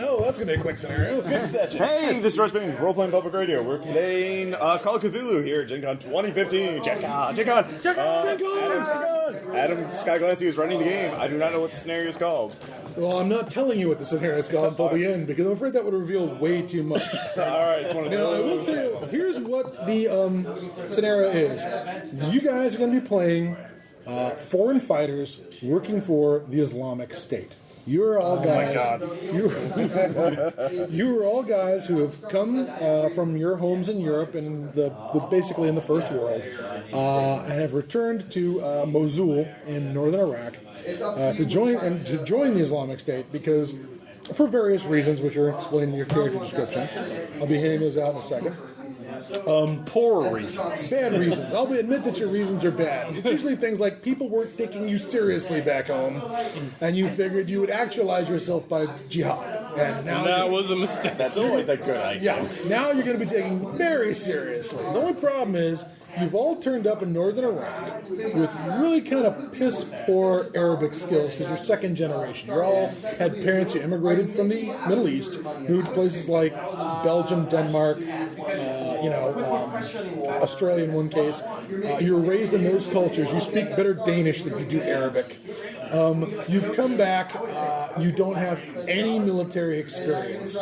Oh, that's going to be a quick scenario. Good session. Hey, this is Rose-Payne, Role-Playing Public Radio. We're playing Call of Cthulhu here at Gen Con 2015. Gen Con! Adam Sky Glancy is running the game. I do not know what the scenario is called. Well, I'm not telling you what the scenario is called until the end, because I'm afraid that would reveal way too much. Alright, it's one of Now, I will tell you, here's what the scenario is. You guys are going to be playing foreign fighters working for the Islamic State. You are all guys. You are all guys who have come from your homes in Europe and basically in the First World, and have returned to Mosul in northern Iraq to join the Islamic State because, for various reasons, which are explained in your character descriptions. I'll be hitting those out in a second. Poor reasons. Bad reasons. I'll admit that your reasons are bad. It's usually things like people weren't taking you seriously back home, and you figured you would actualize yourself by jihad. And now that was a mistake. That's always a good idea. Yeah. Now you're going to be taken very seriously. The only problem is you've all turned up in northern Iraq with really kind of piss-poor Arabic skills because you're second generation. You all had parents who immigrated from the Middle East, moved to places like Belgium, Denmark, Australia in one case. You were raised in those cultures. You speak better Danish than you do Arabic. You've come back. You don't have any military experience.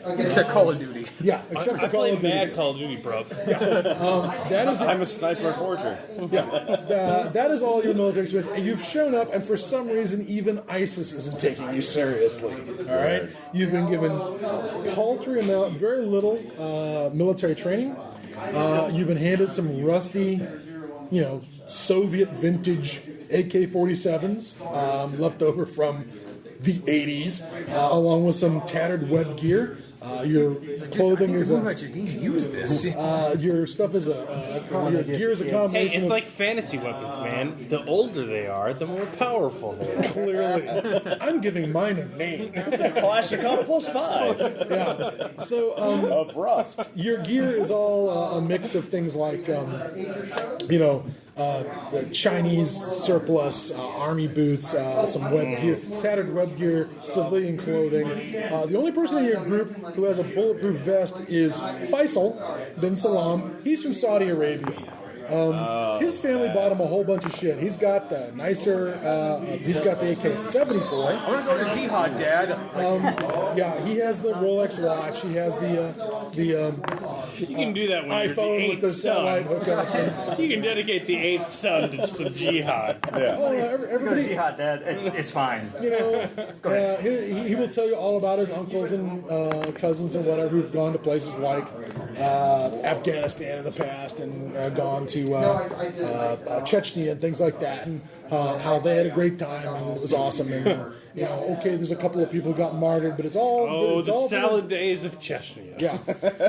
Except Call of Duty. Yeah, except for I Call of play Duty. bad Call of Duty, bro. That is I'm a sniper forger. that is all your military experience. And you've shown up, and for some reason, even ISIS isn't taking you seriously. All right? You've been given paltry amount, very little military training. You've been handed some rusty, Soviet vintage AK-47s left over from the 80s, along with some tattered web gear. Your clothing is use this. Your stuff is your gear is a Hey, combination it's of... like fantasy weapons, man. The older they are, the more powerful they are. Clearly. I'm giving mine a name. It's a Kalashnikov +5 Yeah. So, of rust. your gear is all a mix of things like, the Chinese surplus, army boots, some web gear, tattered web gear, civilian clothing. The only person in your group who has a bulletproof vest is Faisal bin Salam. He's from Saudi Arabia. His family bought him a whole bunch of shit. He's got the nicer, he's got the AK-74. I want to go to Jihad, Dad. Yeah, he has the Rolex watch. He has the You can do that when iPhone you're with the the eighth satellite son. hookup. You can dedicate the eighth son to some jihad. Everybody, Jihad, Dad. It's fine. he will tell you all about his uncles and cousins and whatever who've gone to places like Afghanistan in the past and gone to Chechnya and things like that, and how they had a great time and it was awesome. And okay, there's a couple of people who got martyred, but it's all The salad days of Chechnya. Yeah.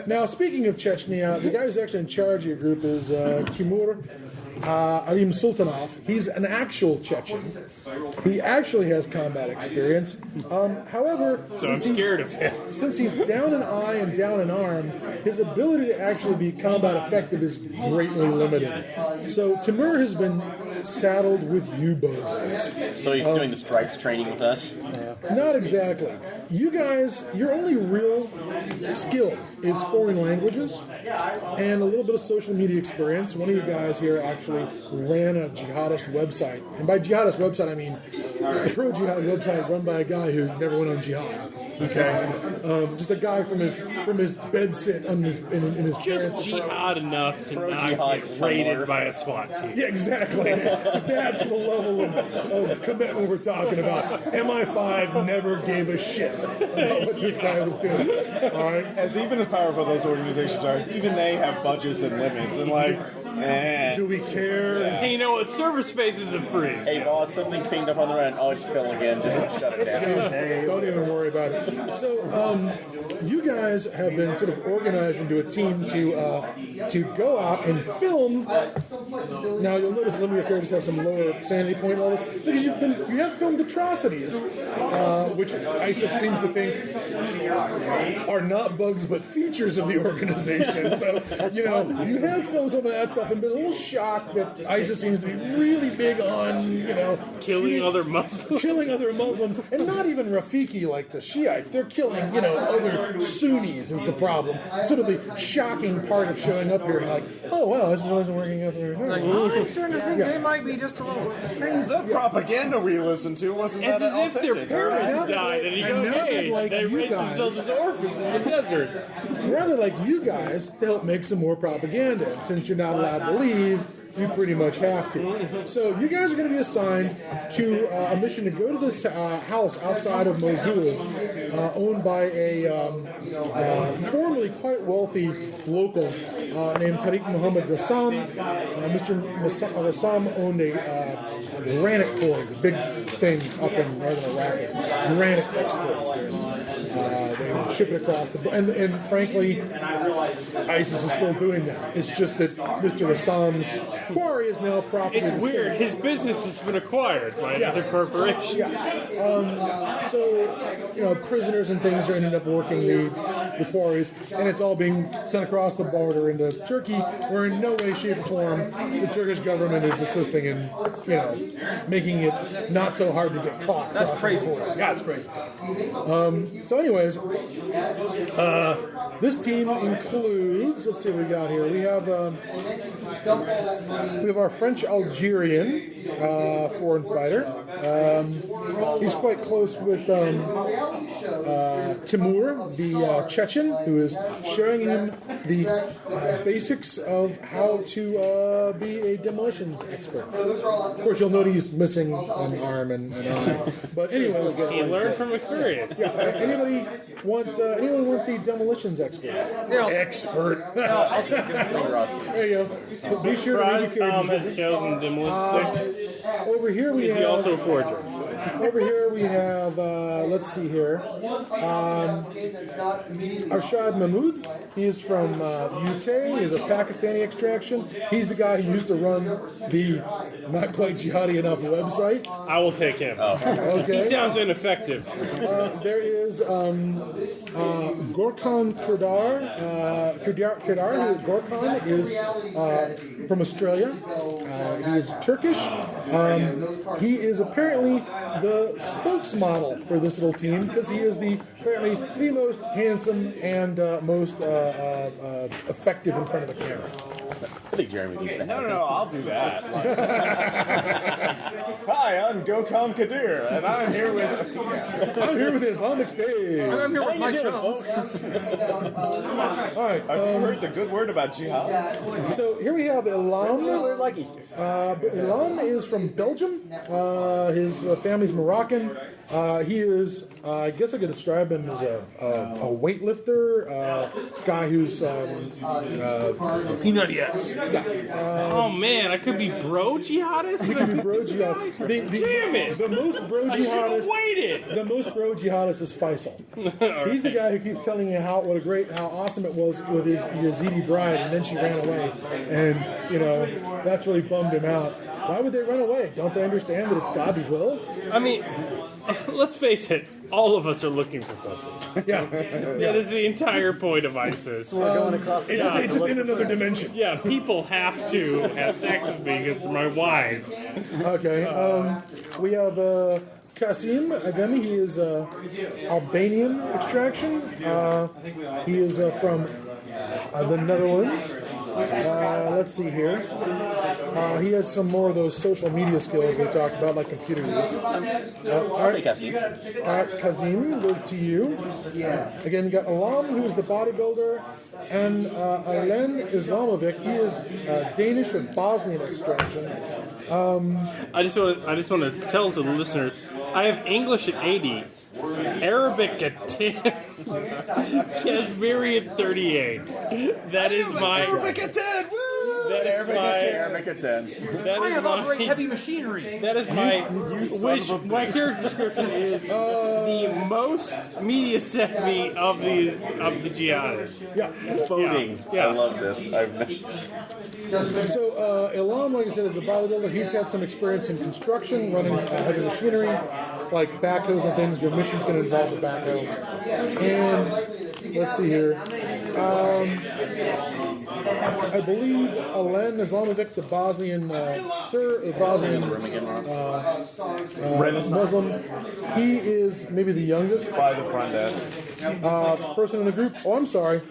Now, speaking of Chechnya, the guy who's actually in charge of your group is Timur Alim Sultanov. He's an actual Chechen. He actually has combat experience. However, So I'm scared of him. since he's down an eye and down an arm, his ability to actually be combat effective is greatly limited. So Timur has been saddled with U-bozos. So he's doing the strikes training with us? Not exactly. You guys, your only real skill is foreign languages and a little bit of social media experience. One of you guys here actually ran a jihadist website. And by jihadist website, I mean a pro-jihad website run by a guy who never went on jihad. Okay? Just a guy from his bed sit in his parents' Just jihad enough to not get raided by a SWAT team. Yeah, exactly. That's the level of commitment we're talking about. MI5 never gave a shit about what this guy was doing. All right? As powerful those organizations are, even they have budgets and limits, and do we care? Hey, you know what? Server space isn't free. Hey, boss, something pinged up on the end. Oh, it's Phil again. Just shut it down. Don't even worry about it. So, you guys have been sort of organized into a team to go out and film. Now, you'll notice some of your characters have some lower sanity point levels because you have filmed atrocities, which ISIS seems to think are not bugs but features of the organization. So, you have filmed some of that stuff. stuff and been a little shocked that ISIS seems to be really big on, Killing other Muslims. killing other Muslims, and not even Rafiki like the Shiites. They're killing, other Sunnis is the problem. Sort of the shocking part of showing up here and like, oh wow, this isn't working out there. Like, I'm starting to think they might be just a little crazy. The propaganda we listened to wasn't It's that as if their authentic. parents died, and you And go, now hey, they'd like they you raised guys. themselves as orphans in the desert. Rather like you guys to help make some more propaganda. And since you're not allowed to leave, you pretty much have to. So you guys are going to be assigned to a mission to go to this house outside of Mosul, owned by a formerly quite wealthy local named Tariq Muhammad Rassam. Mr. Rassam owned a granite quarry, the big thing up in northern Iraq is granite exports. They ship it across the and frankly, ISIS is still doing that. It's just that Mr. Rassam's quarry is now properly. It's weird. His business has been acquired by another corporation. Yeah. So, prisoners and things are ending up working the quarries, and it's all being sent across the border into Turkey, where in no way, shape, or form the Turkish government is assisting in, making it not so hard to get caught. That's crazy. Yeah, it's crazy. So, anyways, this team includes. Let's see what we got here. We have our French Algerian foreign fighter. He's quite close with Timur, the Chechen, who is showing him the basics of how to be a demolitions expert. Of course, you'll note he's missing an arm and an eye. But anyways, He learned from experience. anyone want the demolitions expert? Expert. I'll take it. There you go. Be sure to Surprise, indicate. Tom has chosen demolition. Over here we Is he have. also a forger? Over here we have. Let's see here. Arshad Mahmood. He is from UK. He is of Pakistani extraction. He's the guy who used to run the not quite jihadi enough website. I will take him. He Okay. sounds ineffective. There is Gorkhan Kurdar. Gorkhan is from Australia. He is Turkish. He is apparently the spokesmodel for this little team because he is apparently the most handsome and most effective in front of the camera. I think Jeremy needs to have No, I'll do that. Hi, I'm Gokam Kadir, and I'm here with... I'm here with the Islamic State. I'm here with my chums. All right. I've heard the good word about jihad. So here we have Ilham. like Easter. Ilham is from Belgium. His family's Moroccan. He is, I guess I could describe him as a weightlifter, guy who's Peanutty X. Oh man, I could be bro jihadist. he could be bro jihadist. Damn it! The most bro I should have jihadist. waited. The most bro jihadist is Faisal. He's the guy who keeps telling you how awesome it was with his Yazidi bride, and then she ran away, and that's really bummed him out. Why would they run away? Don't they understand that it's God's will? I mean, let's face it. All of us are looking for pussy. Yeah. That is the entire point of ISIS. It's just in another dimension. Yeah, people have to have sex with me because they're my wives. Okay. We have Kasim Ademi. He is Albanian extraction. He is from the Netherlands. Let's see here. He has some more of those social media skills we talked about, like computer use. All right, Kazim goes to you. Again, you got Alam, who's the bodybuilder, and Alen Islamovic. He is Danish with Bosnian extraction. I just want to tell to the listeners, I have English at 80, Arabic at 10, Kashmiri at 38. That is my Arabic at 10! Woo! That is my Make a 10. that I is have operate my heavy machinery. that is my son which of a my character description is the most media savvy of the jihadists. Yeah. Voting. Yeah. I love this. So Ilam, like I said, is a bodybuilder. He's had some experience in construction, running heavy machinery, like backhoes and things. Your mission's going to involve the backhoe. And let's see here. I believe Alen Islamovic, the Bosnian Bosnian Muslim. He is maybe the youngest By the front desk. person in the group. Oh, I'm sorry.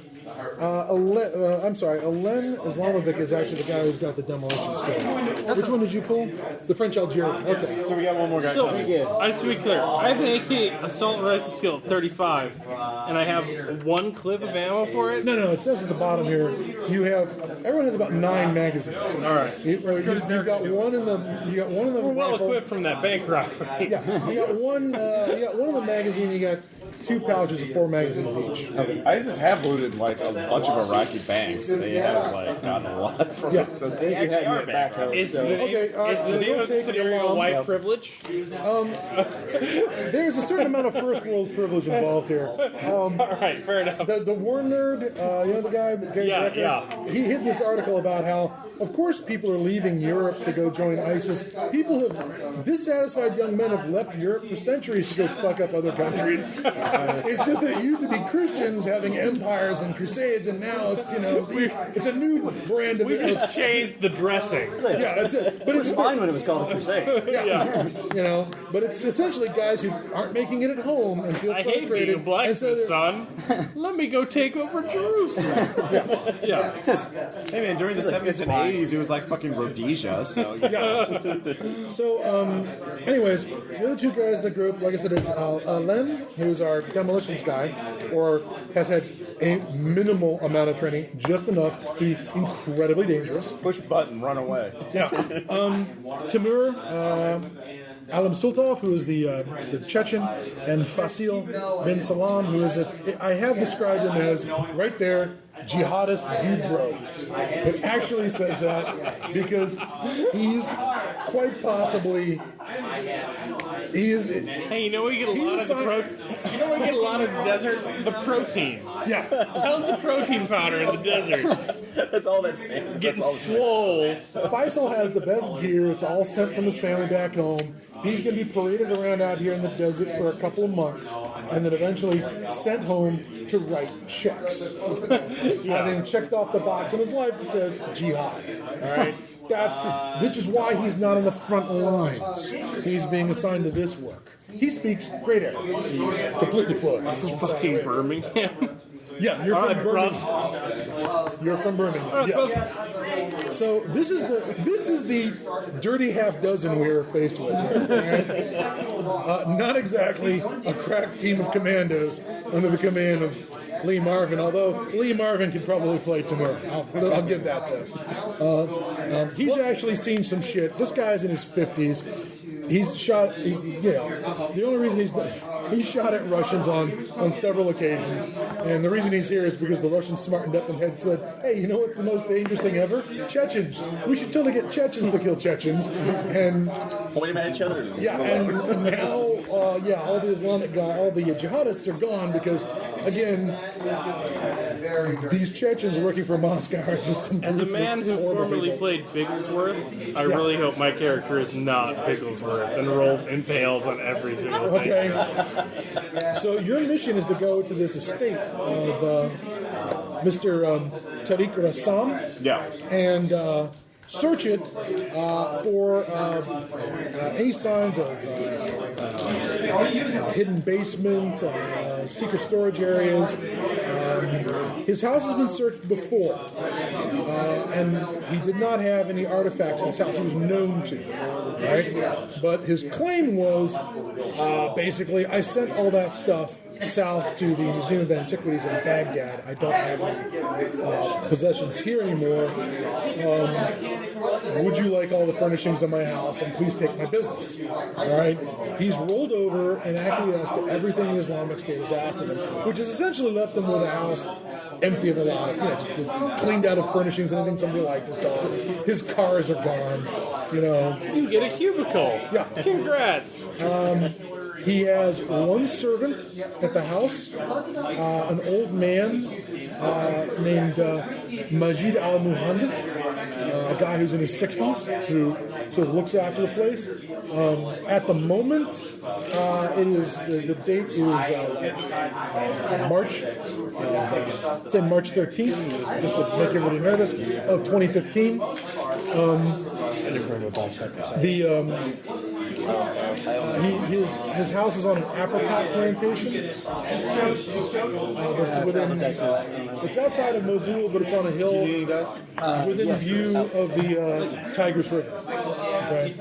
Alen Islamovic is actually the guy who's got the demolition skill. Which one did you pull? The French Algerian. Okay. So we got one more guy. So, coming. just to be clear, I have an AK assault rifle skill of 35, and I have one clip of ammo for it. No, it says at the bottom here. Everyone has about 9 magazines. All right. You got one in the. We're well rifle. equipped from that bank robbery. Yeah, you got one. You got one in the magazine. You got 2 pouches of 4 magazines each. ISIS have looted like a bunch of Iraqi banks. They have like gotten a lot from Yeah. it. So They they actually are back home. Is the So. name, Okay, all right, is so the name don't of the take it scenario long. white privilege? There's a certain amount of first world privilege involved here. All right, fair enough. The war nerd, you know the guy, Gary Yeah, Becker? yeah. He hit this article about how, of course, people are leaving Europe to go join ISIS. Dissatisfied young men have left Europe for centuries to go fuck up other countries. It's just that it used to be Christians having empires and crusades, and now it's, it's a new brand of We just changed the dressing. Yeah, that's it. But It was fine when it was called a crusade. But it's essentially guys who aren't making it at home and feel I hate frustrated. being a and blacksmith, they're- son. Let me go take over Jerusalem. Yeah. Hey man, during the 70s and 80s, it was like fucking Rhodesia. So So, anyways, the other 2 guys in the group, like I said, is Len, who's our demolitions guy, or has had a minimal amount of training, just enough to be incredibly dangerous. push button, run away. Yeah. Timur Alim Sultov, who is the Chechen, and Fasil bin Salam, who is I have described him as right there, jihadist dude bro. It actually says that because he's quite possibly he is. Hey, you know we get a lot of the you know we get a lot of the desert? The protein. Yeah. Tons of protein powder in the desert. That's all that's saying. Getting swole. Faisal has the best gear. It's all sent from his family back home. He's going to be paraded around out here in the desert for a couple of months, and then eventually sent home to write checks. Having checked off the box in his life that says jihad. All right, which is why he's not in the front lines. He's being assigned to this work. He speaks great Arabic. He's completely fluent. He's from Fucking Birmingham. Yeah, you're from Birmingham. Bruv. You're from Birmingham. Yes. So this is the dirty half dozen we're faced with. Right? Not exactly a crack team of commandos under the command of Lee Marvin, although Lee Marvin could probably play tomorrow. I'll give that to him. He's actually seen some shit. This guy's in his 50s. He's shot, the only reason he's shot at Russians on several occasions, and the reason he's here is because the Russians smartened up and had said, hey, you know what's the most dangerous thing ever? Chechens. We should totally get Chechens to kill Chechens. And Pointing at each other. yeah, and now, all the Islamic guys, all the jihadists are gone because, again, these Chechens working for Moscow are just some As a ruthless, man who horrible formerly people. played Bigglesworth, I really hope my character is not Bigglesworth and rolls impales on every single thing. Okay. So your mission is to go to this estate of Mr. Tariq Rassam. Yeah. And search it for any signs of hidden basement, secret storage areas. His house has been searched before, and he did not have any artifacts in his house. He was known to, right? But his claim was basically, I sent all that stuff south to the Museum of Antiquities in Baghdad. I don't have any possessions here anymore. Would you like all the furnishings of my house? And please take my business. All right. He's rolled over and acquiesced to everything the Islamic State has asked of him, which has essentially left him with a house empty of a lot of, just cleaned out of furnishings. Anything somebody liked is gone. His cars are gone. You get a cubicle. Yeah. Congrats. He has one servant at the house, an old man named Majid al-Muhandis, a guy who's in his 60s, who sort of looks after the place. At the moment, it is the date is March, say March 13th, just to make everybody nervous, of 2015. His house is on an apricot plantation. It's outside of Mosul, but it's on a hill within view of the Tigris River. Okay?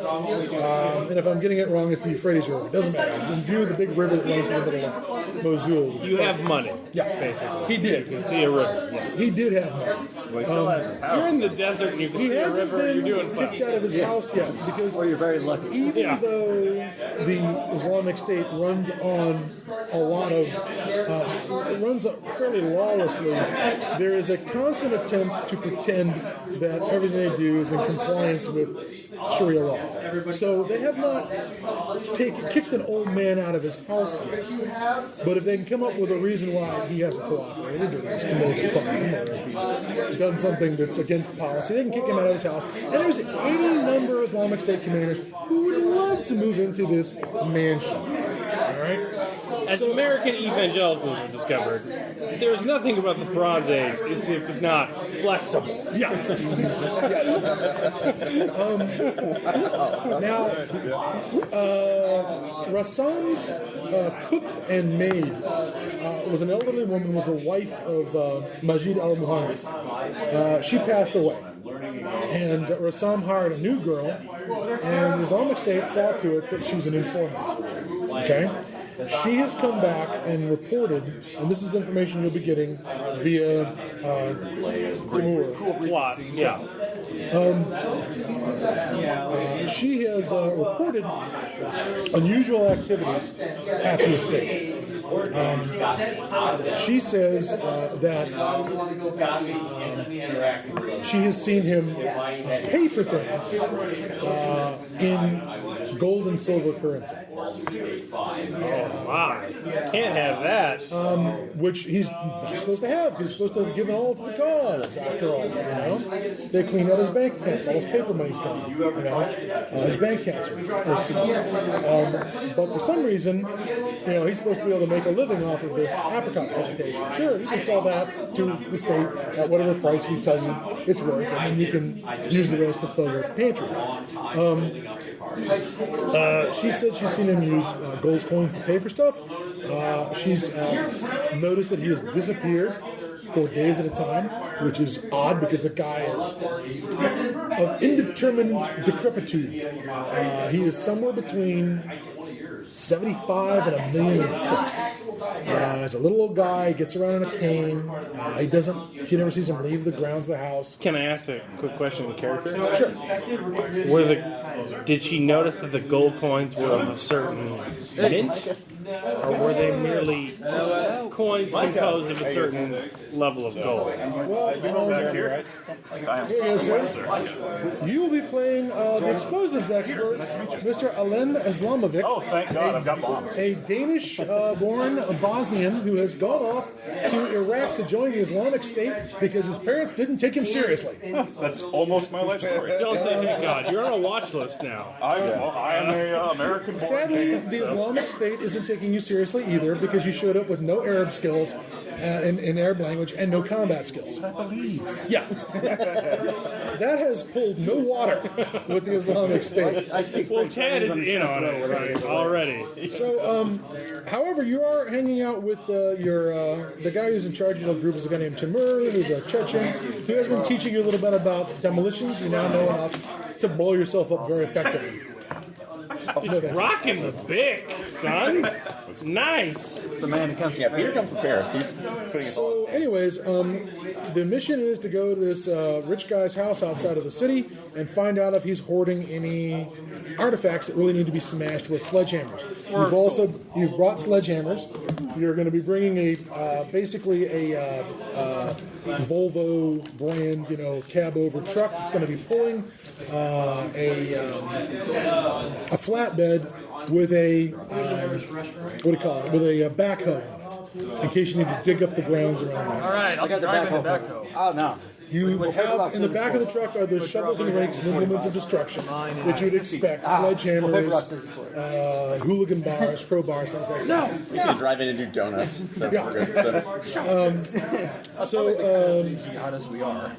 And if I'm getting it wrong, it's the Euphrates River. It doesn't matter. In view of the big river that runs through the middle of Mosul. You have money. Yeah, basically. He did. You can see a river. Yeah. He did have money. Well, he still has his house. You're in the desert and you can He see a hasn't river. You're been doing fine. kicked out of his house yet because You're very lucky. even though the Islamic State runs on a lot of runs fairly lawlessly, there is a constant attempt to pretend that everything they do is in compliance with Sharia law. So they have not kicked an old man out of his house yet. But if they can come up with a reason why he hasn't cooperated, or he's committed a crime, or if he's done something that's against policy, they can kick him out of his house. And there's any number of Islamic State commanders who would love to move into this mansion. All right? As American evangelicals have discovered, there's nothing about the Bronze Age if it's not flexible. Yeah. Now, Rassam's cook and maid was an elderly woman, was the wife of Majid al-Muhandis. She passed away. And Rassam hired a new girl, and the Islamic State saw to it that she's an informant. Okay? She has come back and reported, and this is information you'll be getting via Timur. Plot, yeah. She has reported unusual activities at the estate. She says that she has seen him pay for things in gold and silver currency. Wow. Can't have that. Which he's not supposed to have. He's supposed to have given all to the cause, after all. You know, they cleaned out his bank accounts. All his paper money's gone. You know, his bank accounts are seized. But for some reason, you know, he's supposed to be able to make a living off of this apricot plantation. Sure, you can sell that to the state at whatever price we tell you it's worth, and then you can use the rest to fill your pantry. She said she's seen him use gold coins to pay for stuff. She's noticed that he has disappeared for days at a time, which is odd because the guy is of indeterminate decrepitude. He is somewhere between 75 and 1,000,006. He's a little old guy, gets around in a cane. She never sees him leave the grounds of the house. Can I ask a quick question in character? Sure. Did she notice that the gold coins were of a certain mint? Or were they merely coins composed of a certain level of gold? Well, here you go, sir. You will be playing the explosives expert, Mr. Alen Islamovic. Oh, thank God, I've got bombs. A Danish-born Bosnian who has gone off to Iraq to join the Islamic State because his parents didn't take him seriously. That's almost my life story. Don't say thank God. You're on a watch list now. I am a American born. Sadly, the Islamic State isn't taking you seriously either because you showed up with no Arab skills in Arab language and no combat skills. I believe. Yeah. That has pulled no water with the Islamic State. Well, Ted is in on it right, already. So, however, you are hanging out with the guy who's in charge of the group is a guy named Timur, who's a Chechen, who has been teaching you a little bit about demolitions. You now know enough to blow yourself up very effectively. Rocking the bic, son. Nice. The man comes. Yeah, Peter comes prepared. He's putting it all. So, anyways, the mission is to go to this rich guy's house outside of the city and find out if he's hoarding any artifacts that really need to be smashed with sledgehammers. You've brought sledgehammers. You're going to be bringing basically a Volvo brand, cab over truck that's going to be pulling a flatbed with a what do you call it? With a backhoe on it, in case you need to dig up the grounds around there. All right, I'll be driving the backhoe. Oh, no. You have in the back of the truck are the shovels and rakes and implements of destruction that you'd expect: sledgehammers, hooligan bars, crowbars, things like that. You should drive in and do donuts. So Yeah. we're good. So, Jihadists we are.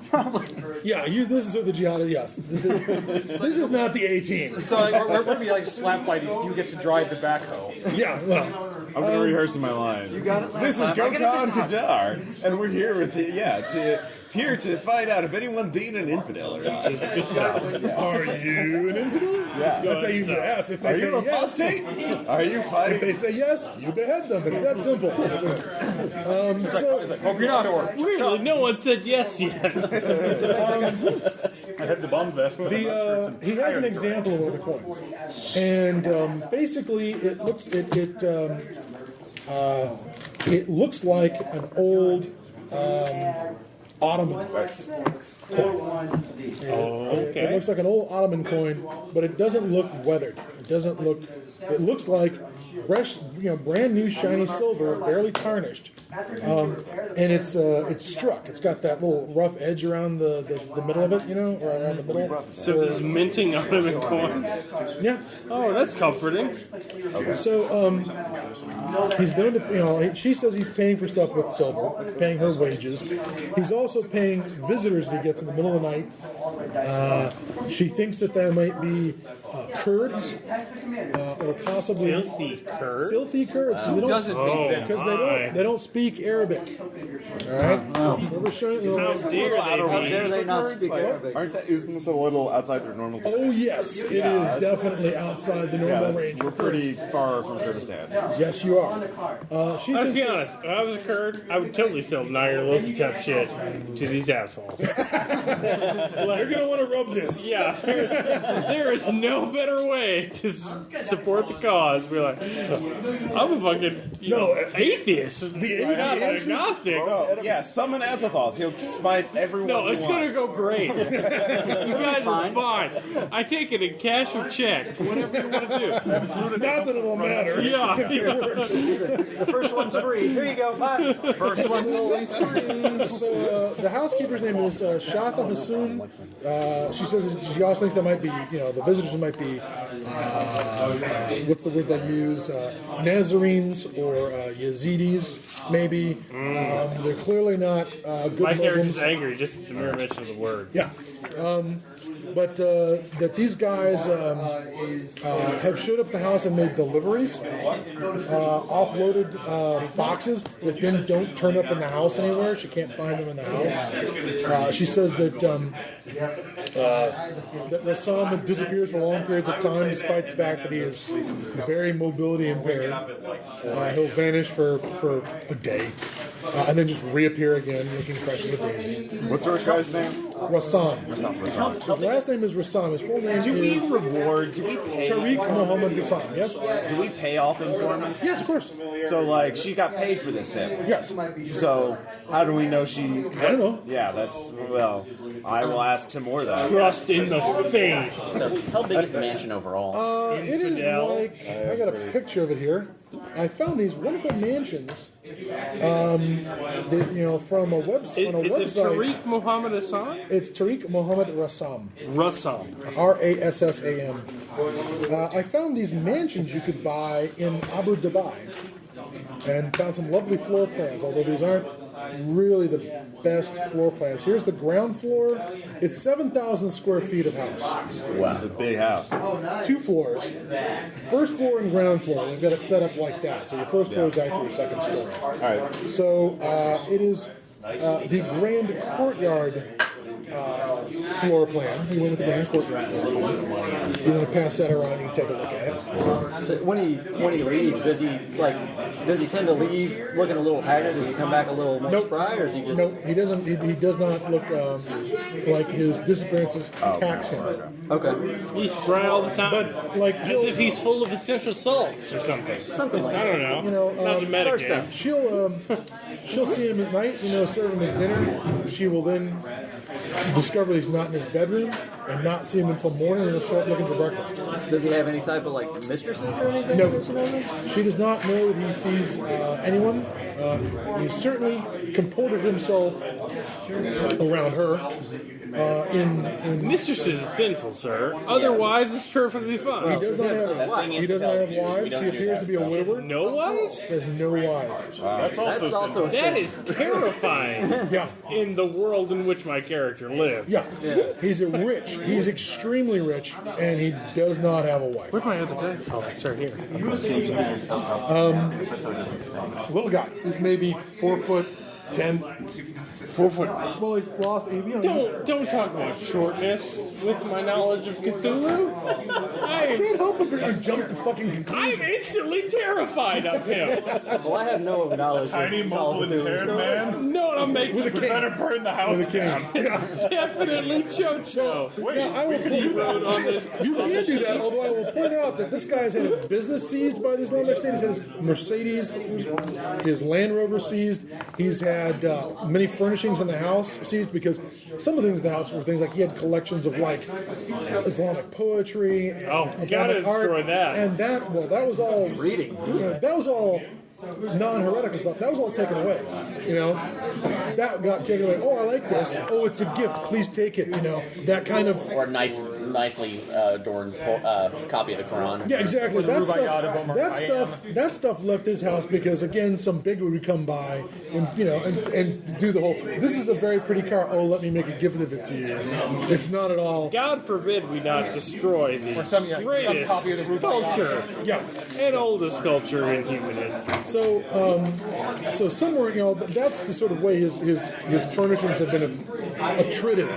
yeah, this is the jihad. Yes, this is not the A-team. So like, we're going to be like slap fighting, so you get to drive the backhoe. Yeah, well, I'm going to rehearse my lines. You got it. This is Gokhan Kadar, and we're here with here to find out if anyone's being an infidel or not. are you an infidel? Yeah. That's how you ask. If they Are say you yes, apostate? Are you if fighting? they say yes, you behead them. It's that simple. So, Hope you're not, or Weirdly, no one said yes yet. I had the bum vest, but I'm not sure it's he has an example of one of the coins, and basically it looks like an old Ottoman coin. It looks like an old Ottoman coin, but it doesn't look weathered. It doesn't look. It looks like fresh, brand new shiny silver, barely tarnished. And it's struck. It's got that little rough edge around the middle of it, or around the middle. So he's minting Ottoman coins. Yeah. Oh, that's comforting. So he's going to, she says he's paying for stuff with silver, paying her wages. He's also paying visitors that he gets in the middle of the night. She thinks that might be Kurds, or possibly Filthy Kurds. Filthy Kurds, who doesn't think that? because they don't speak Arabic. All right. We're showing you How dare How they dare be? they not speak Arabic? Isn't this a little outside their normal? Oh yes, it is definitely outside the normal range. We're pretty far from Kurdistan. Yes, you are. She Let's thinks be honest. If I was a Kurd, I would totally sell Nair Lofi type shit to these assholes. you're gonna want to rub this. Yeah, there is no better way to support the cause. We're like, I'm a fucking atheist. I'm not an agnostic. Oh, yeah, summon Azathoth. He'll smite everyone. No, you it's want. gonna go great. You guys are fine. I take it in cash or check, whatever you want to do. Not that it'll matter. Yeah. The first one's free. Here you go. Bye. First one's always free. So the housekeeper's name is Shatha Hassoun. She says that she also thinks there might be, the visitors might be, what's the word they use? Nazarenes or Yazidis, maybe. They're clearly not good My hair Muslims. is angry just at the mere mention of the word. Yeah. But that these guys have showed up at the house and made deliveries, offloaded boxes that then don't turn up in the house anywhere. She can't find them in the house. She says that Rassam disappears for long periods of time, despite the fact that he is very mobility impaired. He'll vanish for a day. And then just reappear again, looking fresh as a daisy. What's the guy's name? Rassam. His last name is Rassam. His full name Do we is reward? Do we pay? Tariq Mohammed Rassam. Yes? Do we pay off informants? Yes, of course. So, she got paid for this hit. Yes. So, how do we know she? I don't know. Yeah, I will ask Timur that. Trust in the faith. So how big is the mansion overall? It is like, I got a picture of it here. I found these wonderful mansions, from a website. On a Is it website. Tariq Muhammad Hassan? It's Tariq Mohammed Rassam. Rassam. Rassam. I found these mansions you could buy in Abu Dhabi, and found some lovely floor plans, although these aren't really the best floor plans. Here's the ground floor. It's 7,000 square feet of house. Wow, it's a big house. 2 floors. First floor and ground floor. They've got it set up like that. So your first floor is actually your second story. All right. So it is the grand courtyard floor plan. You went with the grand courtyard floor plan. You want to pass that around, you can take a look at it. So when he leaves, does he tend to leave looking a little haggard? Does he come back a little more spry, or is he just? No, he doesn't. He does not look like his disappearances tax him. Okay. He's spry all the time. But as if he's full of essential salts or something. Something like I don't know. Not the medicine. She'll see him at night, serving his dinner. She will then discover he's not in his bedroom and not see him until morning, and he'll show up looking for breakfast. Does he have any type of like mistresses or anything? No, she does not know that he sees anyone. He certainly comported himself around her. Mistresses is sinful, sir. Other wives is perfectly fine. He does not have wives. He appears to be a widower. No wives? He has no wives. That's also That is terrifying. Yeah. In the world in which my character lives. Yeah. He's he's extremely rich, and he does not have a wife. Where's my other guy? Oh, it's right here. Little guy. He's maybe 4'10". 4 foot. Well, he's lost. Don't talk about shortness with my knowledge of Cthulhu. I can't help it if you jump to fucking conclusions. I'm instantly terrified of him. Well, I have no knowledge tiny of mobile impaired man. No, I'm making We better burn the house down. definitely Chocho. I will Road on this. You can do that, although I will point out that this guy's had his business seized by the Islamic State. He's had his Mercedes, his Land Rover seized. He's had many furnishings in the house seized because some of the things in the house were things like he had collections of like Islamic poetry. And gotta art, destroy that. And that was all reading. That was all non-heretical stuff. That was all taken away. That got taken away. Oh, I like this. Oh, it's a gift. Please take it. That kind of Or nicely adorned copy of the Quran. Yeah, exactly. That Rubaiyat stuff left his house because again, some bigwig would come by and and do the whole. This is a very pretty car. Oh, let me make a gift of it to you. It's not at all. God forbid we not destroy the greatest copy of the culture Yeah. and oldest culture in human history. So somewhere, that's the sort of way his furnishings have been attrited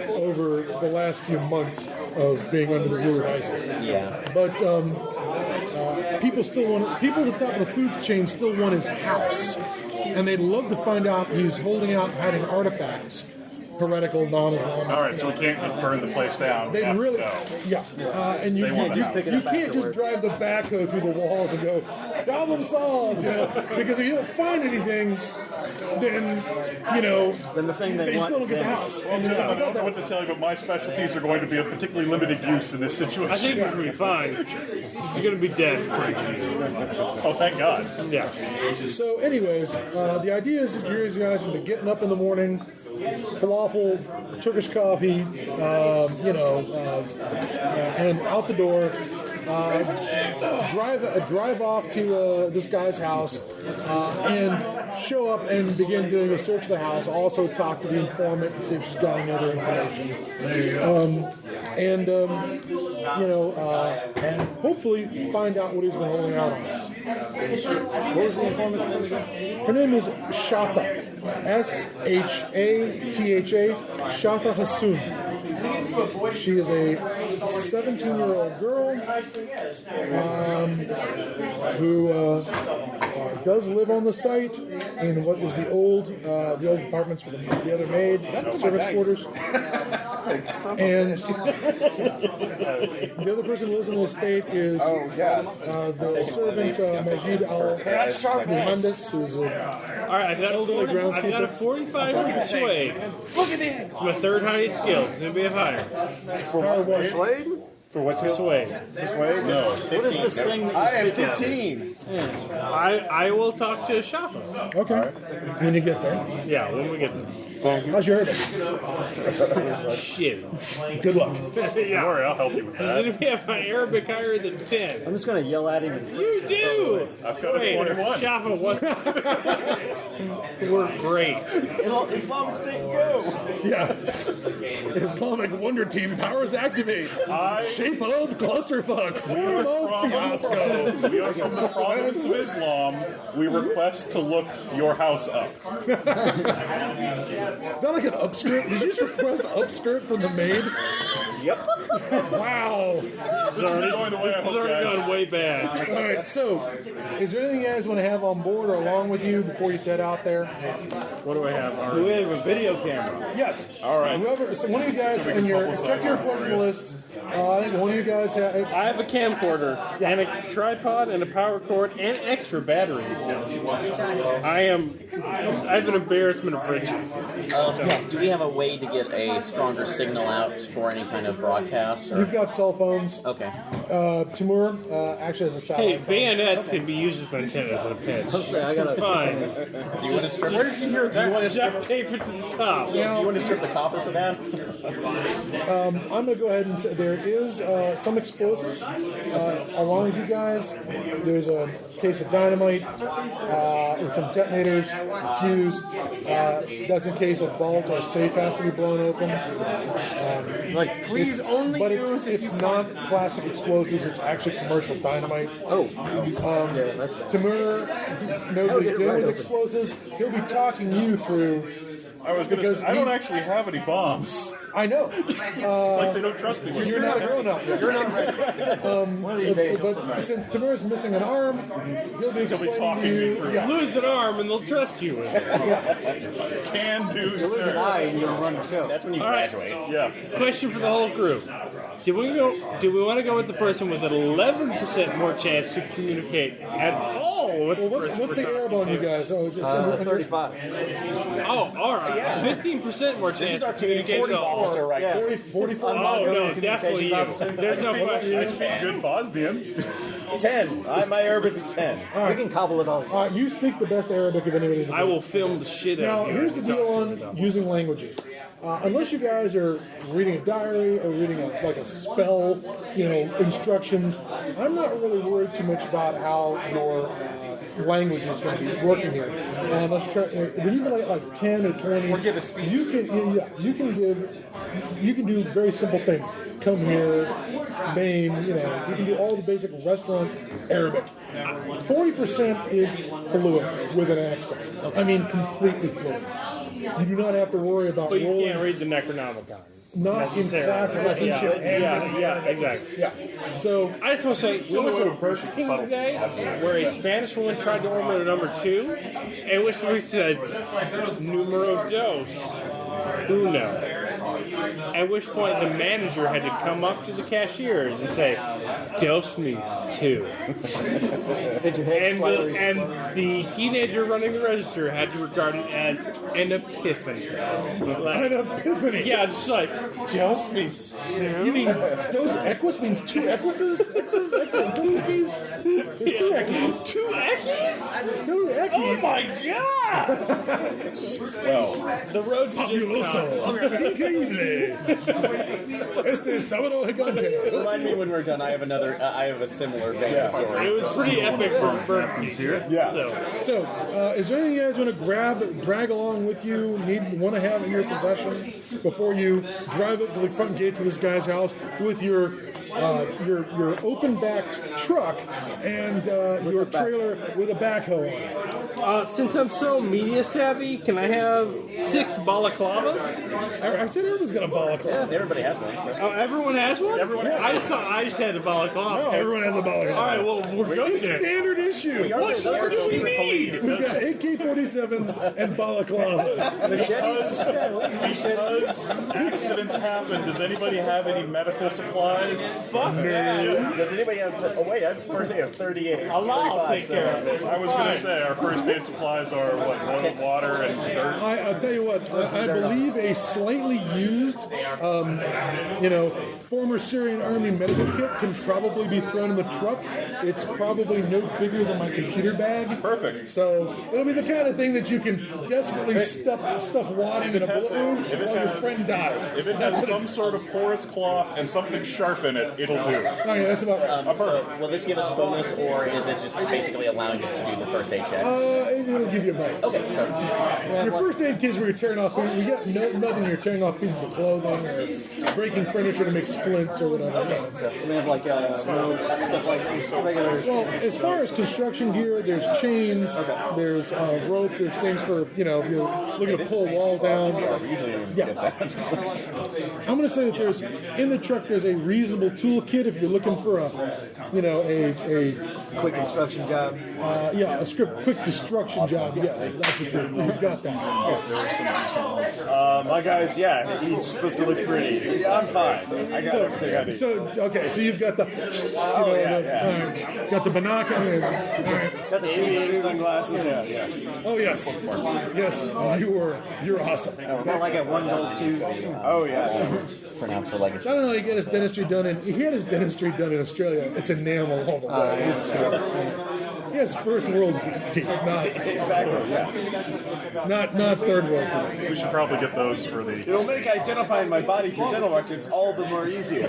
over the last few months of being under the rule of ISIS. Yeah. But people at the top of the food chain still want his house, and they'd love to find out he's holding out hiding artifacts. Heretical, non-Islamic. All right, so we can't just burn the place down. They really, go. yeah. And you can't just drive the backhoe through the walls and go, problem solved, because if you don't find anything, then Then the thing they still don't get the house. And I don't know what to tell you, but my specialties are going to be of particularly limited use in this situation. I think we're going to be fine. You're going to be dead for 2 years. Oh, thank God. Yeah. So, anyways, the idea is that you guys will be getting up in the morning, falafel, Turkish coffee, and out the door. Drive off to this guy's house and show up and begin doing a search of the house. Also talk to the informant and see if she's got any other information. And hopefully find out what he's been holding out on us. What was the informant's name again? Her name is Shatha. Shatha. Shatha Hassoun. She is a 17-year-old girl who does live on the site in what is the old apartments for the other maid service quarters. And the other person who lives in the estate is the servant Majid Al-Muhandis, who's an elderly groundskeeper. I've got a 45 with Persuade. Look at that. It's my third highest skill. It's going to be a higher. Persuade? For what's Persuade. Persuade? No. What is this thing that I you have speak of? 15. I will talk to Shafa. Okay. When you get there. Yeah, when we get there. How's your herding? Shit. Good luck. Don't worry, I'll help you with that. Did we have my Arabic higher than 10? I'm just going to yell at him. And You do! I've got a Wait, 21. Shafa, what? We're great. Islamic State, go! Yeah. Islamic Wonder Team powers activate. Shape of clusterfuck. We are from the province of Islam. We request to look your house up. Is that like an upskirt? Did you just request upskirt from the maid? Yep. Wow. This isn't going the way I This has hope, already guys. gone way bad. All right, so is there anything you guys want to have on board or along with you before you head out there? What do I have? Do we have a video camera? Yes. All right. Whoever, so one of you guys we in can your publicize check your our equipment glorious- lists. I think one of you guys have. I have a camcorder and a tripod and a power cord and extra batteries. I have an embarrassment of riches. Do we have a way to get a stronger signal out for any kind of broadcast? Or? You've got cell phones. Okay. Timur actually has a Hey, satellite phone. bayonets can be used as antennas in a pinch. I got Fine. Do you want to strip? Where did you hear that? Duct tape it to the top. Do you want to strip the copper for that? I'm going to go ahead and say there is some explosives along with you guys. There's a case of dynamite with some detonators, fuse. That's in case a vault or a safe has to be blown open. Please only But use if it's you not plastic explosives. It's actually commercial dynamite. yeah, that's bad. Timur knows what he's get it doing right with open. explosives. He'll be talking you through. I was going to Because say, I don't he- actually have any bombs. I know. Like they don't trust me. You're not a grown up. You're not ready. One of these days. But since Timur's missing an arm, he'll be explaining talking to me you. through. Yeah. Lose an arm and they'll trust you with it. Can do, You lose an sir. eye and you'll run the show. That's when you All right. graduate. Yeah. Question for the whole group. Do we want to go with the person with an 11% more chance to communicate at all with Well, the what's person the we're air talking on you to? guys? Oh, it's under 35. Oh, all right. 15% more chance This is our to communicate communications at all. officer right Yeah. here. 44. Oh, no, definitely you. There's no I question. speak good Bosnian. 10. My Arabic is 10. We can cobble it all. You speak the best Arabic of anybody. in the I will film the shit Now, out of you. here's the deal on using languages. Unless you guys are reading a diary or reading a spell, instructions, I'm not really worried too much about how your language is going to be working here. Let's try. When you relate like 10 or 20, Or give a speech. You can do very simple things. Come here, name. You can do all the basic restaurant Arabic. 40% is fluent with an accent. I mean, completely fluent. You do not have to worry about But you rolling. can't read the Necronomicon. Not in classic lessons. Yeah, exactly. Yeah. So I just want to say, we went to a Burger King today where a Spanish woman tried to order number 2, and which we said, numero dos, uno. At which point the manager had to come up to the cashiers and say, dos means 2. Did you hit And slightly? the teenager running the register had to regard it as an epiphany. an epiphany. Yeah, just like, dos means 2. You mean those equus means 2 equises? Equus? There's 2 equus. 2 Eckies? 2 equus. Oh my god! Well, The road to Fabuloso. Increíble. Este sábado gigante. Remind me when we're done. I have a similar vein story. It was pretty epic for Burpees here. Yeah. So, Is there anything you guys want to drag along with you, want to have in your possession before you drive up to the front gates of this guy's house with your open-backed truck and your trailer with a backhoe on it? since I'm so media savvy, can I have 6 balaclavas? I said everyone's got a balaclava. Everybody has one. So. Oh, everyone has one? I just had a balaclava. Everyone has a balaclava. All right, well, we're good It's then. standard issue. What more do we need? We've got AK-47s and balaclavas. Because accidents happen. Does anybody have any medical supplies? Fuck that. Does anybody have? Oh wait, I first have 38. I'll take care of it. I was going to say our first aid supplies are what? Boiled water and dirt. I'll tell you what, I believe a slightly used, former Syrian Army medical kit can probably be thrown in the truck. It's probably no bigger than my computer bag. Perfect. So it'll be the kind of thing that you can desperately stuff wadding in a bullet wound while your friend dies. If it has some sort of porous cloth and something sharp in it, it'll do. Okay, that's about. So will this give us a bonus, or is this just basically allowing us to do the first aid check? It'll give you a bonus. Okay, sure. Your first aid kit is where you're tearing off. We got nothing. You're tearing off pieces of clothing or breaking furniture to make splints or whatever. We have like stuff like this regular. Well, as far as construction gear, there's chains, there's rope, there's things for if you're looking to pull a wall down. Yeah. I'm going to say that there's in the truck there's a reasonable toolkit if you're looking for a Quick construction job. quick destruction job. Yes, that's what you've got that. My guy's, he's supposed to look pretty. Yeah, I'm fine. I got everything I need. So you've got the, got the binocular. Got the Aviator sunglasses, yeah. Oh yes, you're awesome. More like a 1 gold 2. Oh, yeah. Pronounce the legacy. I don't know. He had his dentistry done in Australia. It's enamel all the way. He has first world teeth, not Exactly, yeah. not third world teeth. We should probably get those for the. It'll make identifying my body through dental records all the more easier.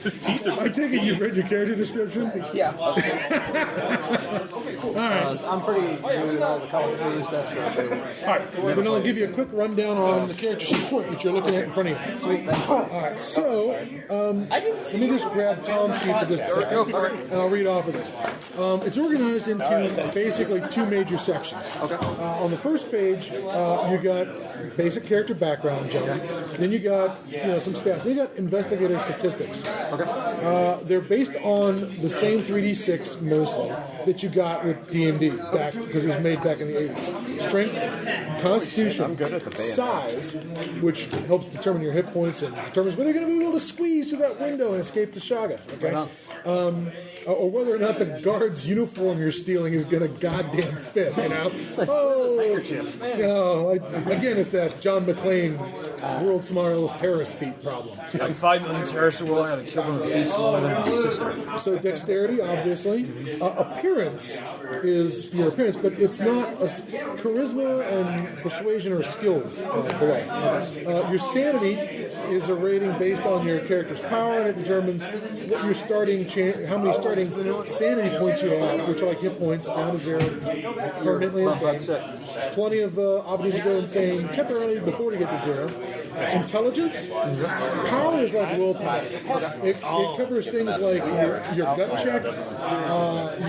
His teeth are. I take it you've read your character description? Yeah. All right. I'm pretty new with all the Call of Cthulhu stuff, so All right. Then I'll give you a quick rundown on the character sheet that you're looking at in front of you. sweet. All right. So let me just grab Tom's sheet for just a second, and I'll read off of this. It's organized into basically two major sections. Okay. On the first page, you got basic character background junk. Then you got some stats. Then you got investigator statistics. Okay. They're based on the same 3d6 mostly that you got with D&D back because it was made back in the 80s. Strength, Constitution, size, which helps determine your hit points and determines whether you're going to be able to squeeze through that window and escape the Shaga. Okay. Or whether or not the guard's uniform you're stealing is going to goddamn fit, Handkerchief. Again, it's that John McClane world's smartest terrorist feat problem. Like 5 million terrorists in the world, I killed them with a feet smaller than my sister. So dexterity, obviously. Appearance is your appearance, but it's not charisma and persuasion or skills below. Your sanity is a rating based on your character's power, and it determines what your how many starting sanity points you have, which are like hit points, down to 0, permanently insane. Plenty of opportunities to go insane temporarily before you get to 0. Intelligence, power is like willpower. It covers things like your gut check,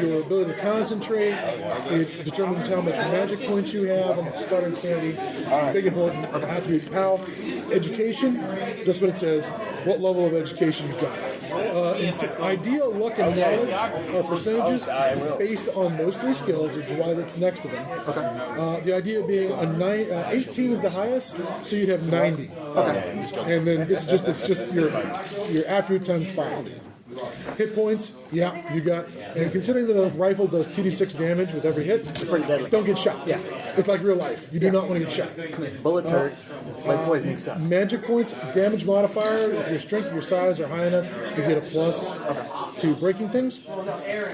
your ability to concentrate. It determines how much magic points you have and starting sanity. Big important attribute. POW. Education, just what it says. What level of education you've got. Ideal luck and knowledge are percentages based on those 3 skills, which is why that's next to them. The idea being 18 is the highest, so you'd have 90. Okay. And then it's just your attribute times 5. Hit points, you got. And considering that the rifle does 2d6 damage with every hit, It's pretty deadly. don't get shot. Yeah. It's like real life. You do not want to get shot. Bullets hurt. Like poisoning sucks. Magic points, damage modifier. If your strength or your size are high enough, you get a plus to breaking things.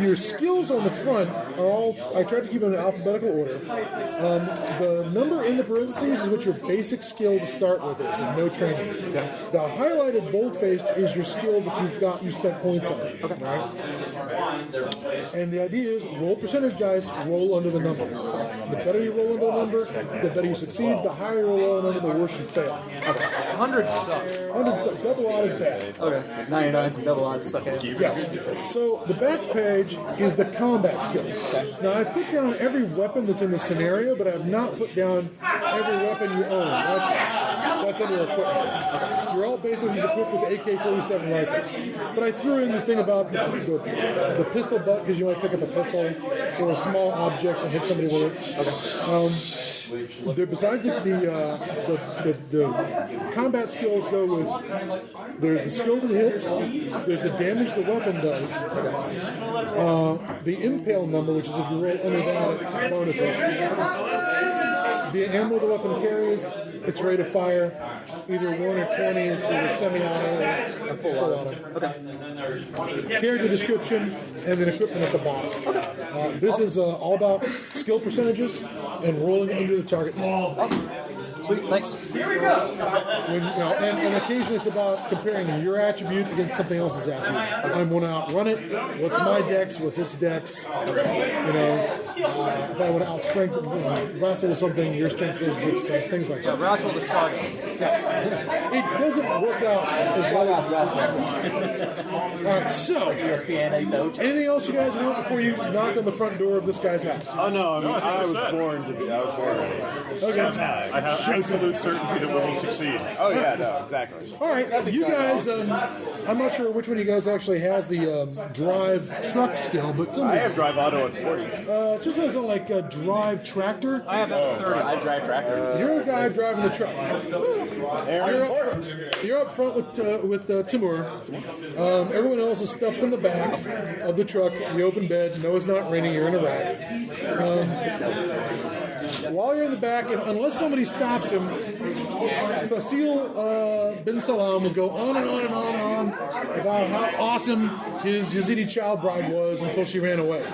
Your skills on the front are all. I tried to keep them in alphabetical order. The number in the parentheses is what your basic skill to start with is, with no training. The highlighted bold-faced is your skill that you spent points on. Right? And the idea is roll percentage dice, roll under the number. The better you roll under the number, the better you succeed. The higher you roll under the number, the worse you fail. 100 suck. 100 sucks. Double odd is bad. Okay. 99's and double odds suck ass. Yes. So the back page is the combat skills. Now I've put down every weapon that's in the scenario, but I have not put down every weapon you own. That's under equipment. You're all basically equipped with AK-47 rifles. But I threw in the thing about the pistol butt because you want to pick up a pistol or a small object and hit somebody with it. Besides the combat skills go with, there's the skill to hit, there's the damage the weapon does, the impale number, which is if you roll under that, it's bonuses. The ammo the weapon carries, its rate of fire, either 1 or 20, it's either semi-auto or full auto. Okay. Character description, and then equipment at the bottom. This is all about skill percentages and rolling into the target. Sweet, thanks. When, and occasionally it's about comparing your attribute against something else's attribute. I'm going to outrun it. What's my dex? What's its dex? If I want to outstrength, wrestle with something, your strength versus its strength, things like that. Wrestle the shotgun. It doesn't work out as well as wrestling. All right, so anything else you guys want before you knock on the front door of this guy's house? Oh no, I mean, I I was set. born ready. Okay. I have absolute certainty that we will succeed. Oh yeah, no, exactly. All right, you guys. I'm not sure which one of you guys actually has the drive truck skill, but some. I have drive auto at 40. It just has like a drive tractor. I have that at 30. I drive tractor. You're the guy driving the truck. You're up front with Timur. Everyone else is stuffed in the back of the truck. The open bed. No, it's not raining. You're in a rack. While you're in the back, unless somebody stops him, Fasil bin Salam will go on and on and on and on about how awesome his Yazidi child bride was until she ran away.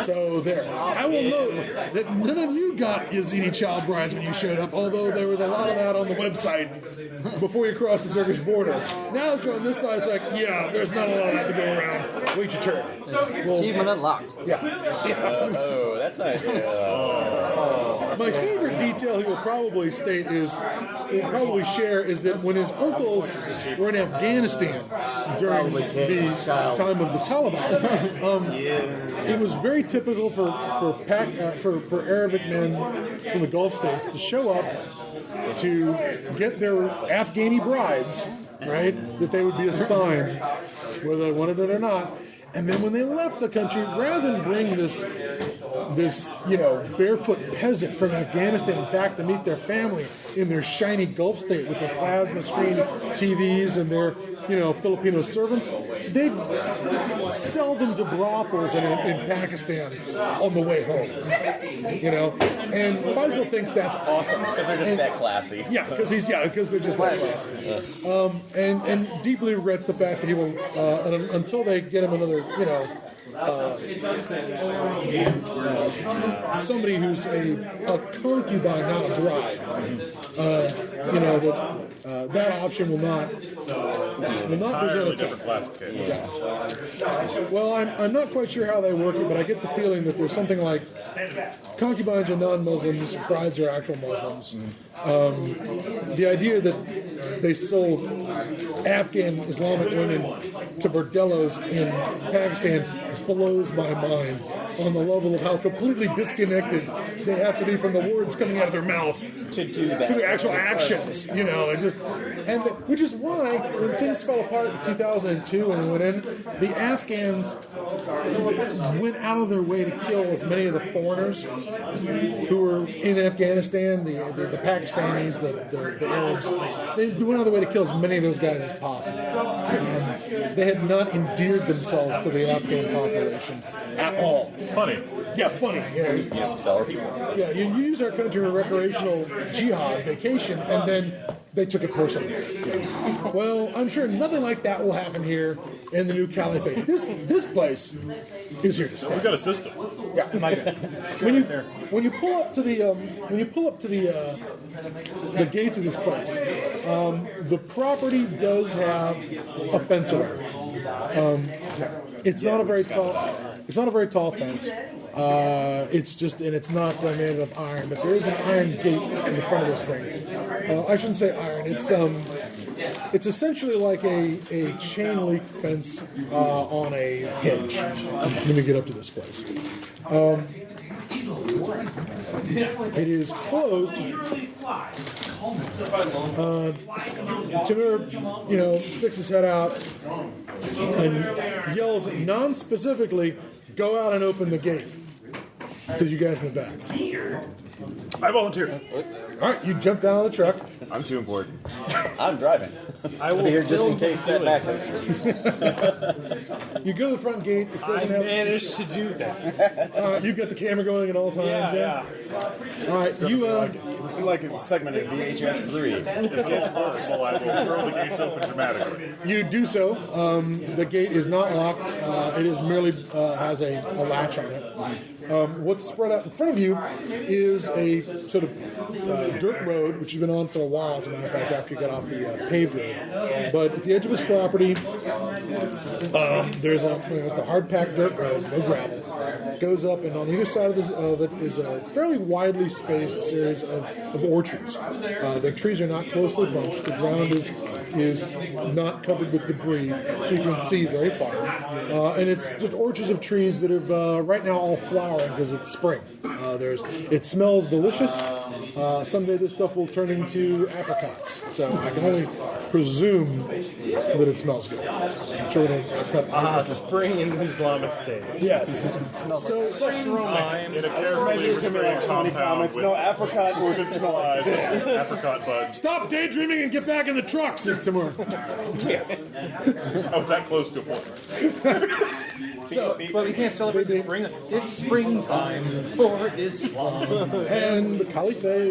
So there. I will note that none of you got Yazidi child brides when you showed up, although there was a lot of that on the website before you crossed the Turkish border. Now it's on this side, it's like, yeah, there's not a lot of that to go around. Wait your turn. Achievement unlocked. Yeah. Oh, that's nice. My favorite detail he will probably state is, he'll probably share, is that when his uncles were in Afghanistan during the time of the Taliban, it was very typical for Arabic men from the Gulf states to show up to get their Afghani brides, right, that they would be assigned, whether they wanted it or not. And then when they left the country, rather than bring this barefoot peasant from Afghanistan back to meet their family in their shiny Gulf state with their plasma screen TVs and their Filipino servants, they'd sell them to brothels in Pakistan on the way home. And Faisal thinks that's awesome Because they're just that classy. Yeah, because they're just that classy. And deeply regrets the fact that he will until they get him another somebody who's a concubine, not a bride. That option will not present itself. Yeah. Well, I'm not quite sure how they work it, but I get the feeling that there's something like concubines are non-Muslims, brides are actual Muslims. The idea that they sold Afghan Islamic women to bordellos in Pakistan blows my mind on the level of how completely disconnected they have to be from the words coming out of their mouth To do that. to the actual actions. Which is why when things fell apart in 2002 when we went in, the Afghans went out of their way to kill as many of the foreigners who were in Afghanistan, the Pakistanis, the Arabs. They went out of their way to kill as many of those guys as possible. They had not endeared themselves to the Afghan population at all. Funny. Yeah, funny. Yeah, Sour people. yeah, you use our country for recreational jihad vacation, and then they took it personally. Well, I'm sure nothing like that will happen here in the new caliphate. This place is here to stay. We got a system. Yeah. When you pull up to the the gates of this place, the property does have a fence around it. It's not a very tall fence. It's not made of iron, but there is an iron gate in the front of this thing. I shouldn't say iron. It's essentially like a chain link fence on a hinge. Let me get up to this place. It is closed. Timur, sticks his head out and yells non-specifically, "Go out and open the gate." To you guys in the back. I volunteer. All right, you jump down on the truck. I'm too important. I'm driving. I will be here just in case that happens. You go to the front gate. It I doesn't have. managed to do that. You got the camera going at all times. Yeah. All right, you. Like a segment of VHS 3. If it gets worse, I will throw the gates open dramatically. You do so. The gate is not locked. It is merely has a latch on it. What's spread out in front of you is a sort of dirt road, which you've been on for a while, as a matter of fact, after you got off the paved road. But at the edge of his property, there's the hard-packed dirt road, no gravel. It goes up, and on either side of it is a fairly widely spaced series of orchards. The trees are not closely bunched. The ground is not covered with debris, so you can see very far. And it's just orchards of trees that have right now all flowering because it's spring. It smells delicious. Someday this stuff will turn into apricots. So I can only presume that it smells good. I'm sure they cut spring in Islamic State. Yes. So such romance. In a carefully restrained compound with no apricot or good supplies of apricot buds. Stop daydreaming and get back in the truck, says Timur. I was that close to a point. But we can't celebrate the spring. It's springtime for Islam. And the Caliphate.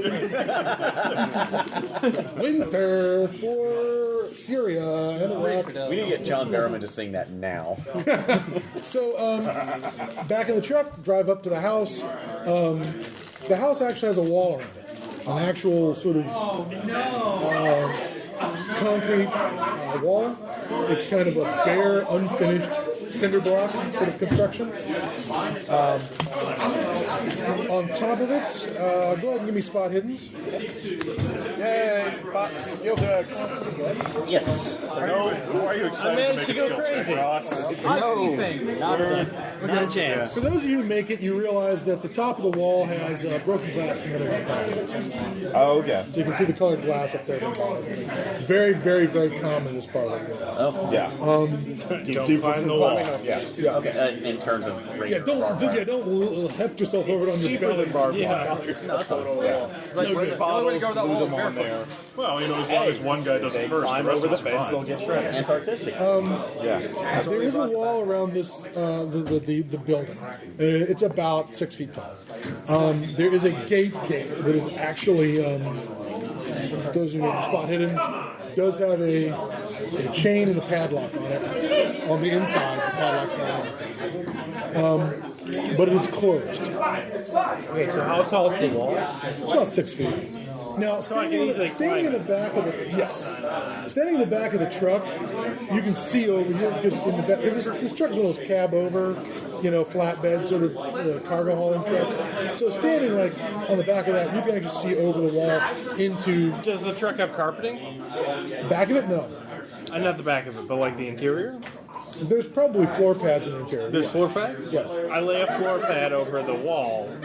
Winter for Syria and Iraq. We need to get John Barrowman to sing that now. So, back in the truck, drive up to the house. The house actually has a wall around it. An actual sort of concrete wall. It's kind of a bare, unfinished cinder block sort of construction. On top of it, go ahead and give me spot hiddens. Yay, spot skill checks. Yes. No, who are you excited to make a skill check, Ross? I see things. Not a chance. For those of you who make it, you realize that the top of the wall has broken glass cemented on top of it. Oh, okay. So you can see the colored glass up there. Very, very, very common as part of the world. Oh. Yeah. Keep climbing the wall. Yeah. Yeah. Okay. In terms of Yeah, don't heft yourself over it on your belly. It's like, the only way to go without walls barefoot. Well, as long as one guy does it first, Climb the rest over of the us fence, they'll fine. get shredded. anti-artistic. Yeah. There is a wall around this the building. It's about 6 feet tall. There is a gate that is actually those who know the spot hiddens does have a chain and a padlock on it on the inside. The padlock's not on the outside. But it is closed. Okay, so how tall is the wall? It's about 6 feet. Now, standing in the back of the truck, you can see over here because in the back. This truck is one of those cab over, flatbed sort of cargo hauling trucks. So standing like on the back of that, you can actually see over the wall into. Does the truck have carpeting? Back of it, no. Not the back of it, but like the interior? There's probably floor pads in the interior. There's yeah. floor pads? Yes. I lay a floor pad over the wall. On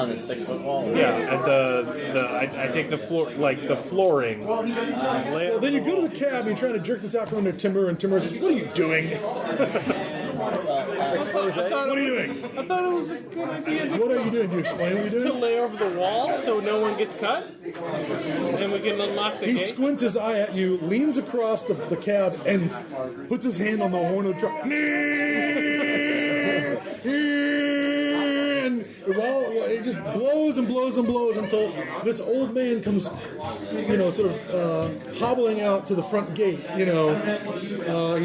the 6-foot wall. Yeah, and I take the floor, like the flooring. Well, then you go to the cab and you're trying to jerk this out from under Timur, and Timur says, "What are you doing? Expose. What are you doing? I thought it was a good idea What are you doing? Do you explain what you're to doing?" lay over the wall so no one gets cut, and we can unlock the He gate. squints his eye at you, leans across the cab, and puts his hand on the horn of the truck. And well, it just blows and blows and blows until this old man comes, sort of hobbling out to the front gate. He's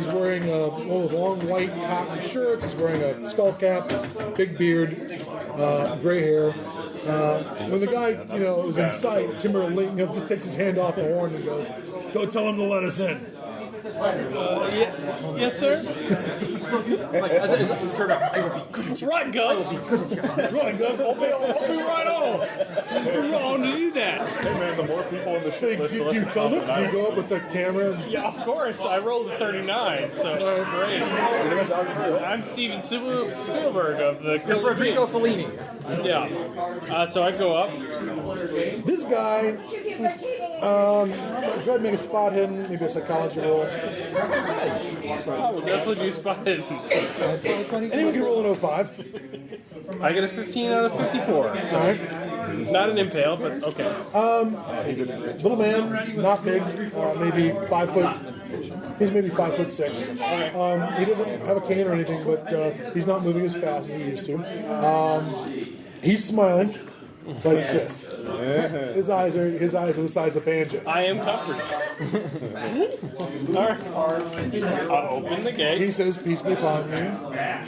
wearing one of those long white cotton shirts. He's wearing a skull cap, big beard, gray hair. When the guy, is in sight, Timur just takes his hand off the horn and goes, "Go tell him to let us in." Yes, sir. Right, Gus. Right, Gus. I'll be right on. We're on to do that. Hey man, the more people in the Hey, shit list, the did less you it film it? costs. Did you go up with the camera? Yeah, of course. I rolled a 39, so great. I'm Steven Spielberg of the You're Federico Fellini. Yeah. So I go up. This guy, go ahead and make a spot hidden, maybe a psychology roll. I will definitely do spotted. Anyone can roll an 05. I get a 15 out of 54. All right. Not an impale, but okay. Little man, not big, maybe 5 foot. He's maybe 5'6". He doesn't have a cane or anything, but he's not moving as fast as he used to. He's smiling. like this. His eyes are the size of banjo. I am comforted. All right. I'll open the gate. He says, "Peace be upon you.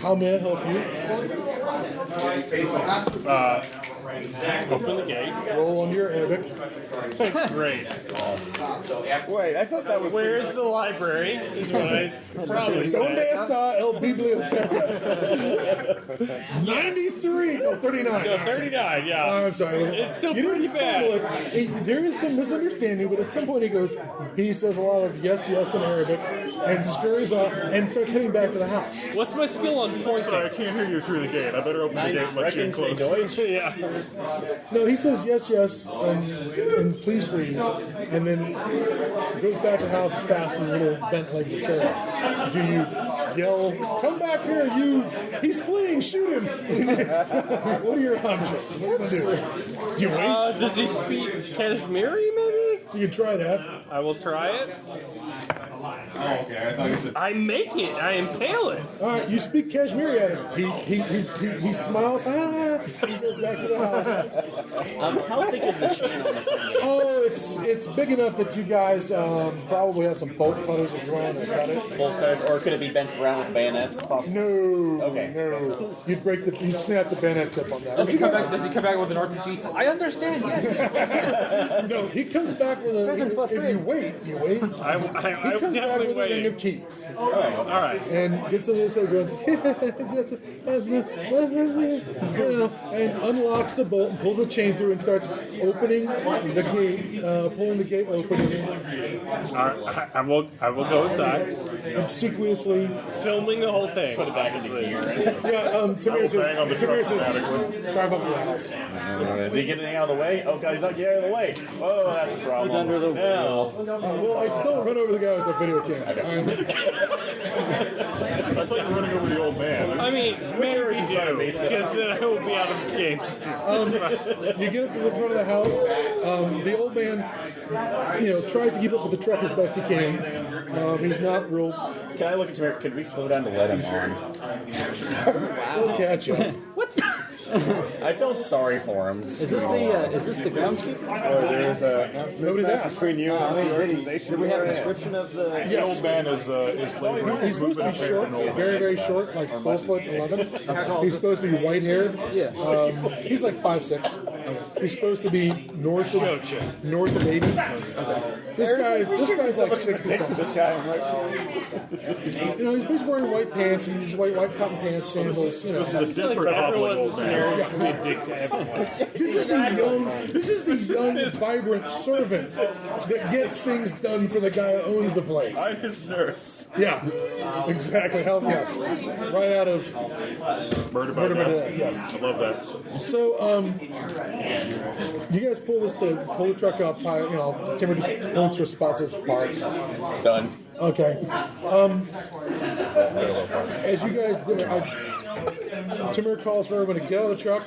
How may I help you?" Open the gate. Roll on your Arabic. Great. Wait, I thought that was. Where's the library? Is what I probably ¿Dónde said. está el biblioteca? 93. No, 39. No, 39, yeah. I'm sorry. It's still You pretty didn't fumble bad. it. There is some misunderstanding, but at some point he says a lot of yes, yes in Arabic, and scurries off and starts heading back to the house. What's my skill on pointing? Sorry, I can't hear you through the gate. I better open the gate and let you in close. Yeah. No, he says yes, yes, and please, please, and then goes back to the house as fast as his little bent legs will carry. Do you yell, "Come back here, you! He's fleeing! Shoot him!" What are your options? What do you do? You wait. Does he speak Kashmiri, maybe? You can try that. I will try it. I make it. I impale it. All right, you speak Kashmiri at him. He smiles. Ah, he goes back to the house. How thick is the chain on the thing? Oh, it's big enough that you guys probably have some bolt cutters if you want to cut it. Bolt cutters, or could it be bent around with bayonets? Possibly. No. Okay. No. You'd snap the bayonet tip on that. Does he come back with an RPG? I understand, yes. No, he comes back with a. If you wait. I He comes back definitely with a ring of wait. keys. All right. And gets on the other side and unlocks the bolt and pulls the chain through and starts opening the gate, pulling the gate open I will go inside, obsequiously. filming the whole thing. Put it back in the gear. Tamir bang on the truck says, automatically. "Drive up to the house." Is he getting out of the way? Oh, God, he's not getting out of the way. Oh, that's a problem. He's under the wheel. Well, don't run over the guy with the video camera. I thought you were running over the old man. I mean, maybe do, because then I will be out of this game. You get up to the front of the house. The old man, tries to keep up with the truck as best he can. He's not real. Can I look into it? Could we slow down to let him on? He'll catch you. I feel sorry for him. Is this the groundskeeper? Or there's a Nobody's mismatch asked. between you and the Did organization. we have a description of the? The old man is labor. He's supposed to be short, very, very short, like 4'11". He's supposed to be white haired. Yeah. He's like 5'6". He's supposed to be north of 80. This guy's like 60 something. This guy, I'm like, He's wearing white pants and white cotton pants, sandals. This is a different hobbling old man. Scenario can be a dick to everyone. This is the young, vibrant servant that gets things done for the guy who owns the place. I'm his nurse. Yeah, exactly. Hell yes, right out of Murder by Murder by Death. Death, yes. I love that. So, you guys pull the truck up. Timber just points to a spot says park. done. Okay. As you guys do, Timur calls for everyone to get out of the truck.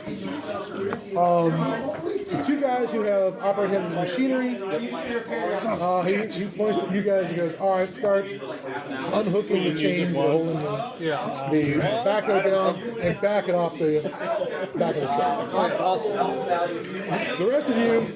The two guys who have operate heavy machinery, he points to you guys and goes, "All right, start unhooking the chains, holding the back of it down, and back it off the back of the truck." All right, awesome. The rest of you,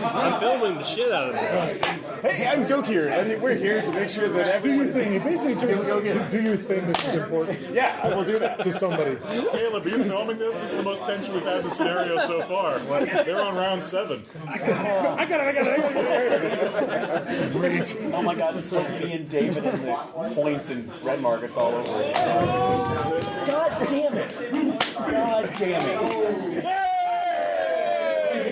I'm filming the shit out of it. Hey, I'm Gokir, and we're here to make sure that do your everyone. thing. He basically turns to do your thing that's important Yeah, I will do that. to somebody. Caleb, are you filming this? This is the most tension we've had in the scenario so far. They're on round 7. I got it. Great. Oh my God, it's like me and David and the points and red markets all over it. God damn it! God damn it!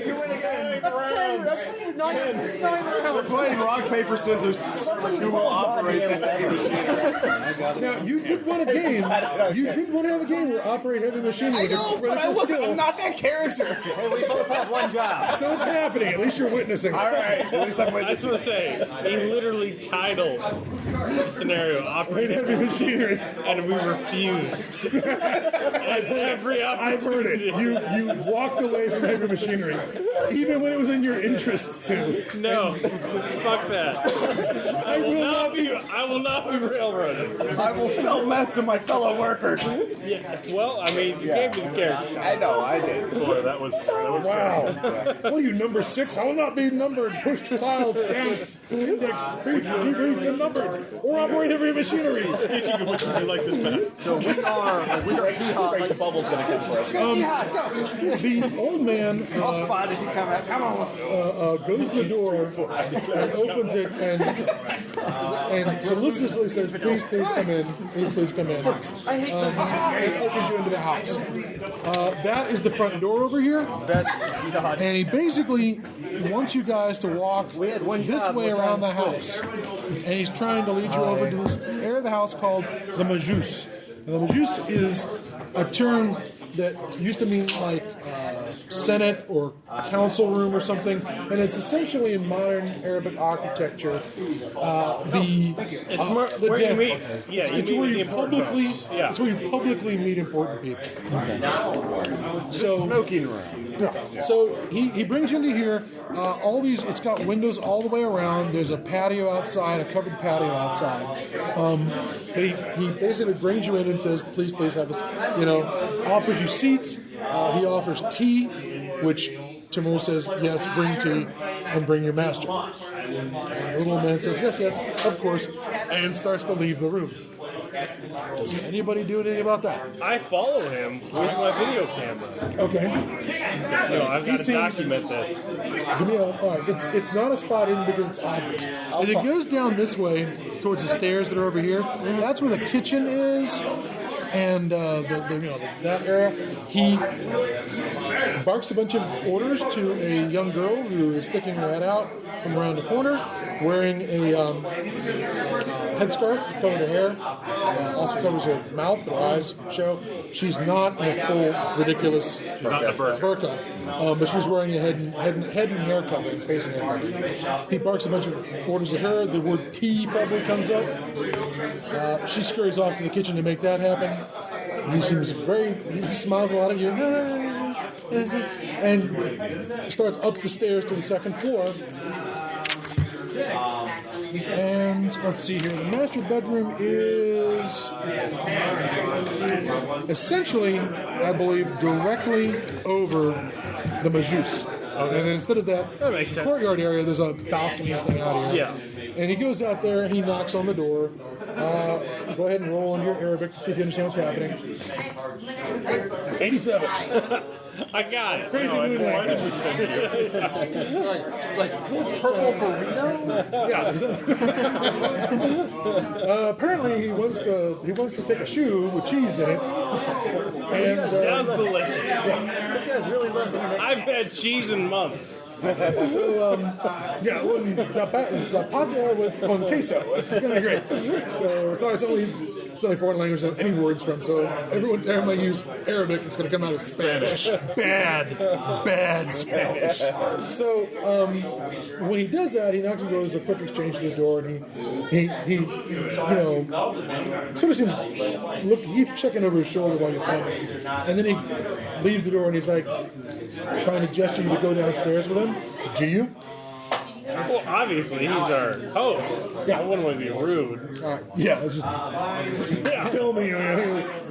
You win again! That's 9 We're playing rock, paper, scissors. Who will operate the heavy machinery? Now, you did want a game. You did want to have a game where operate heavy machinery with a critical skill. I'm not that character. We both have one job. So it's happening. At least you're witnessing. All right, at least I'm I just witnessing. want to say, he literally titled the scenario Operate "Operating," heavy machinery. and we refused. At every I've heard it. opportunity. You walked away from heavy machinery Even when it was in your interests to. No, fuck that. I will not be railroaded. I will sell meth to my fellow workers. Yeah. Well, I mean, you gave me the character. I know, I did. Boy, that was Wow. What are you, number 6? I will not be numbered, pushed, filed, stamped, indexed, briefed, debriefed, and numbered, or operate every machinery. Speaking of which, would you like this map? So we are jihad. Like the bubble's going to catch for us. Jihad, go! The old man I'll spot as you come out. Come on, let's go. goes to the door and opens it and solicitously says, please come in, please come in. And ushers you into the house. That is the front door over here. Best jihad. And he basically wants you guys to walk this way around the house. And he's trying to lead you over to this area of the house called the Majus. And the Majus is a term that used to mean like Senate or council room or something, and it's essentially in modern Arabic architecture the where you meet. Yeah, it's where you publicly it's where you publicly meet important people. So Smoking room. yeah. So he brings you into here. All these, it's got windows all the way around. There's a patio outside, a covered patio outside. But he basically brings you in and says, please have us, offers you seats. He offers tea, which Timur says, yes, bring tea and bring your master. And the little man says, yes, of course, and starts to leave the room. Does anybody do anything about that? I follow him with my video camera. Okay. So I've got to document this. Give me all right. It's not a spot in because it's obvious. And it goes down this way towards the stairs that are over here. That's where the kitchen is, and that area. He barks a bunch of orders to a young girl who is sticking her head out from around the corner, wearing a headscarf covering her hair. Also covers her mouth, but her eyes show. She's not in a full, ridiculous burqa, but she's wearing a head and hair covering, facing her. He barks a bunch of orders at her. The word tea probably comes up. She scurries off to the kitchen to make that happen. He seems he smiles a lot at you. And starts up the stairs to the second floor. And let's see here. The master bedroom is essentially, I believe, directly over the Majus. And then instead of that courtyard area, there's a balcony thing out here. Yeah. And he goes out there, he knocks on the door. Go ahead and roll on your Arabic to see if you understand what's happening. 87. I got it. Crazy moon Why did you send you? It's like purple burrito. Yeah. Apparently, he wants to take a shoe with cheese in it. And Sounds delicious. This guy's really loving it. I've had cheese in months. zapata with con queso. It's going to be great. So, sorry, it's only foreign language that any words from. So every time I use Arabic, it's going to come out as Spanish. Bad Spanish. So when he does that, he knocks on the door. There's a quick exchange to the door, and he sort of seems he's checking over his shoulder while you're coming, and then he leaves the door, and he's like trying to gesture you to go downstairs with him. Do you? Well, obviously, he's our host. Yeah. I wouldn't want to be rude. Yeah, it's just filming you,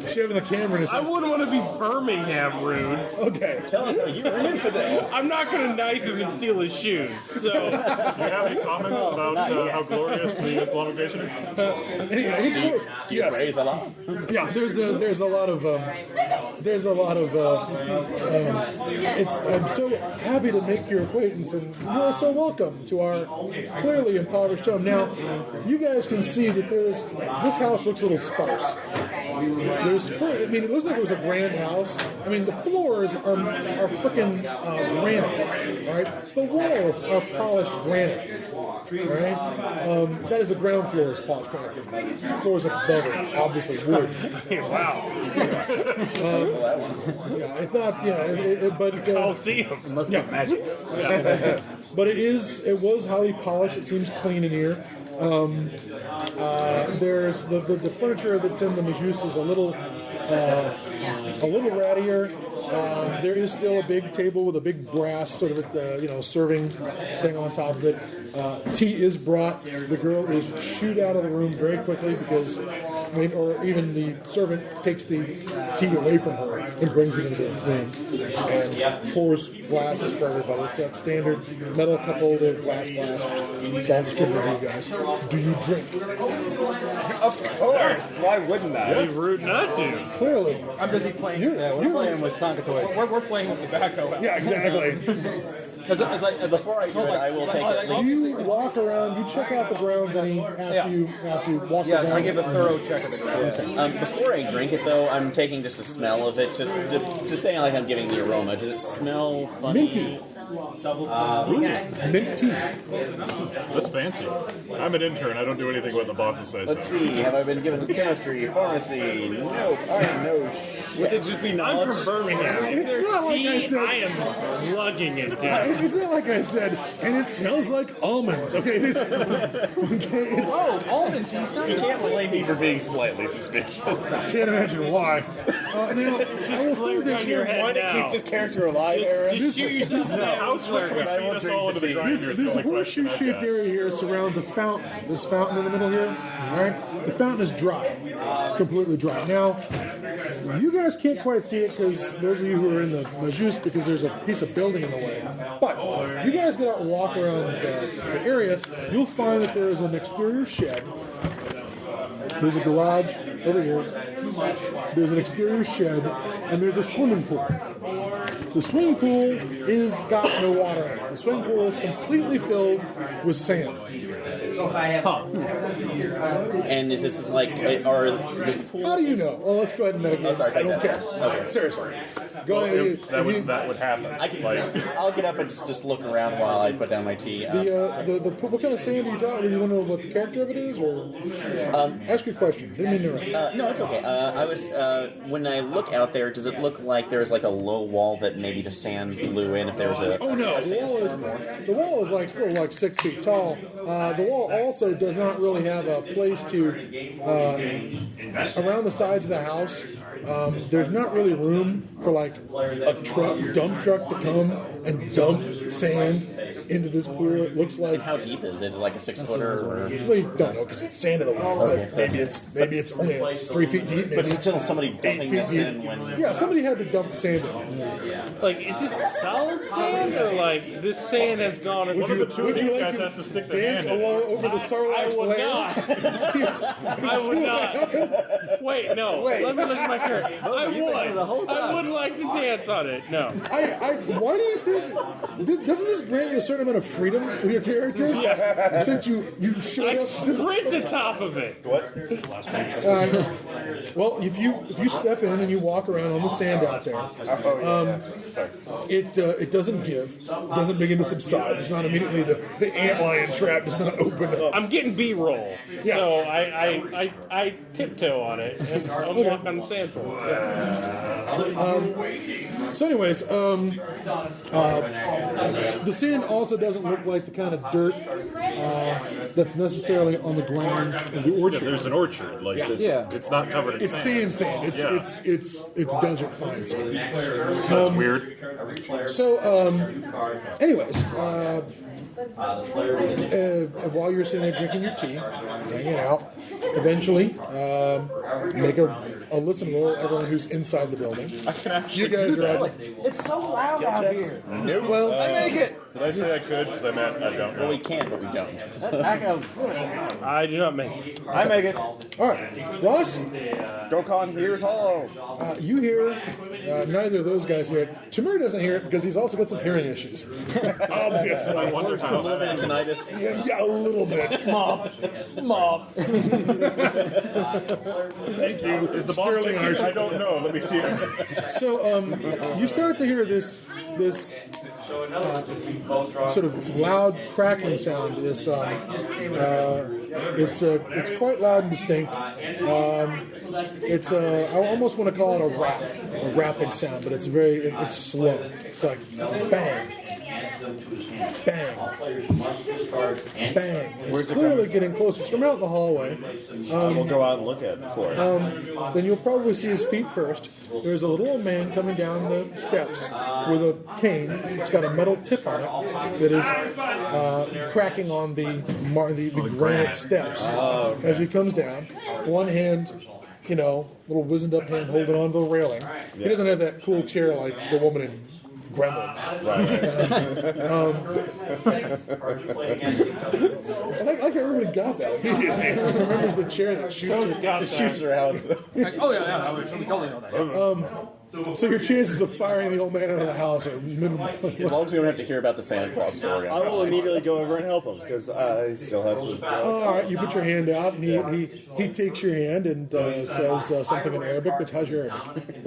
shoving the camera in his I wouldn't want to be Birmingham rude. Okay. Tell us how you were infidel. I'm not going to knife him and steal his shoes. So, Do you have any comments about how glorious the Islamic nation is? Any quotes? Yes. Praise Allah. Yeah, there's a lot of I'm so happy to make your acquaintance, and you're so welcome to our clearly impoverished home. Now, you guys can see that this house looks a little sparse. It looks like it was a grand house. I mean, the floors are freaking granite, all right? The walls are polished granite, all right? That is the ground floor is polished granite. The floors above it, obviously wood. wow. Yeah, it's not. Yeah, but I'll see him. Must be magic. but it was highly polished. It seems clean in here. There's the furniture that's in the Majus is a little rattier. There is still a big table with a big brass sort of serving thing on top of it. Tea is brought. The girl is shooed out of the room very quickly because, or even the servant takes the tea away from her and brings it into the room and pours glasses for everybody. It's that standard metal cup holder, glass. It's all distributed to you guys. Do you drink? Of course. Why wouldn't I? It'd be rude not to. Clearly. I'm busy playing. We're playing with Tonka toys. We're playing with tobacco. Yeah, exactly. As before I told I will take it. You walk around, you check out the grounds after you walk Yes, around. I give a thorough check of the grounds. Before I drink it, though, I'm taking just a smell of it, just saying like I'm giving the aroma. Does it smell funny? Minty. Mint tea. That's fancy. I'm an intern. I don't do anything what the bosses say. Let's So. see. Have I been given chemistry, pharmacy? Nope. I know. Would it just be I'm knowledge? from Birmingham. If It's there's not like tea, I said. I am lugging it down. It's not like I said, and it smells like almonds. Okay, it's Oh, almond tea. You can't blame me for being slightly suspicious. I can't imagine why. Now, I will say this your head Want to now. keep this character alive, Aaron? Just shoot yourself in the house Beat us all into the grinder. is the This only question I've horseshoe-shaped got. area here surrounds a fountain. This fountain in the middle here, all right? The fountain is dry, completely dry. Now, you guys can't quite see it because those of you who are in the Majus, because there's a piece of building in the way. But if you guys get out and walk around the area, you'll find that there is an exterior shed. There's a garage over here. There's an exterior shed, and there's a swimming pool. The swimming pool is got no water in it. The swimming pool is completely filled with sand. And is this like, or does the pool? How do you know? Well, let's go ahead and medicate. Oh, sorry, I don't care. okay. Seriously. Go ahead. That would happen. I can. Like, I'll get up and just look around while I put down my tea. What kind of sand are you talking? Do you want to know what the character of it is, or ask your question? Didn't mean to interrupt. No, it's okay. I was when I look out there, does it look like there's like a low wall that maybe the sand blew in? If there was a Oh no, the wall is like still like 6 feet tall. The wall also does not really have a place to around the sides of the house. There's not really room for like a dump truck to come and dump sand into this pool. It looks like. How deep is it? Like a 6-footer? Or... We don't know because it's sand in the wall. Maybe it's only 3 feet deep. Maybe But it's still, somebody 8 dumping feet this deep. in when. Yeah, somebody had to dump the sand in. Like, is it solid sand or like this sand has gone? one of the two of Would you these like guys to has to stick their dance hand in. along over the Sarlacc's I would lair? not. I would not. Wait, no. Let me look at my character. I would like to dance on it. No. Why do you think? Doesn't this grant you a certain amount of freedom with your character? Yeah. Since you showed I up. sprint to top of it. Well, if you step in and you walk around on the sand out there, it doesn't give, doesn't begin to subside. There's not immediately the antlion trap does not open up. I'm getting B-roll, Yeah. so I tiptoe on it and I'm walking on the sand floor. So, anyways, the sand also doesn't look like the kind of dirt that's necessarily on the grounds of the yeah, orchard. there's an orchard. Like, it's not covered in It's sand. It's desert fine sand. That's weird. So, anyways, while you're sitting there drinking your tea, hanging out, eventually make a listen roll. Everyone who's inside the building. I can actually You guys do are that. It's so loud out here. Nope. Well, I make it. Did I say I could? Because I meant I don't know. Well, we can, but we don't. I do not make it. I make it. all right, Ross. Gokon hears all. You hear neither of those guys hear it. Tamir doesn't hear it because he's also got some hearing issues. Obviously. I wonder how. Tinnitus. Yeah, a little bit. Mom. Thank you. Is the bomb Sterling ticking? Archer. I don't know. Let me see it. So you start to hear this sort of loud cracking sound. This it's quite loud and distinct. I almost want to call it a rapping sound, but it's slow. It's like bang, Bang. Bang. It's clearly getting closer. It's from out in the hallway. We'll go out and look at it for it. Then you'll probably see his feet first. There's a little old man coming down the steps with a cane. It's got a metal tip on it that is cracking on the granite steps as he comes down. One hand, little wizened up hand holding on to the railing. He doesn't have that cool chair like the woman in Gremlins. Right. I like how everybody got that. Everyone remembers the chair that shoots her out. Oh yeah, we totally know that. So your chances of firing the old man out of the house are minimal. As long as we don't have to hear about the Santa Claus story. I will immediately go over and help him because I still have some. All right, you put your hand out, and he takes your hand and says something in Arabic. But how's your Arabic?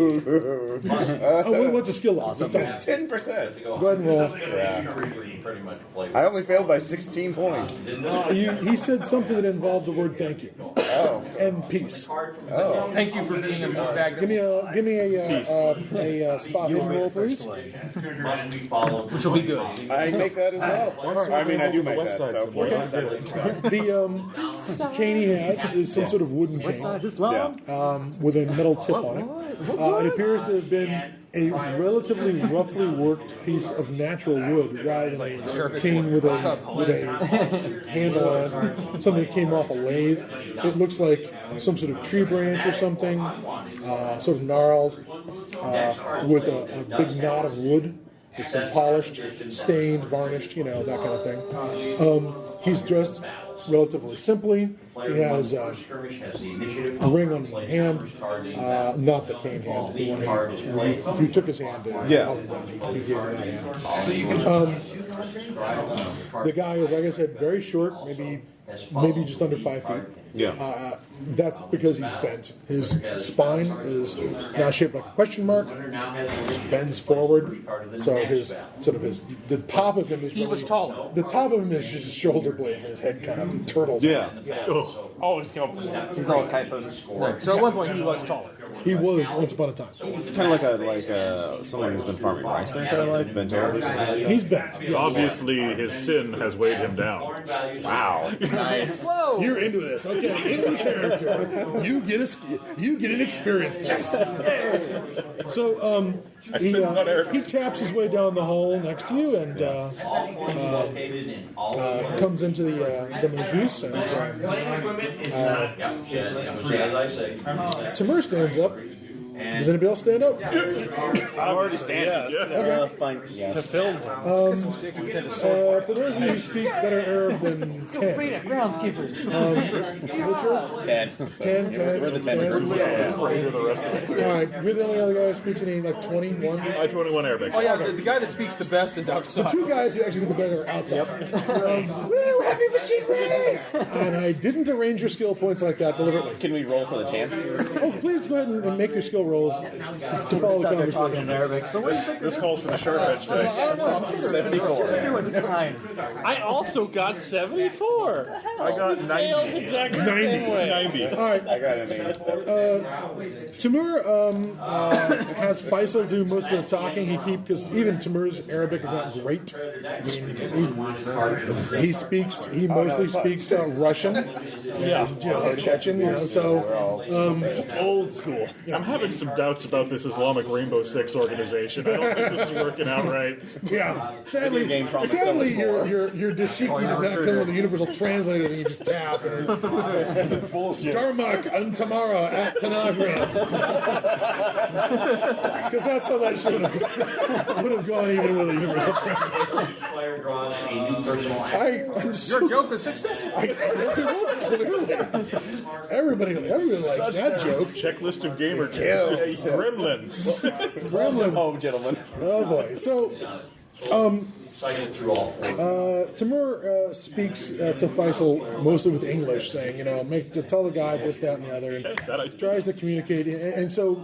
What's the skill level? 10%. Go ahead and roll. Yeah. I only failed by 16 points. He said something that involved the word "thank you" and peace. Oh. Thank you for being a meatbag. Give me a spot hidden roll, please. Which will be good. I make that as well. I mean, I do make that. So The cane he has is some sort of wooden cane with a metal tip on it. It appears to have been a relatively roughly worked piece of natural wood rather than a cane with a handle on it, something that came off a lathe. It looks like some sort of tree branch or something, sort of gnarled, with a big knot of wood. It's been polished, stained, varnished, that kind of thing. He's dressed relatively simply. He has a ring on one hand, not the cane hand. The one if you took his hand, he gave you that hand. The guy is, like I said, very short, maybe just under 5 feet. yeah. That's because he's bent. His spine is now shaped like a question mark. Just bends forward, so the top of him is. He was taller. The top of him is just shoulder blades, and his head kind of turtles. Yeah. Always comfortable. He's all kyphos. So at one point he was taller. He was once upon a time. It's kind of like someone who's been farming rice their entire life, bent over. He's bent. Yes. Obviously, his sin has weighed him down. Wow. Nice. Whoa! You're into this, okay? Into character. You get an experience point. So he taps his way down the hall next to you and comes into the majus and Timur stands up. Does anybody else stand up? I'm already standing. Fine. Yeah. To film. For those of you who speak better Arab than 10. Groundskeepers. What's yours? 10. 10. We're the 10. All right, you're the only other guy who speaks any, like 21? I 21 Arabic. Oh yeah, the guy that speaks the best is outside. Two guys who actually get the better are outside. Woo, heavy machinery! And I didn't arrange your skill points like that deliberately. Can we roll for the chance? Oh, please go ahead and make your skill rolls to follow the conversation. in Arabic. So what do you think? This calls for the sharp edge dice. 74. You're doing fine. I also got 74. I got Failed 90. exactly the same way. 90. All right, I got an 80. Timur has Faisal do most of the talking. Because even Timur's Arabic is not great. I mean, he mostly speaks Russian. Yeah. Chechen. So Old school. I'm having some doubts about this Islamic Rainbow Six organization. I don't think this is working out right. yeah. Sadly, your dashiki did not come with a universal translator that you just tap. Bullshit. Darmak and Tamara at Tanagra. Because that's how that should have gone even with a universal translator. Your joke was successful. Yes, it was clearly. Everybody likes that joke. Checklist of gamer kills. Gremlins. Gremlin. Home, gentlemen. Oh boy. So, Timur speaks to Faisal mostly with English, saying, tell the guy this, that, and the other, and tries to communicate. And so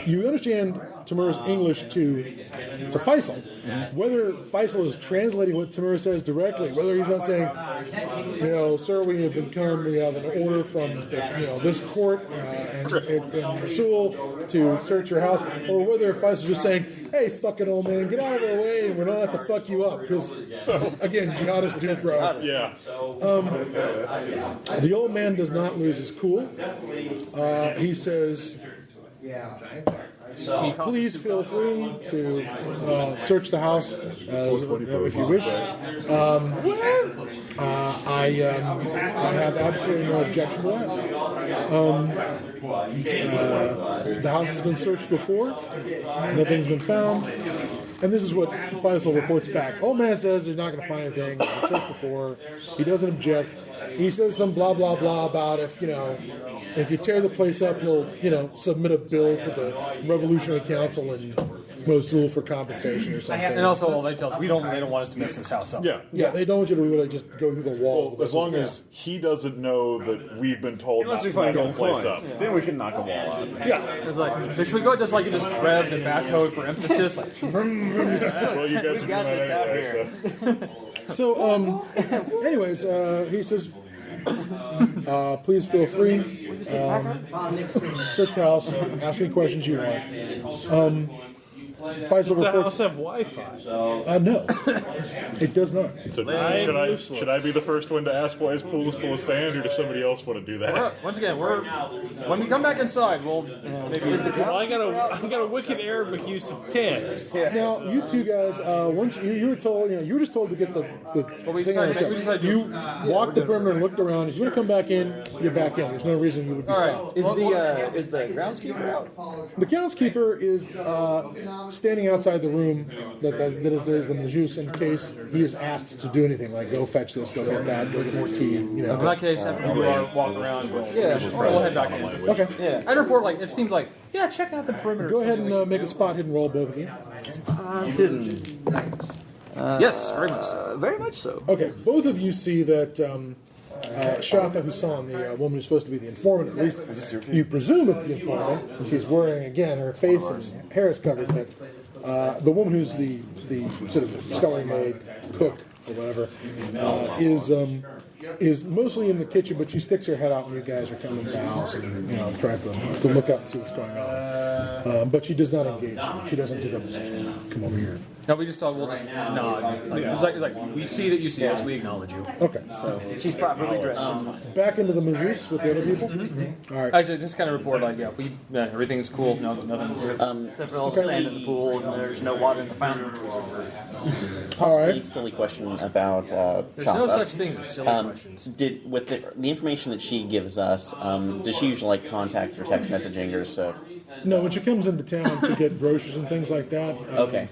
You understand Timur's English to Faisal. Whether Faisal is translating what Timur says directly, whether he's not saying, sir, we have an order from this court and Mosul to search your house, or whether Faisal's just saying, hey, fucking old man, get out of our way, and we're not have to fuck you up. Because, again, jihadists do grow. Yeah. The old man does not lose his cool. He says, please feel free to search the house if you wish. I have absolutely no objection to that. The house has been searched before. Nothing's been found. And this is what Faisal reports back. Old man says he's not going to find anything. He's been searched before. He doesn't object. He says some blah, blah, blah about if you tear the place up, he'll, submit a bill to the Revolutionary Council in Mosul for compensation or something. And also, all they tell us, they don't want us to mess this house up. Yeah, they don't want you to really just go through the wall. Well, as long as he doesn't know that we've been told not to mess the place up, then we can knock a wall out. Yeah. It's like, should we go just rev the backhoe for emphasis? Like, Well, you guys are doing that anyway. So, anyways, he says, please feel free. Search the house. Ask any questions you want. Faisal Does the reports. house have Wi-Fi? No, it does not. So should I be the first one to ask why his pool is full of sand, or does somebody else want to do that? once again, when we come back inside, we'll maybe. Well, I got a wicked Arabic use of 10. Now, you two guys, once you were told, you were just told to get the thing on the check. You walked the perimeter and looked around. If you want to come back in, you're back in. There's no reason you would be stopped. Is the groundskeeper out? The groundskeeper is standing outside the room that is there's the Majus in case he is asked to do anything, like go fetch this, go get that, go get more tea. In that case, after we do our walk around, we'll head back in. Okay. Yeah. I'd report, it seems like, check out the perimeter. Go ahead and make a spot hidden roll, both of you. Yes, very much so. Very much so. Okay, both of you see that Shafa Hussan, the woman who's supposed to be the informant, at least you presume it's the informant. She's wearing, again, her face and hair is covered, but the woman who's the sort of scullery maid, cook, or whatever, is mostly in the kitchen, but she sticks her head out when you guys are coming to the house and tries to look up and see what's going on. But she does not engage. She doesn't do the come over here. No, we just thought we'll just nod. It's like we see that you see us, we acknowledge you. Okay. So she's properly dressed. Back into the Majus with the other people. All right. Actually, just kind of report everything's cool. No, nothing. Except for all the sand in the pool and there's no water in the fountain. All A right. silly question about There's no such thing as silly questions. With the information that she gives us, does she usually contact or text messaging or stuff? No, when she comes into town to get groceries and things like that. Okay.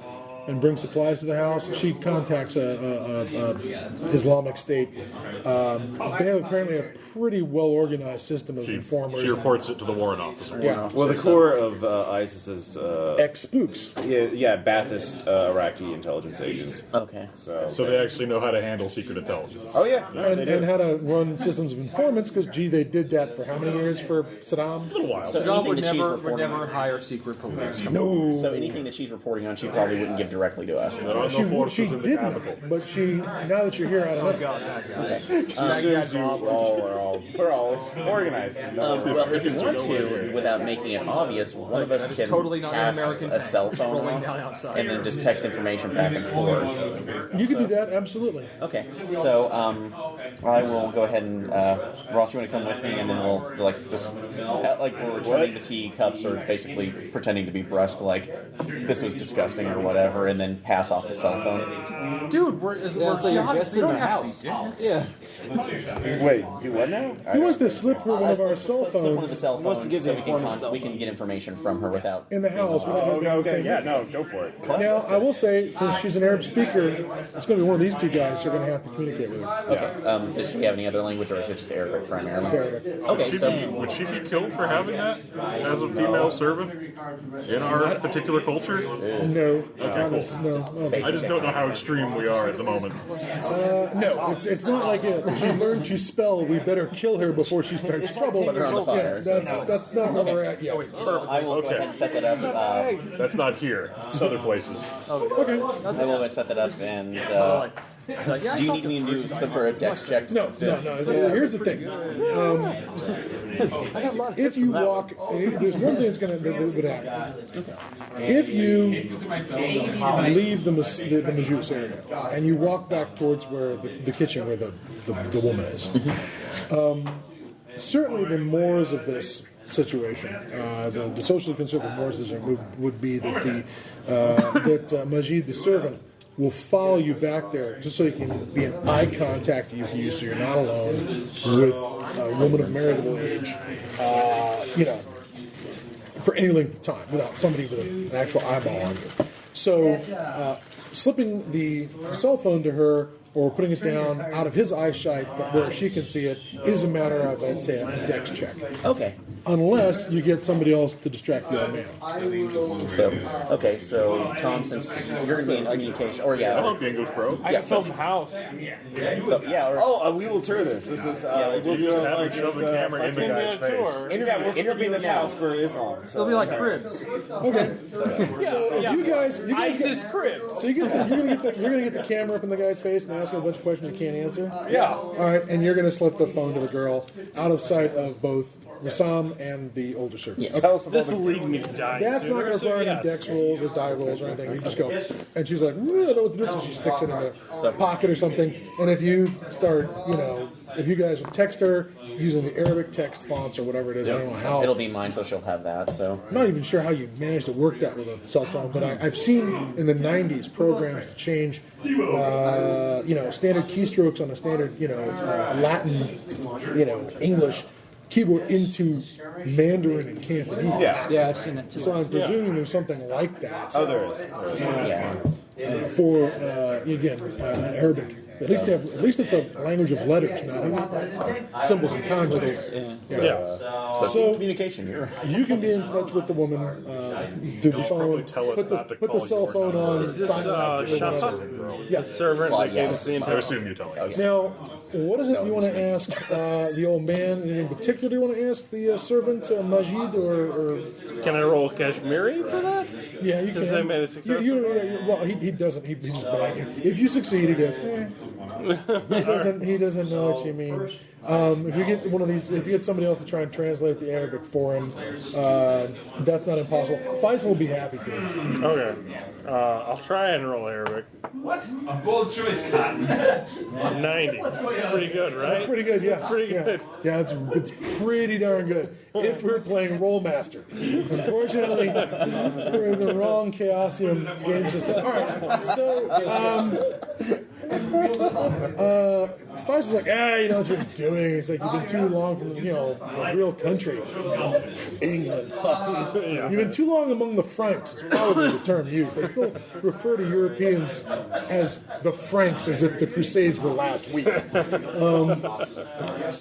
And bring supplies to the house. She contacts a Islamic State. They have apparently a pretty well-organized system of informers. She reports it to the warrant officer. Yeah. Well, the core of ISIS is ex-spooks. Ba'athist Iraqi intelligence agents. Okay. So they actually know how to handle secret intelligence. Oh yeah, And how to run systems of informants, because, they did that for how many years for Saddam? A little while. So Saddam would anything that she's never reporting, hire secret police. No. so anything that she's reporting on, she probably wouldn't give directly to us. There are no She forces in the capital. didn't, but now that you're here, I don't know. She assumes we're all organized. Well, if you want to, without making it obvious, one of us can totally not an pass American a cell phone rolling off down outside. and then just text information back and forth. You can do that, absolutely. Okay, so I will go ahead and Ross, you want to come with me, and then we'll we're returning the tea cups, or basically pretending to be brusque, like this was disgusting or whatever, and then pass off the cell phone. Dude, we're jihadists. We don't have to be dicks. Yeah. Wait, do what now? He wants to slip her one of our cell Flip one of the phones cell phones Wants to give so the informant we can get information from her without. in the house. without her being Okay, saying yeah, that. no, go for it. Now, I will say, since she's an Arab speaker, it's going to be one of these two guys who are going to have to communicate with her. Okay, Does she have any other language, or is it just Arabic primarily? Okay, Would she be killed for having that as a female servant in our particular culture? No. Okay, cool. No. I just don't know how extreme we are at the moment. No, it's not like she learned to spell. We better kill her before she starts trouble. Put her on the fire. Yeah, that's not where we're at yet. I will go ahead and set that up. That's not here. It's other places. Okay. I will go ahead and set that up, and do you need me to do for a dex check? No. Here's the thing. If you walk, there's one thing that would happen. If you leave the Majus area and you walk back towards where the kitchen where the woman is, certainly the mores of this situation, the socially conservative mores would be that that Majid the servant will follow you back there just so he can be in eye contact with you, so you're not alone with a woman of marriageable age, for any length of time without somebody with an actual eyeball on you. So, slipping the cell phone to her or putting it down out of his eyesight but where she can see it is a matter of, I'd say, a dex check. Okay. Unless you get somebody else to distract the old man. So Tom, since you're going to be in communication, or I hope English, bro. I can film the house. We will tour this. This is we'll do Have to shove the camera in the guy's face. interview this house for Islam. So. It'll be like cribs. Okay. So you guys ISIS cribs. So you're gonna get the camera up in the guy's face and ask him a bunch of questions he can't answer. Yeah. All right, and you're gonna slip the phone to the girl out of sight of both Rassam and the older servant. Yes. Okay. Tell us about This will lead me to die. That's not going to require any dex rolls or die rolls or anything. You just go, and she's like, I don't know what to do. So she sticks it in the pocket or something. And if you start, if you guys text her using the Arabic text fonts or whatever it is, I don't know how. It'll be mine, so she'll have that. So I'm not even sure how you managed to work that with a cell phone, but I've seen in the 90s programs that change, standard keystrokes on a standard, Latin, English keyboard into Mandarin and Cantonese. Yeah, I've seen that too. So I'm presuming there's something like that. Oh, there is. For an Arabic. At least it's a language of letters, not symbols and conjugates. So communication. You can be in touch with the woman through the phone. Tell us not to Put the call cell your phone on. Is this Shapa? Yes. Servant that gave us the I info. assume you're telling us. Now, what is it you want to ask the old man? In particular, do you want to ask the servant Majid or? Can I roll Kashmiri for that? Yeah, you Since can. I made it successful? Well, he doesn't. He just blank. If you succeed, he goes. He doesn't know what you mean. If you get one of these, if you get somebody else to try and translate the Arabic for him, that's not impossible. Faisal will be happy to. Okay. I'll try and roll Arabic. What? A bold choice, Cotton. 90. That's pretty good, right? That's pretty good, yeah. Pretty good. Yeah, it's pretty darn good. If we're playing Rollmaster. Unfortunately, we're in the wrong Chaosium game system. All right, so Faisal's like, you know what you're doing. He's like, you've been too long from, a real country. England. You've been too long among the Franks. It's probably the term used. They still refer to Europeans as the Franks as if the Crusades were last week. It's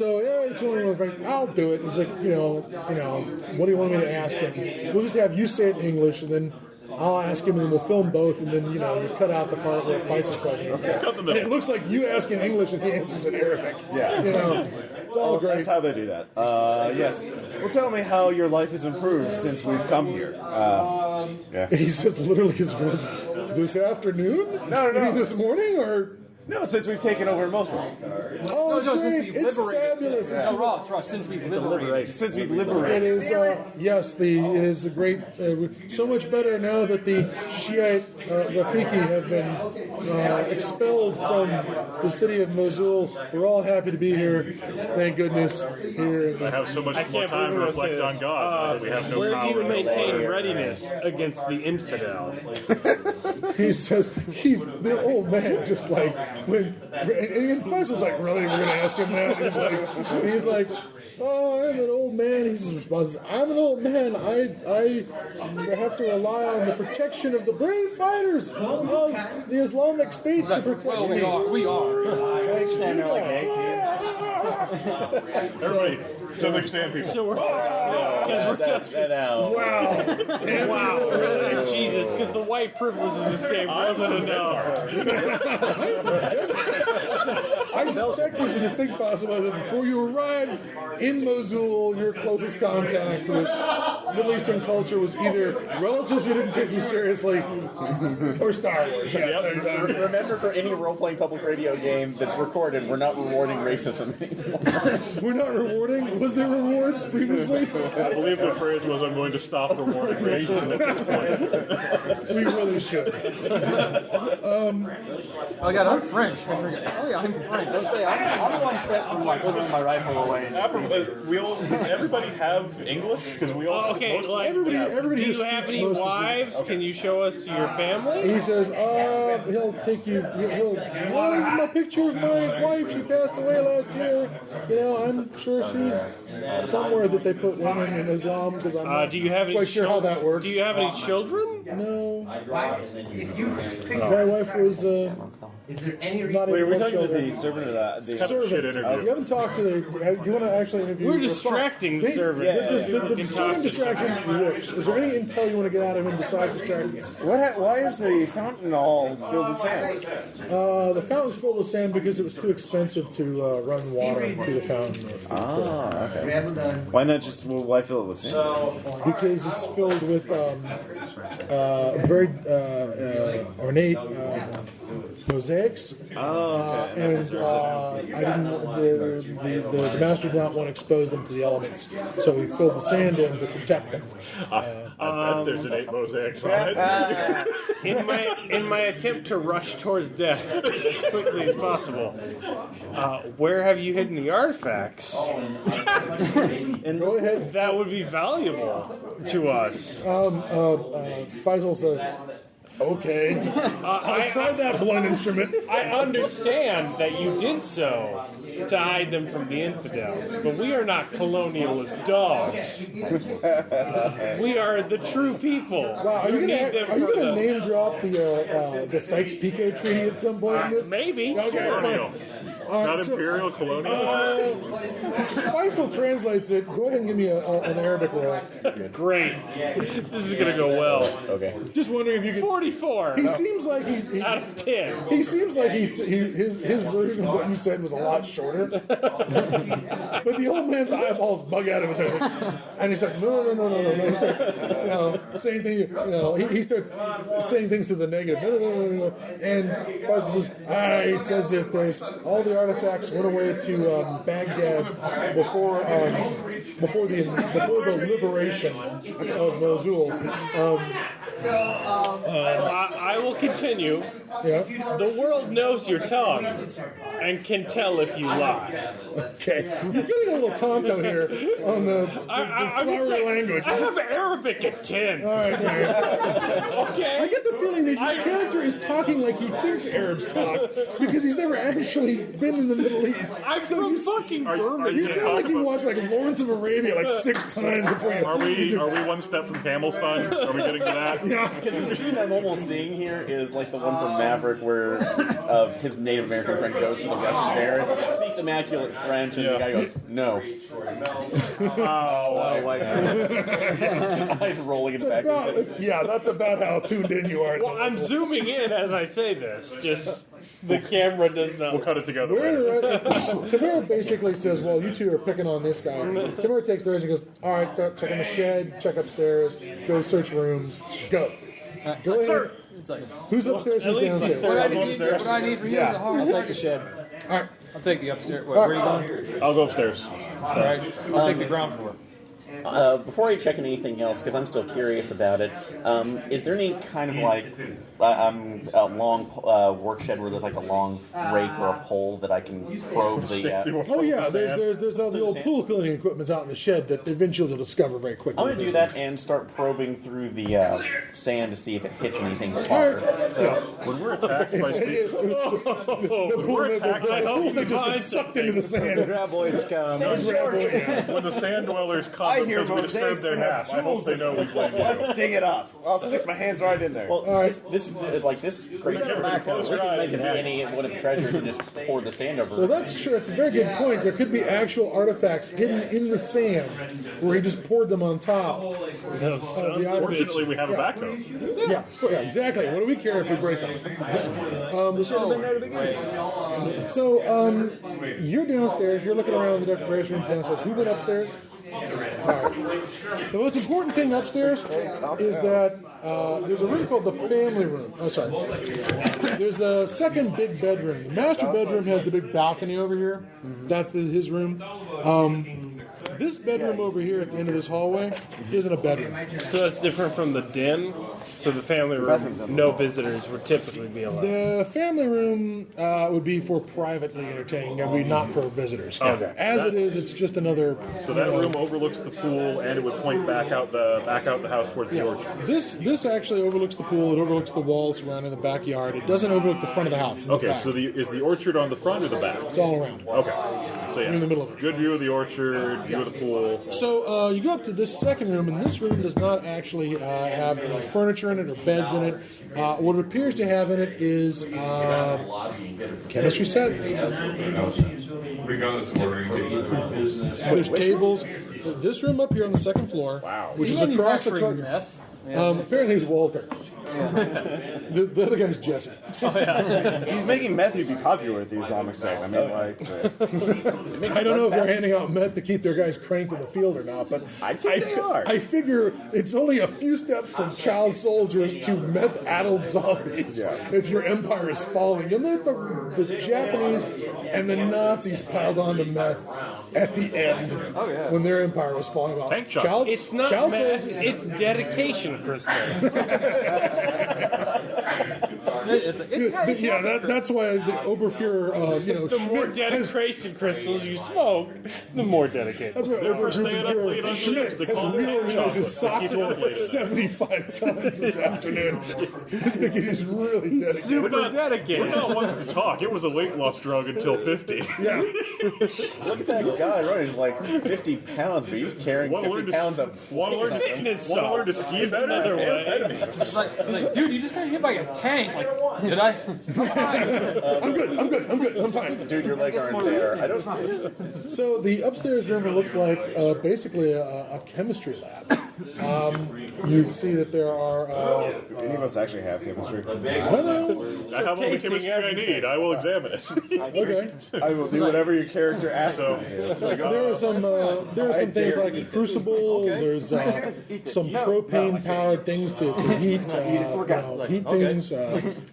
only one Frank. I'll do it. He's like, what do you want me to ask him? We'll just have you say it in English, and then I'll ask him, and we'll film both, and then, you cut out the part where it fights itself. And it looks like you ask in English and he answers in Arabic. Yeah. It's all great. That's how they do that. Yes. Well, tell me how your life has improved since we've come here. He says literally his words, this afternoon? No. This morning, or... No, since we've taken over Mosul. Oh, it's great. Since we've It's liberated. fabulous. Ross, since we've liberated. Since we've It liberated. is, it is a great, so much better now that the Shiite Rafiki have been expelled from the city of Mosul. We're all happy to be here. Thank goodness. Here. I have so much more Can't time to believe reflect on God. We have no Where do power. you no maintain law. readiness against the infidel? He says, he's the old man, just like, and Faisal's like, really, we're going to ask him that? He's like, Oh, I'm an old man. His response is, I'm an old man. I have to rely on the protection of the brave fighters of the Islamic State to protect Well, me. we are. Stand there like eggs. Everybody, sound like sand people. So we're just Wow. wow, really? Jesus, because the white privilege in this game wasn't enough. I suspect there's a distinct possibility that before you arrived in Mosul, your closest contact with Middle Eastern culture was either relatives who didn't take you seriously or Star Wars. Remember, for any role-playing public radio game that's recorded, we're not rewarding racism anymore. We're not rewarding? Was there rewards previously? I believe the phrase was, I'm going to stop rewarding racism at this point. We really should. Oh, God, I'm French. I forget. Oh, yeah, I'm French. Let's say I'm one step from like putting my rifle away. Does everybody have English? Because we all... Okay, like, Everybody do who you have speaks any most of the- wives? Can you show us to your family? He says, he'll take you, well, this is my picture of my wife. She passed away last year. You know, I'm sure she's somewhere that they put women in Islam because I'm not Do you have any quite sure how that works. Do you have any children? No. If you pick My wife was is there any not Wait, are we able to talking to children. the servant or the Shit interview. You haven't talked to the. You want to actually interview? We're distracting the servant. The servant distraction works. Is there any intel you want to get out of him besides distracting him? Why is the fountain all filled with sand? The fountain's full of sand because it was too expensive to run water to the fountain. Okay. Why not just, why fill it with sand? Because it's filled with very ornate mosaics. And I didn't. The master did not want to expose them to the elements, so we filled the sand in to protect them. I bet there's an 8 mosaics on it. In my attempt to rush towards death as quickly as possible, where have you hidden the artifacts? Go ahead. That would be valuable to us. Faisal says, "Okay, I tried that blunt instrument." I understand that you did so to hide them from the infidels, but we are not colonialist dogs. We are the true people. Wow, are who you need them gonna for the- name drop the Sykes-Picot Treaty at some point in this? Maybe. Okay, Colonial. fine. Not imperial, colonial. Faisal translates it. Go ahead and give me an Arabic roll. Great. This is gonna go well. Okay. Just wondering if you could. 44 He seems like he out of 10. He seems like his version of what you said was a lot shorter. But the old man's eyeballs bug out of his head. And he's like, no. He starts, saying things, he starts saying things to the negative. No. And Faisal says, he says that there's all the artifacts went away to Baghdad before the liberation of Mosul. I will continue. Yeah. The world knows your tongue and can tell if you lie. Okay. You're getting a little tonto here on the I'm just flowery saying, language. I have Arabic at 10. All right, man. Okay. I get the feeling that your character is talking like he thinks Arabs talk because he's never actually been in the Middle East. I'm from fucking Birmingham. You sound like you watched like Lawrence of Arabia like 6 times before you. Are we one step from Camel Son? Are we getting to that? Yeah. Because the scene I'm almost seeing here is like the one from Maverick where his Native American friend goes to the Russian baron, speaks immaculate French, and the guy goes, no. Eyes rolling in the back of his head. Yeah, that's about how tuned in you are. Well, I'm zooming in as I say this. Just the camera does not. We'll cut it together. Tamir basically says, well, you two are picking on this guy. Tamir takes theirs and goes, all right, start checking the shed, check upstairs, go search rooms, go. Go ahead. It's like, Who's upstairs, who's downstairs? what do I need from you is a heart. I'll take the shed. All right. I'll take the upstairs. Where are you going? I'll go upstairs. All right. I'll take the ground floor. Before I check anything else, because I'm still curious about it, is there any kind of like a long work shed where there's like a long rake or a pole that I can probe the? Oh yeah, there's all the old pool cleaning equipment out in the shed that eventually you'll discover very quickly. I'm going to do that and start probing through the sand to see if it hits anything hard. So when we're attacked by they just get sucked into the sand. Graboids come. when the sand dwellers come because we disturb their nap, I hope they know we blame you. Let's dig it up. I'll stick my hands right in there. Well, this is like this crazy. We can make any one of the treasures and just pour the sand over. Well, that's true. It's a very good point. There could be actual artifacts hidden in the sand where he just poured them on top. Fortunately, we have a backhoe. Yeah, exactly. What do we care if we break them? This should have been there at the beginning. So, you're downstairs. You're looking around the different various rooms downstairs. Who went upstairs? All right. The most important thing upstairs is that there's a room called the family room. Oh, sorry. There's the second big bedroom. The master bedroom has the big balcony over here. That's his room. This bedroom over here at the end of this hallway isn't a bedroom. So that's different from the den. So the family room, no visitors would typically be allowed. The family room would be for privately entertaining. It would be not for visitors. Okay. As it is, it's just another. So that room overlooks the pool, and it would point back out the house towards the orchard. This actually overlooks the pool. It overlooks the walls surrounding the backyard. It doesn't overlook the front of the house. Okay, so is the orchard on the front or the back? It's all around. Okay. So yeah, in the middle of it. Good view of the orchard, view of the pool. So you go up to this second room, and this room does not actually have any furniture in it or beds in it. What it appears to have in it is chemistry sets. There's tables. This room up here on the second floor, which is across the meth. Apparently he's Walter. The other guy's Jesse. He's making meth he'd be popular with the Islamic sect. I mean, like... I don't know if they're handing out meth to keep their guys cranked in the field or not, but I think they are. I figure it's only a few steps from child soldiers to meth-addled zombies if your empire is falling. And the Japanese and the Nazis piled on the meth at the end when their empire was falling off. It's not meth, it's dedication, Crystal. That's why the Oberfuhrer, the more dedication crystals you smoke, the more dedicated. That's why Oberfuhrer Schmidt has reorganized his sock drawer 75 times this afternoon. This Mickey is really dedicated. Super dedicated. We're not ones to talk. It was a weight loss drug until 50. Yeah. Look at that guy, right? He's like 50 pounds, but he's carrying 50 pounds of... Want to learn to ski better? Another way. It's like, dude, you just got hit by a tank. Like, did I? I'm good. I'm fine. Dude, your legs aren't there. I don't... So the upstairs room looks like basically a chemistry lab. You see that there are... Do any of us actually have chemistry? I don't know. I have all the chemistry I need. I will examine it. Okay. I will do whatever your character asks me. There are some things like a crucible. There's some propane-powered things to heat things.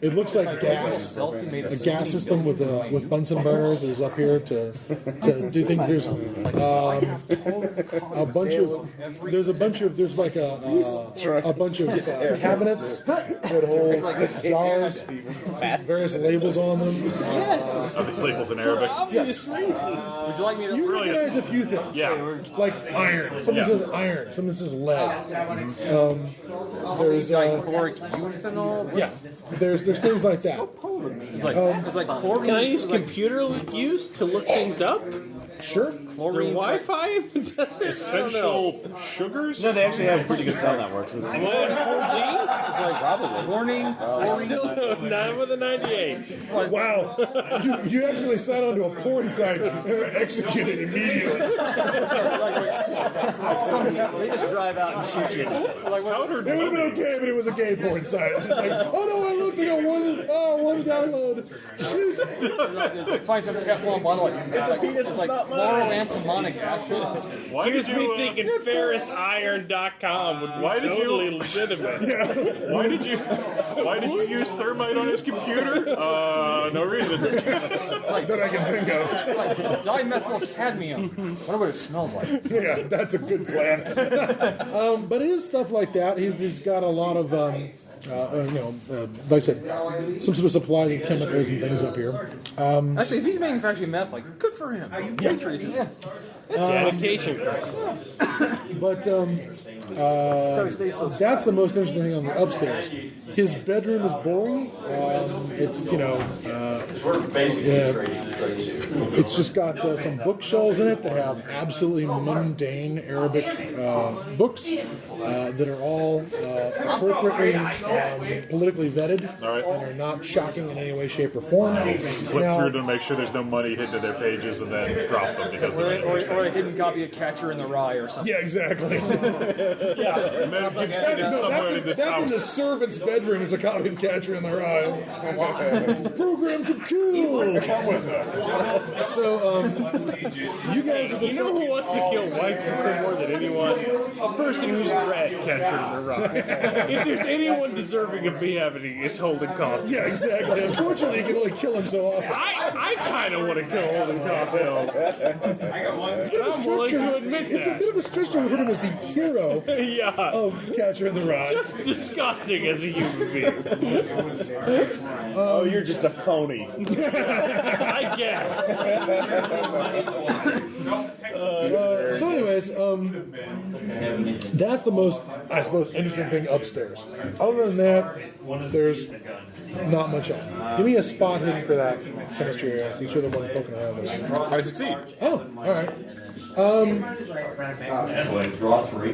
It looks like gas. A gas system with Bunsen burners is up here to do things. There's there's like a bunch of cabinets that hold jars, various labels on them. Are these labels in Arabic? Yes. Would you like me to? You recognize a few things. Yeah. Like iron. Something says iron. Something says lead. There's Dichloric euthanol. yeah. There's things like that. It's like chlorine. Can I use computer use to look things up? Sure. Chlorine Wi-Fi? Essential sugars? No, they actually have a pretty good sound network. Am I on 4G? It's like probably warning. Still don't. 9 with a 98. Wow. You actually signed onto a porn site and were executed immediately. They just drive out and shoot you. It would have been okay, but it was a gay porn site. Like, oh no, I looked at one download. Shoot. It's like find some Teflon bottle. It's like fluoroantimonic acid. Why Here's did me you... thinking FerrisIron.com would be totally legitimate. Why did you use thermite on his computer? No reason. That I can think of. Like dimethyl cadmium. I wonder what it smells like. Yeah. That's a good plan. But it is stuff like that. He's got a lot of, like I said, some sort of supplies and chemicals and things up here. Actually, if he's manufacturing meth, like, good for him. Patriotism. Dedication crisis. But that's the most interesting thing on the upstairs. His bedroom is boring. It's it's just got some bookshelves in it that have absolutely mundane Arabic books that are all appropriately politically vetted and are not shocking in any way, shape, or form. Flip through to make sure there's no money hidden in their pages and then drop them because Or a hidden copy of Catcher in the Rye or something. Yeah, exactly. That's in the servant's bedroom. It's a copy of Catcher in the Rye. Program to kill. So, you guys are the. You know who wants to kill white people more than anyone? A person who's read Catcher in the Rye. If there's anyone deserving of beheading, it's Holden Caulfield. Yeah, exactly. Unfortunately, you can only kill him so often. I kind of want to kill Holden Caulfield. I'm willing to admit It's a bit of a stretch to refer to him as the hero of Catcher in the Rye. Just disgusting as a human being. Oh, you're just a phony. I guess. So anyways, that's the most, I suppose, interesting thing upstairs. Other than that, there's not much else. Give me a spot hidden for that chemistry area, so you should have one poking around there. I succeed. Oh, alright.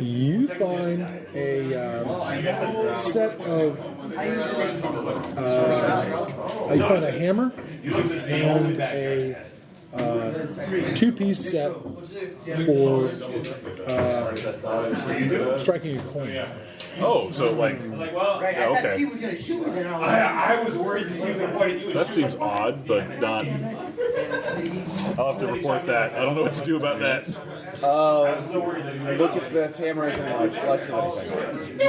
You find a set of you find a hammer and a two-piece set for striking a coin. Oh, so like, yeah, okay. I was worried that he was going to point at you. That seems odd, but not. I'll have to report that. I don't know what to do about that. Look if the hammer isn't like flex of anything.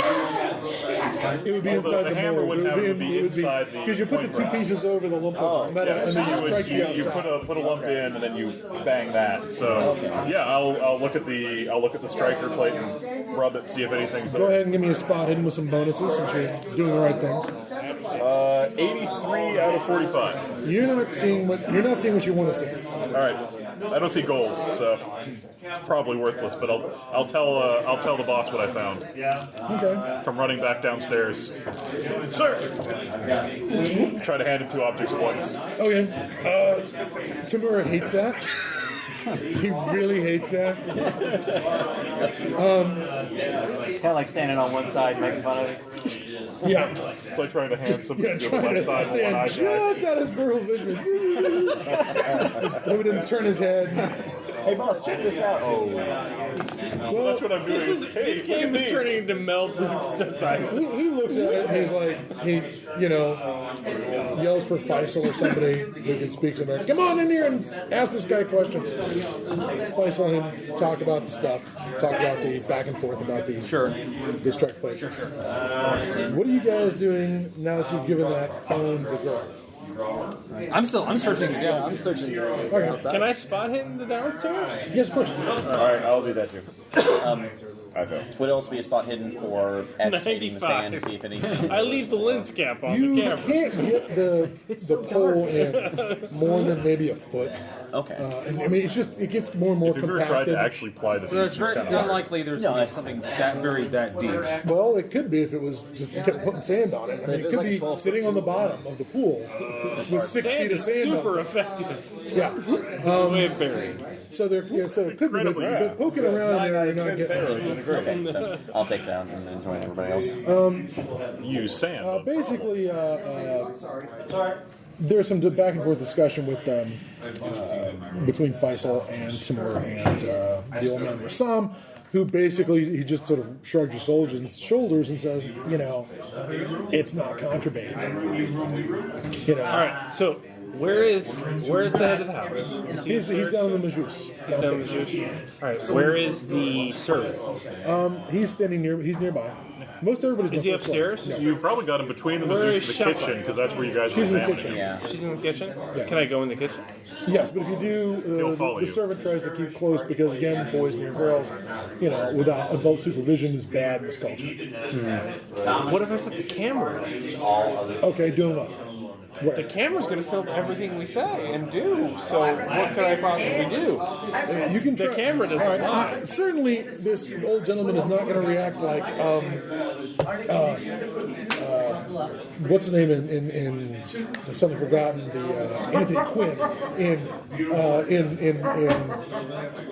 It would be Although inside the the hammer mold. would have to be inside the because you put the point two brass. pieces over the lump of metal, Yeah, and so then you strike the you outside. put a lump in and then you bang that. So yeah, I'll look at the striker plate and rub it, see if anything's Go there. ahead and give me a spot hidden with some bonuses since you're doing the right thing. 83 out of 45. You're not seeing what you want to see. All right, I don't see gold, so it's probably worthless. But I'll tell the boss what I found. Okay. Come running back downstairs, sir. Try to hand him 2 objects at once. Okay. Tamura hates that. He really hates that. Kind of like standing on one side making fun of it. Yeah. It's like trying to hand something Yeah, to the trying left to side of one eye stand just out of his peripheral vision. He didn't turn his head. Hey boss, check this out. Oh, Well, that's what I'm doing. Hey, This game is turning into Mel Brooks does He looks at it and he's like, he yells for Faisal or somebody who can speak to him. Come on in here and ask this guy questions. Faisal and him talk about the stuff, talk about the back and forth about the the strike plate. Sure. What are you guys doing now that you've given that phone to the girl? I'm searching the downstairs. I'm searching the Okay. outside. Can I spot him in the downstairs? Yes, of course. All right, I'll do that too. I failed. would also be a spot hidden for agitating the sand to 95. see if any. I leave the lens cap on You the camera. can't get the pole in more than maybe a foot. Okay. And, I mean, it gets more and more If you've ever tried compacted. to actually apply this, So it's very kind of unlikely there's going to be something that buried that deep. Well, it could be if it was just you kept putting sand on it. I mean, it could be sitting on the bottom of the pool with 6 feet of sand on Super it. effective. Yeah. Way buried. So it could be, but poking around in there, you're not getting it. Okay, so I'll take that and then join everybody else. use sand. Basically, there's some back and forth discussion with between Faisal and Timur and the old man Rassam, who basically he just sort of shrugs his shoulders and says, it's not contraband. All right, so Where's the head of the house? He's down in the Majus. All right. Where is the servant? He's standing near. He's nearby. Most everybody's. Is he upstairs? No. You've probably got him between the Mizzou's and the kitchen, because that's where you guys are She's in the examining kitchen. him. Yeah. She's in the kitchen. Yeah. Can I go in the kitchen? Yes, but if you do, He'll follow the you. servant tries to keep close because, again, boys near girls, without adult supervision is bad in this culture. What if I set the camera? Okay, doing what? Where? The camera's going to film everything we say and do. So what could I possibly do? You can The try, camera doesn't all right, lie. certainly, this old gentleman is not going to react like what's his name in something forgotten, the Anthony Quinn in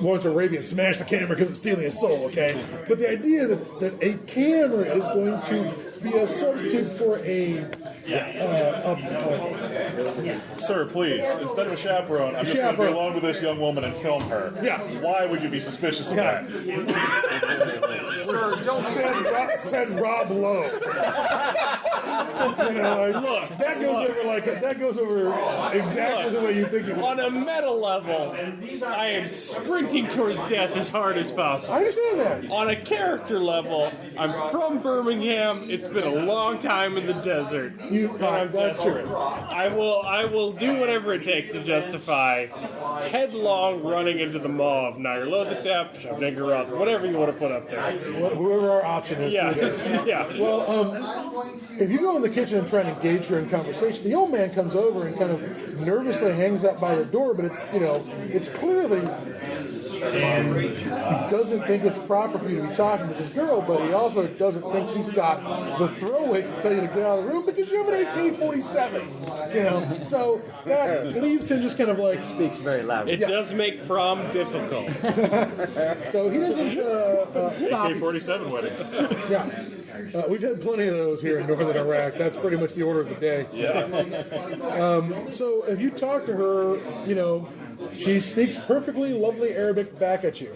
Lawrence of Arabia, smash the camera because it's stealing his soul. Okay, but the idea that a camera is going to be a substitute for Sir, please, instead of a chaperone, I'm just going to be alone with this young woman and film her. Yeah. Why would you be suspicious of that? Sir, don't Said Rob Lowe. Look, that goes over exactly the way you think it would. On a meta level, I am sprinting towards death as hard as possible. I understand that. On a character level, I'm from Birmingham. It's been a long time in the desert. That's true. I will do whatever it takes to justify headlong running into the maw of Nyarlathotep, Shabnegarath, whatever you want to put up there. Whoever our option is. Yeah, yeah. Well, if you go in the kitchen and try and engage her in conversation, the old man comes over and kind of nervously hangs out by the door, but it's clear that he doesn't think it's proper for you to be talking to this girl, but he also doesn't think he's got the throw weight to tell you to get out of the room because you have an 1847. So that leaves him just kind of like Speaks very loudly. It does make prom difficult. So he doesn't stop. AK-47 wedding. Yeah. We've had plenty of those here in northern Iraq. That's pretty much the order of the day. Yeah. So if you talk to her, she speaks perfectly lovely Arabic back at you.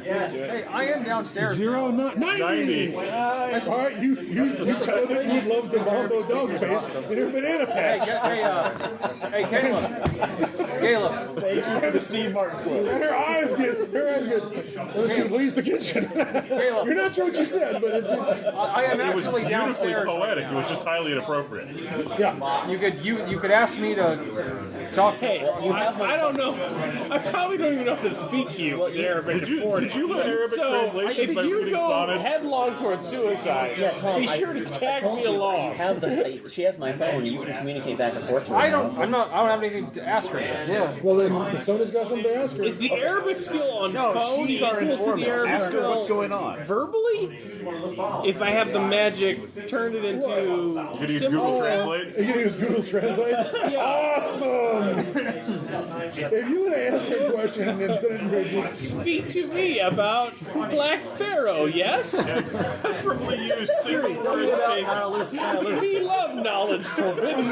Hey, I am downstairs. 90. All right, you said that you'd love to mambo dog face in her banana patch. Hey, Caleb. Thank you for the Steve Martin quote. And her eyes get. When she leaves the kitchen. Caleb. You're not sure what you said, but I am It was actually beautifully downstairs. poetic. It was just highly inappropriate. yeah. You could ask me to talk to. Hey, I don't know. I probably don't even know how to speak to you in Arabic. Did you learn Arabic translation if by you reading go sonnets? headlong towards suicide, be sure to tag me along. She has my phone. You can communicate back and forth with her. I don't have anything to ask her. Yeah. Well, then, if somebody's got something to ask her. Is the Arabic skill on No, phone she's our equal to informant. the Arabic Ask her skill what's going on. verbally? If I have the magic, turn it into. You gonna use Google Translate? Are you going to use Google Translate? Awesome! If you would ask me a question and then send it in Google. Speak to me about Black Pharaoh, yes? Preferably use single words taken. We love knowledge forbidden.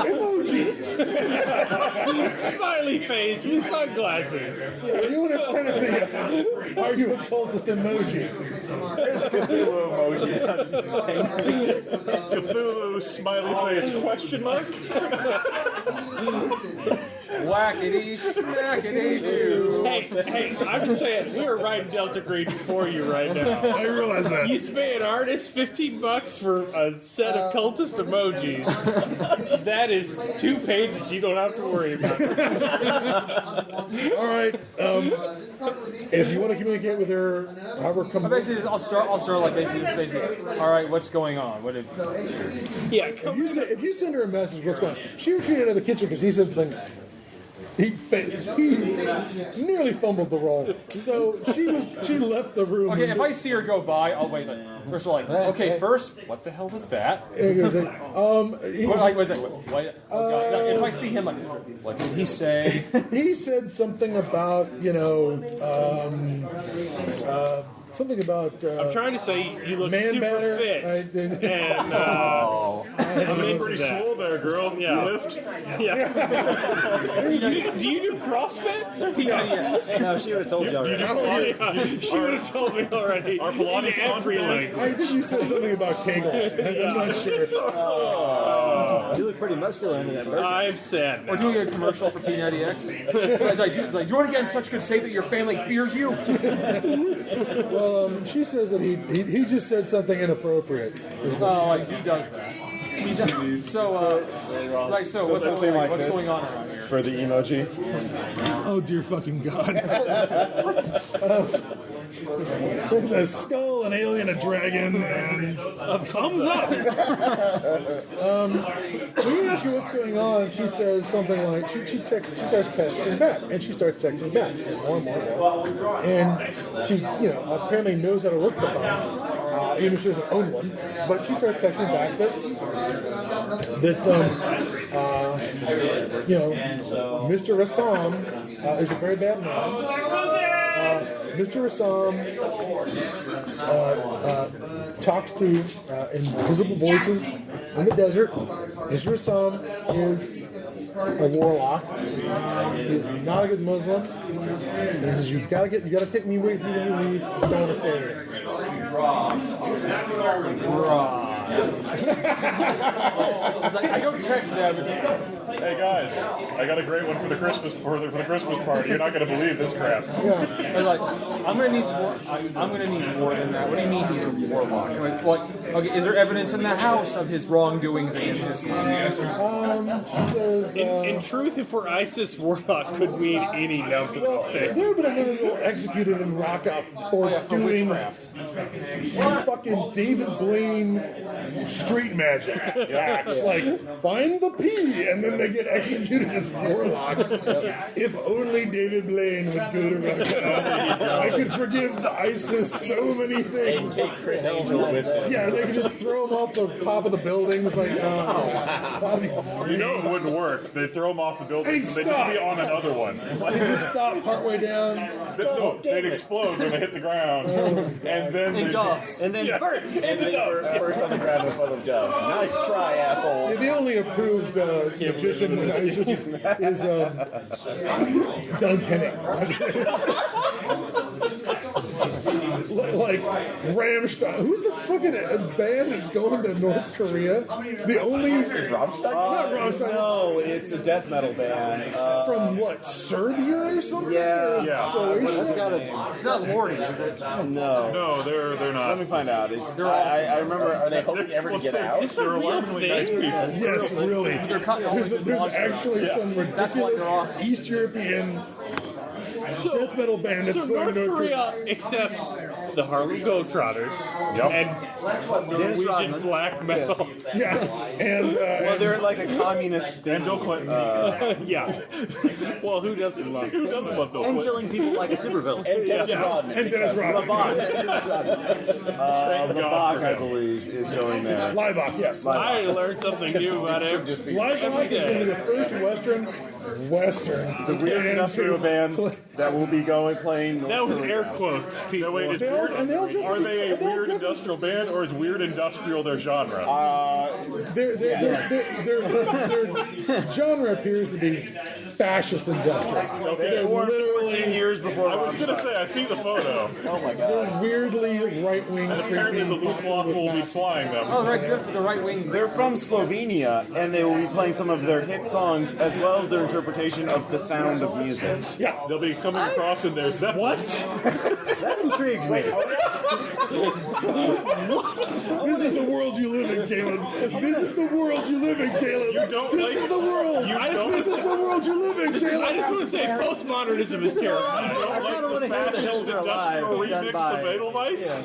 Emoji! Smiley face with sunglasses. If you want to send it the are you a cultist emoji? There's a Cthulhu emoji. Cthulhu smiley face question mark? Whackity, schmackity, doo. Hey, I'm just saying, we are riding Delta Green for you right now. I realize that. You pay an artist $15 for a set of cultist emojis. That is 2 pages you don't have to worry about. All right. If you want to communicate with her, however, come. Basically, I'll start like basically. All right, what's going on? What if? Yeah, If you send her a message, what's going on? She retreated out of the kitchen because he said something. He nearly fumbled the roll, so she left the room. Okay, if I see her go by, I'll wait. First of all, okay, first, what the hell was that? And he was like, What was that? What? Oh God. If I see him, like, what did he say? he said something about something about. I'm trying to say you look man super batter. fit. And I'm pretty swole there, girl. Yeah. You lift? Yeah. do you do CrossFit? No, she would have told you already. She would have told me already. Our Pilates In every confident. language. I think you said something about kegels. I'm not sure. You look pretty muscular under that burger. I'm sad. We're doing a commercial for P90X. It's like, do you want to get in such good shape that your family fears you? Well, she says that he just said something inappropriate. He does that. So what's something like this. going on around here? For the emoji. Oh dear fucking god. There's a skull, an alien, a dragon, and a thumbs up. When you ask her what's going on, she says something like she starts texting back, and she starts texting back more and more, and she apparently knows how to work the phone, even if she doesn't own one. But she starts texting back that Mr. Rassam is a very bad man. Mr. Rassam talks to invisible voices in the desert. Mr. Rassam is a warlock. He is not a good Muslim. He says, you gotta take me with you when you leave. I don't want to stay here. I don't text them. Hey guys, I got a great one for the Christmas party. You're not going to believe this crap. I was like, I'm gonna need more. I'm gonna need more than that. What do you mean he's a warlock? Okay, is there evidence in the house of his wrongdoings against Islam? She says, in truth, if we're ISIS, warlock could mean any number of things. there have been another girl executed in Raqqa for doing fucking David Blaine street magic acts. Like, find the P, and then they get executed as warlocks. If only David Blaine would go to Raqqa. I could forgive ISIS so many things. Take Chris Angel with them. Yeah, they could just throw them off the top of the buildings. Like, You know it wouldn't work. They'd throw them off the building and they'd just be on another one. they just stop partway down. They'd explode when they hit the ground. And then doves. And then burn. And the doves. First on the ground with full of doves. Nice try, asshole. Yeah, the only approved magician in ISIS is Doug Henning. Like Rammstein. Who's the fucking band that's going to North Korea? The only Is Rammstein? not Rammstein. No, it's a death metal band. From what? Serbia or something? Yeah. Yeah. Croatia? It's not Lordy, is it? No. No, they're not. Let me find out. I remember. Are they hoping ever to get out? They're alarmingly nice people. Yes, really. There's actually some That's why they're ridiculous awesome. East European death metal band that's So going North to North Korea. Korea accepts the Harlem Globetrotters and Norwegian black metal. Yeah, and Well, they're like a communist. And Bill Clinton. Yeah. Well, who doesn't love Who doesn't love Bill And Clinton? killing people like a supervillain. And Dennis Rodman. and Dennis Rodman. Labak, I believe, is going there. Leibach, yes. I learned something new about him. Leibach is going to be the first Western. The weird industrial band that will be playing. North That was Korea. air quotes, people. No, wait, is They'll just are they a they'll weird just- industrial band or is weird industrial their genre? Their genre appears to be fascist industrial. They're Or 14 literally years before. I was going to say, I see the photo. they're weirdly right-wing. And apparently the Luftwaffe will be flying them. Oh, they're good for the right wing. They're from Slovenia, and they will be playing some of their hit songs as well as their interpretation of the sound of music. Yeah. They'll be coming across in their Zeppelin. That intrigues me. This is the world you live in, Caleb. This is the world you live in, Caleb. You don't This like- is the world. you don't- This is the world you live in, Caleb. I just want to say postmodernism is terrible. You don't I like kinda wanna the hear the fascist Hills Are Alive industrial done remix by- of Edelweiss?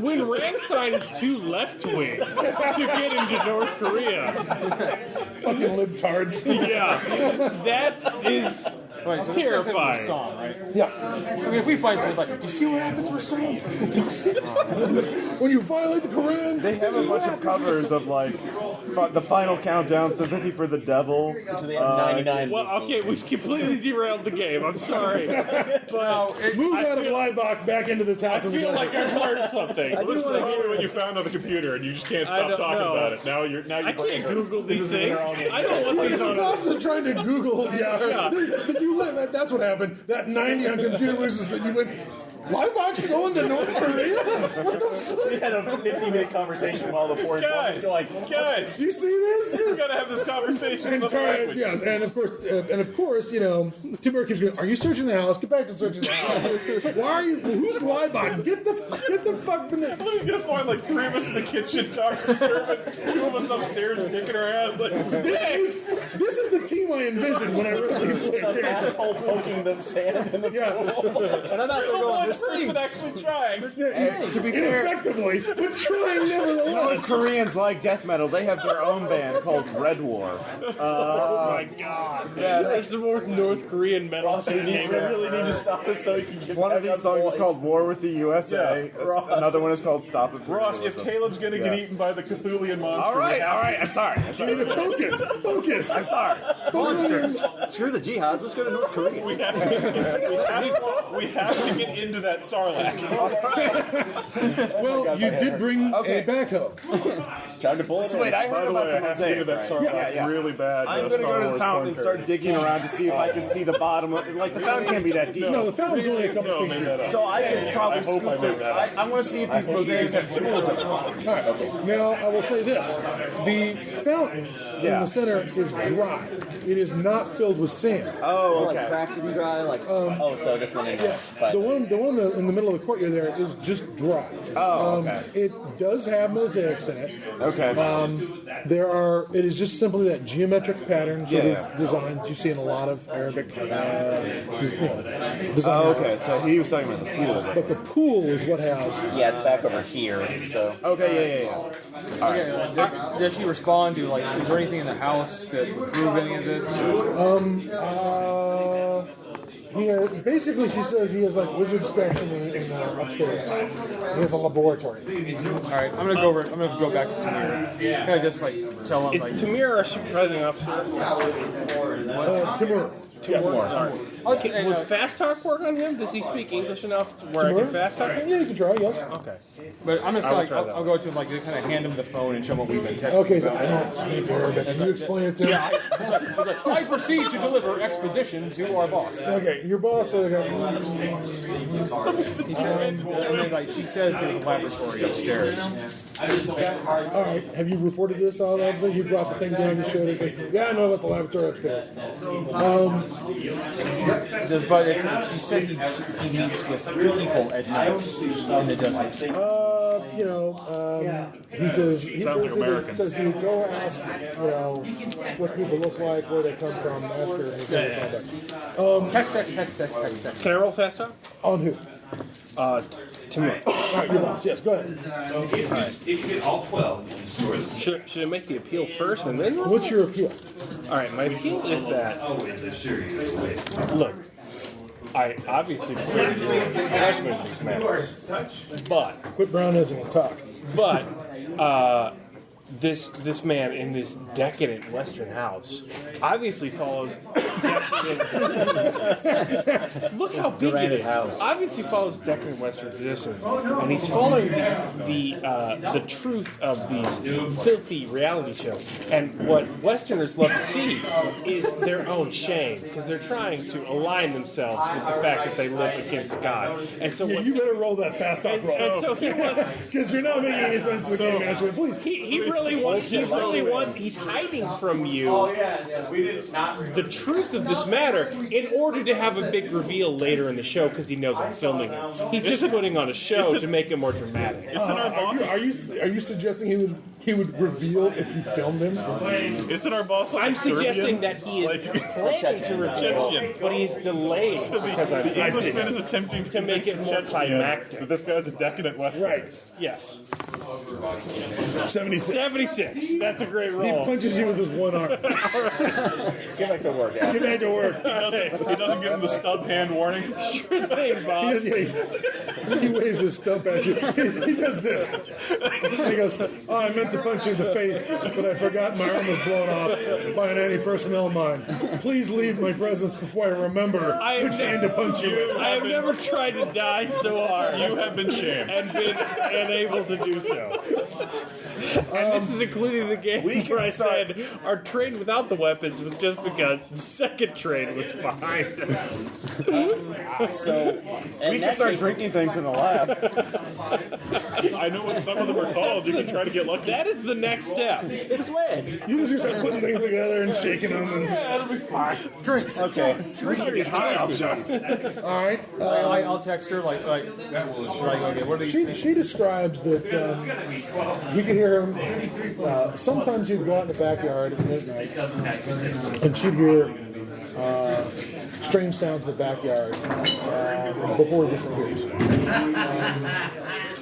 When Rammstein is too left-wing to get into North Korea. Fucking libtards. Yeah. That is Right, so terrifying. Song, right? Yeah. I mean, if we find something like, do you see what happens for song? When you violate the Quran, They have a bunch of covers of like the final countdown, sympathy for the devil. So they have 99. Well, okay, we've completely derailed the game. I'm sorry. But Move out of Leibach back into this house. I feel like I've learned something. This is probably what you found on the computer, and you just can't stop talking about it. Now you're I can't Google these things. I don't want these on. I'm also trying to Google. That's what happened. That 90 on computer was that you went. Leibach's going to North Korea? What the fuck? We had a 15-minute conversation while the foreign guys, guys, do you see this? We gotta have this conversation. And and of course, you know, Tim Burke keeps going. Are you searching the house? Get back to searching the house. Why are you? Who's Leibach? Get the fuck from there. He's gonna find like 3 of us in the kitchen talking to the servant, 2 of us upstairs dicking around. Like, this is the team I envisioned when I wrote these players. asshole poking the sand in the pool. And I'm out there going, this person actually trying. To be fair, Ineffectively, but trying nevertheless. North Koreans like death metal. They have their own band called Red War. Oh my god. Yeah, That's the most North Korean metal We really need to stop this so he can get one of back these on songs is board. called War with the USA. Yeah, Ross. Another one is called Stop It. Ross, if Caleb's gonna get eaten by the Cthulhu monster, All right. I'm sorry. Focus. I'm sorry. monsters. Screw the jihad. Let's go to North Korea. we have to get into that Sarlacc. Well, you did bring a backhoe. Time to pull it. So wait, I By heard the about way, the I have to get into mosaic. that Sarlacc Yeah. really bad. I'm going to go to the fountain and start digging around to see if I can see the bottom. Like, the fountain can't be that deep. No, the fountain's only a couple No, feet made that deep. up. So I could probably I hope I scoop made through. that up. I want to see if these mosaics have tools in them. All right. Now, I will say this. The fountain in the center is dry. It is not filled with sand. Oh, Like okay. cracked and dry, like Oh, so this one in there. But The one in the middle of the courtyard there is just dry. Oh, okay. It does have mosaics in it. Okay. It is just simply that geometric pattern sort Yeah. of design you see in a lot of Arabic design. Oh, okay. So he was talking about the pool. But the pool is what has. yeah, it's back over here. So Okay, yeah. Okay, does she respond to, like, is there anything in the house that would prove any of this? Basically, she says he has like wizard stuff in the upstairs. He has a laboratory. All right, I'm gonna go back to Tamir. Can I just like tell him Is like? Tamir our supervising officer? Timur. Yes. Would fast talk work on him? Does he speak English enough to where I can fast talk him? Yeah, you can try. Yes. Okay. But I'm just I will like try that. I'll go to him like kind of hand him the phone and show him what we've been texting Okay, so about. I don't speak Arabic. Can you explain it to me? Yeah, I proceed to deliver exposition to our boss. Okay, your boss. He said, and then like she says, there's a laboratory upstairs. All right. Have you reported this? Obviously, you brought the thing down and showed it. Yeah, I know about the laboratory upstairs. Says, but she said he meets with people at night in the desert. He says he Sounds like Americans. says you go ask, what people look like, where they come from, ask her. Text. Can I roll fast talk? On who? Tamir. All right, your boss. Yes, go ahead. If you get all 12, Should I make the appeal first and then? What's your appeal? All right, my appeal is that. it's a serious way. Look, I obviously prefer to do attachment in these matters, but Quit brown-nosing and talk. this man in this decadent Western house obviously follows decadent. Look how big it is. Obviously follows decadent Western traditions, and he's following the truth of these filthy reality shows. And what Westerners love to see is their own shame, because they're trying to align themselves with the fact that they live against God. And so Yeah, you better roll that fast talk roll. and so he wants. Because you're not making any sense to the game management. Please. He really wants. He's hiding from you the truth of this matter in order to have a big reveal later in the show because he knows I'm filming it. He's just putting on a show to make it more dramatic. Are you suggesting he would reveal if you filmed him? Isn't our boss like I'm a Serbian? suggesting that he is planning to reveal, but he's delayed because I'm The Englishman is attempting to make it more climactic. But this guy's a decadent Western. Right. Yes. 76. 76. That's a great He roll. punches you with his one arm. Get back to work, Al. Get back to work. He doesn't give him the stub hand warning. Sure thing, Bob. He waves his stump at you. He does this. He goes, "Oh, I meant to punch you in the face, but I forgot my arm was blown off by an anti-personnel mine. Please leave my presence before I remember which hand to punch you with." I have never tried to die so hard. You have been shamed. And been unable to do so. And this is including the game where I said our train without the weapons was just because the second train was behind us. We can start drinking things in the lab. I know what some of them are called. You can try to get lucky. That is the next step. It's lead. You just start putting things together and shaking them. And... That'll be fine. Drinks. Okay. All right. I'll text her like okay, what are these? She describes that you can hear him. Sometimes he'd go out in the backyard at midnight, and she'd hear strange sounds in the backyard before he disappears.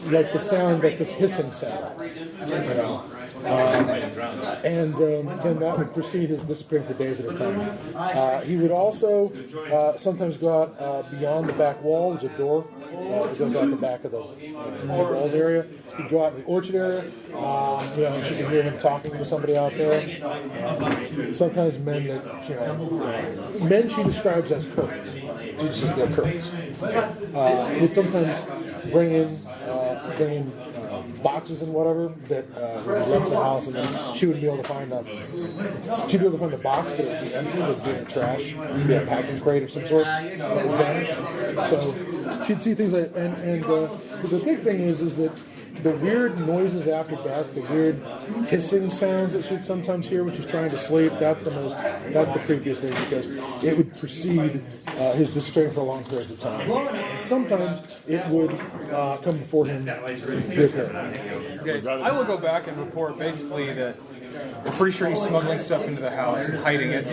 Like the sound, like this hissing sound. You know. And then that would precede his disappearing for days at a time. He would also sometimes go out beyond the back wall. There's a door that goes out the back of the walled area. He'd go out in the orchard area. You know, you can hear him talking to somebody out there. Sometimes men that men she describes as curtains. She's just their curtains. Would sometimes bring in boxes and whatever that left the house, and then she would be able to find them. She'd be able to find the box, but it would be empty. It would be in the trash. It would be a packing crate of some sort that would vanish. So she'd see things like, and the big thing is that the weird noises after death, the weird hissing sounds that she'd sometimes hear when she's trying to sleep, that's the creepiest thing, because it would precede his disappearing for a long period of time. And sometimes it would come before him reoccur. Okay, I will go back and report basically that we're pretty sure he's smuggling stuff into the house and hiding it.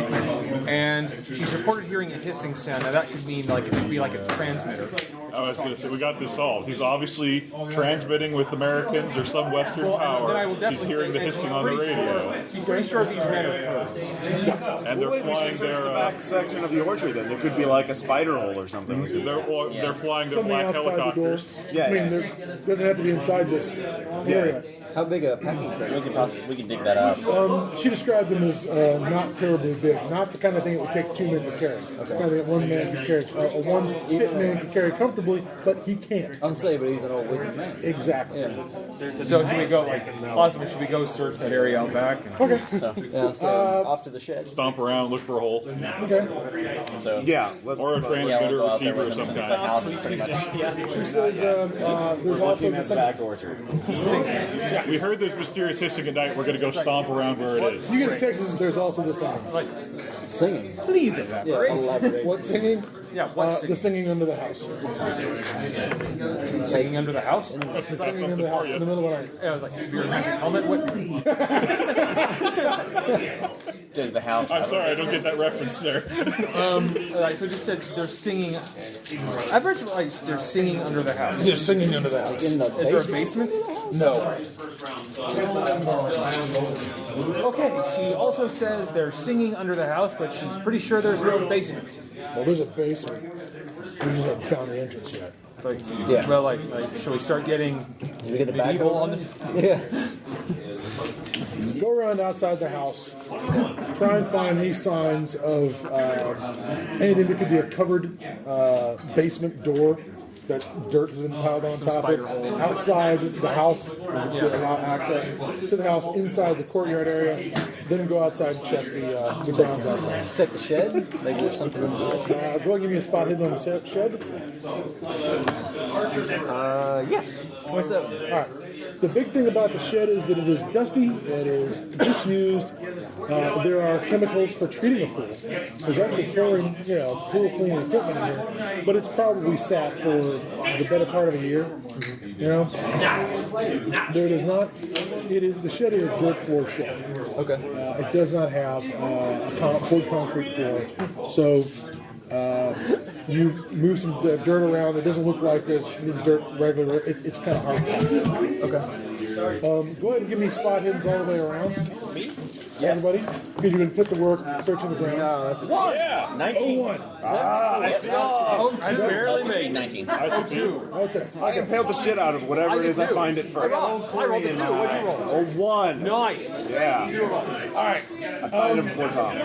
And she's reported hearing a hissing sound. Now that could mean it could be like a transmitter. I was going to say, we got this solved. He's obviously transmitting with Americans or some Western power. Then I will definitely He's hearing the hissing on the radio. He's pretty sure these men are Kurds. And they're flying the their... back section of the orchard then. There could be like a spider hole or something. They're flying their Something black outside helicopters. the door. I mean, there doesn't have to be inside this area. How big a packing crate? We can dig that up. She described them as not terribly big, not the kind of thing it would take two men to carry. The kind of thing that one man could carry, one fit man could carry comfortably, but he can't. I'm saying, but he's an old wizard man. Exactly. Yeah. So should we go, possibly should we go search that area out back? Okay. So off to the shed. Stomp around, look for a hole. Okay. So Yeah, let's Or a transmitter we'll go out there receiver or with them some since the kind. house is pretty much She says there's also the back orchard. We heard there's mysterious hissing at night. We're going to go stomp around where it is. you get a text that says there's also the singing. Singing. Please elaborate. Yeah, elaborate. What singing? Yeah, what's The singing under the house. singing under the house? The singing under the house in the middle of the night. Yeah, I was like, spirit magic helmet. What? does the house. I'm sorry, I don't get that reference there. So just said they're singing. I've heard they're singing under the house. They're singing under the house. In the Is there a basement? No. Okay, she also says they're singing under the house, but she's pretty sure there's no basement. Well, there's a basement. We just haven't found the entrance yet. Yeah. Well, should we start getting We get the back medieval on this? Yeah. Go around outside the house. Try and find any signs of anything that could be a covered basement door that dirt has been piled on top of. Outside the house, to allow access to the house. Inside the courtyard area, then go outside and check the grounds outside. Check the shed. Maybe there's something in there. Go ahead and give me a spot hidden on the shed. Yes. 27. All right. The big thing about the shed is that it is dusty, it is disused. There are chemicals for treating a pool. There's actually pouring, pool cleaning equipment in here, but it's probably sat for the better part of a year. There it is not. It is the shed is a dirt floor shed. Okay. It does not have a poured concrete floor, so. You move some dirt around. It doesn't look like there's dirt regular. It's kind of hard. Okay. Go ahead and give me spot hiddens all the way around. Me? Everybody? Because you're going to put the work searching the ground. No, that's One! Yeah! 19. 01. I see all. I barely made 19. I see two. Okay. I impaled the shit out of whatever it is I find it first. I rolled a 2. What'd you roll? Oh, 1. Nice. Yeah. 2 of us. All right. I find him before Tom.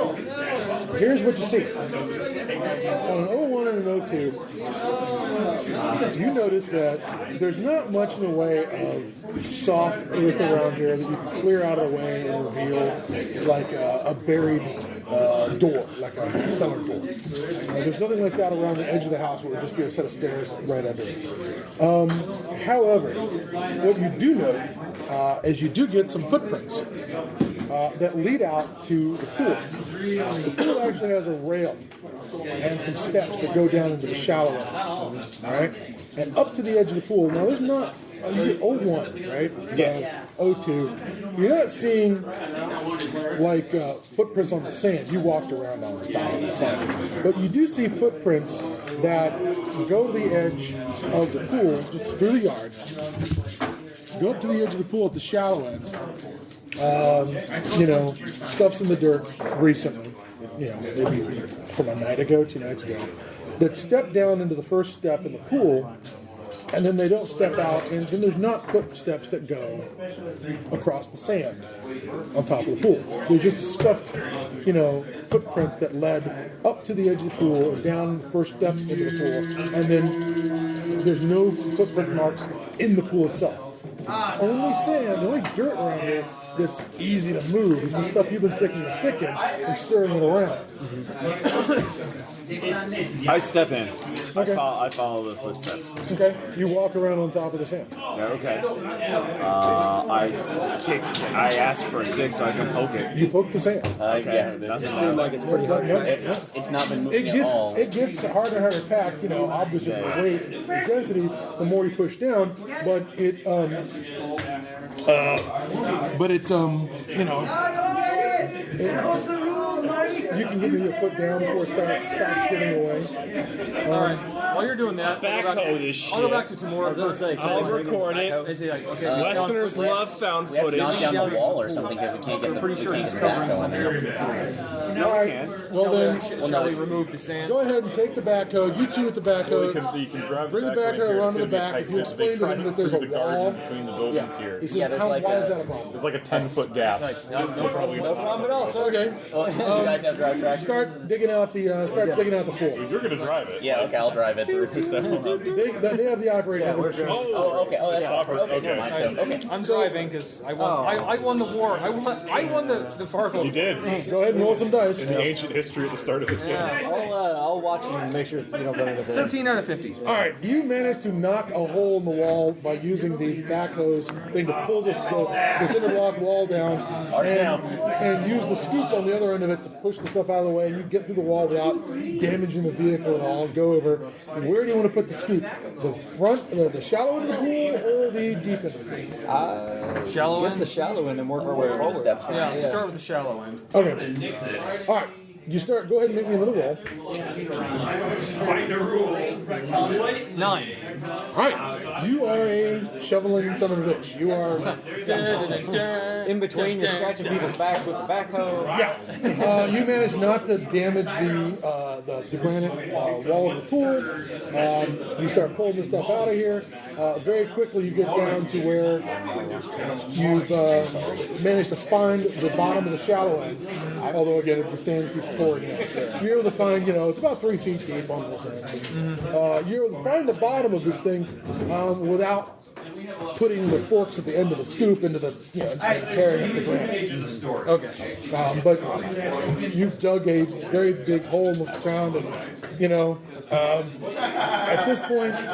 Here's what you see. On an 01 and an 02, you notice that there's not much in the way of soft earth around here that you can clear out of the way and reveal like a buried door, like a cellar door. There's nothing like that around the edge of the house where it would just be a set of stairs right under it. However, what you do note is you do get some footprints that lead out to the pool. The pool actually has a rail and some steps that go down into the shallow end. All right? And up to the edge of the pool, now there's not, you're 01, right? Yes. 02. You're not seeing like footprints on the sand. You walked around on the top of the sand. But you do see footprints that go to the edge of the pool, just through the yard, go up to the edge of the pool at the shallow end. Stuff's in the dirt recently, maybe from a night ago, 2 nights ago, that step down into the first step in the pool, and then they don't step out, and then there's not footsteps that go across the sand on top of the pool. There's just scuffed, footprints that led up to the edge of the pool and down the first step into the pool, and then there's no footprint marks in the pool itself. Only sand, the only dirt around here that's easy to move is the stuff you've been sticking a stick in and stirring it around. I step in. Okay. I follow the footsteps. Okay, you walk around on top of the sand. Yeah, okay. I ask for a stick so I can poke it. You poke the sand. Okay. Yeah, That's It seemed like it's pretty hard. it's not been moving It at all. gets harder and harder packed, obviously the weight, the density, the more you push down, but you can give me your foot down before it starts getting away. All right. While you're doing that, Backhoe this I'll go shit. back to tomorrow. I was going to say, I'll record it. Is he like, okay, Westerners love found We have to knock footage. down the wall or something because we can't get the. pretty sure we he's can't get covering the backhoe something. in. All right, well then, Shall we remove the sand? go ahead and take the backhoe. You two with the backhoe. You can drive Bring the back backhoe here. around to It's the gonna back. be If you tight. explain They to try him that there's a through the garden wall, between the buildings here. he says, Yeah, there's like why a- is that a problem? It's like a 10-foot gap. No problem. No problem at all. Okay, Oh, do you guys have drive tracks? start digging out the pool. You're going to drive it. Yeah, okay, I'll drive it through. So. They have the operator. Oh, okay. Oh, that's proper. Okay, Okay. never mind. So, okay. I'm driving because I won. I won the war. I won the Fargo. You did. Go ahead and roll some dice. In the ancient history at the start of this game. I'll watch and make sure you don't run into things. 13 out of 50. All right, you managed to knock a hole in the wall by using the backhoe's thing to pull this interlock wall down, and use the scoop on the other end of it to push the stuff out of the way, and you get through the wall without damaging the vehicle at all. Go over. And where do you want to put the scoop? The front, the shallow end of the pool, or the deep end of the pool? Shallow Guess end. the shallow end and work our way Where the forward. steps are. Yeah, start with the shallow end. Okay. All right. You start. Go ahead and make me another roll. Find a rule. 9. All right. You are a shoveling son of a bitch. You are. In between, you're scratching people's backs with the backhoe. Yeah. You managed not to damage the granite walls of the pool. You start pulling this stuff out of here. Very quickly, you get down to where you've managed to find the bottom of the shallow end. Although again, the sand keeps pouring in. You're able to find, it's about 3 feet deep on this end. You're able to find the bottom of this thing without putting the forks at the end of the scoop into the, tearing up the granite. Okay. But you've dug a very big hole in the ground, and at this point, If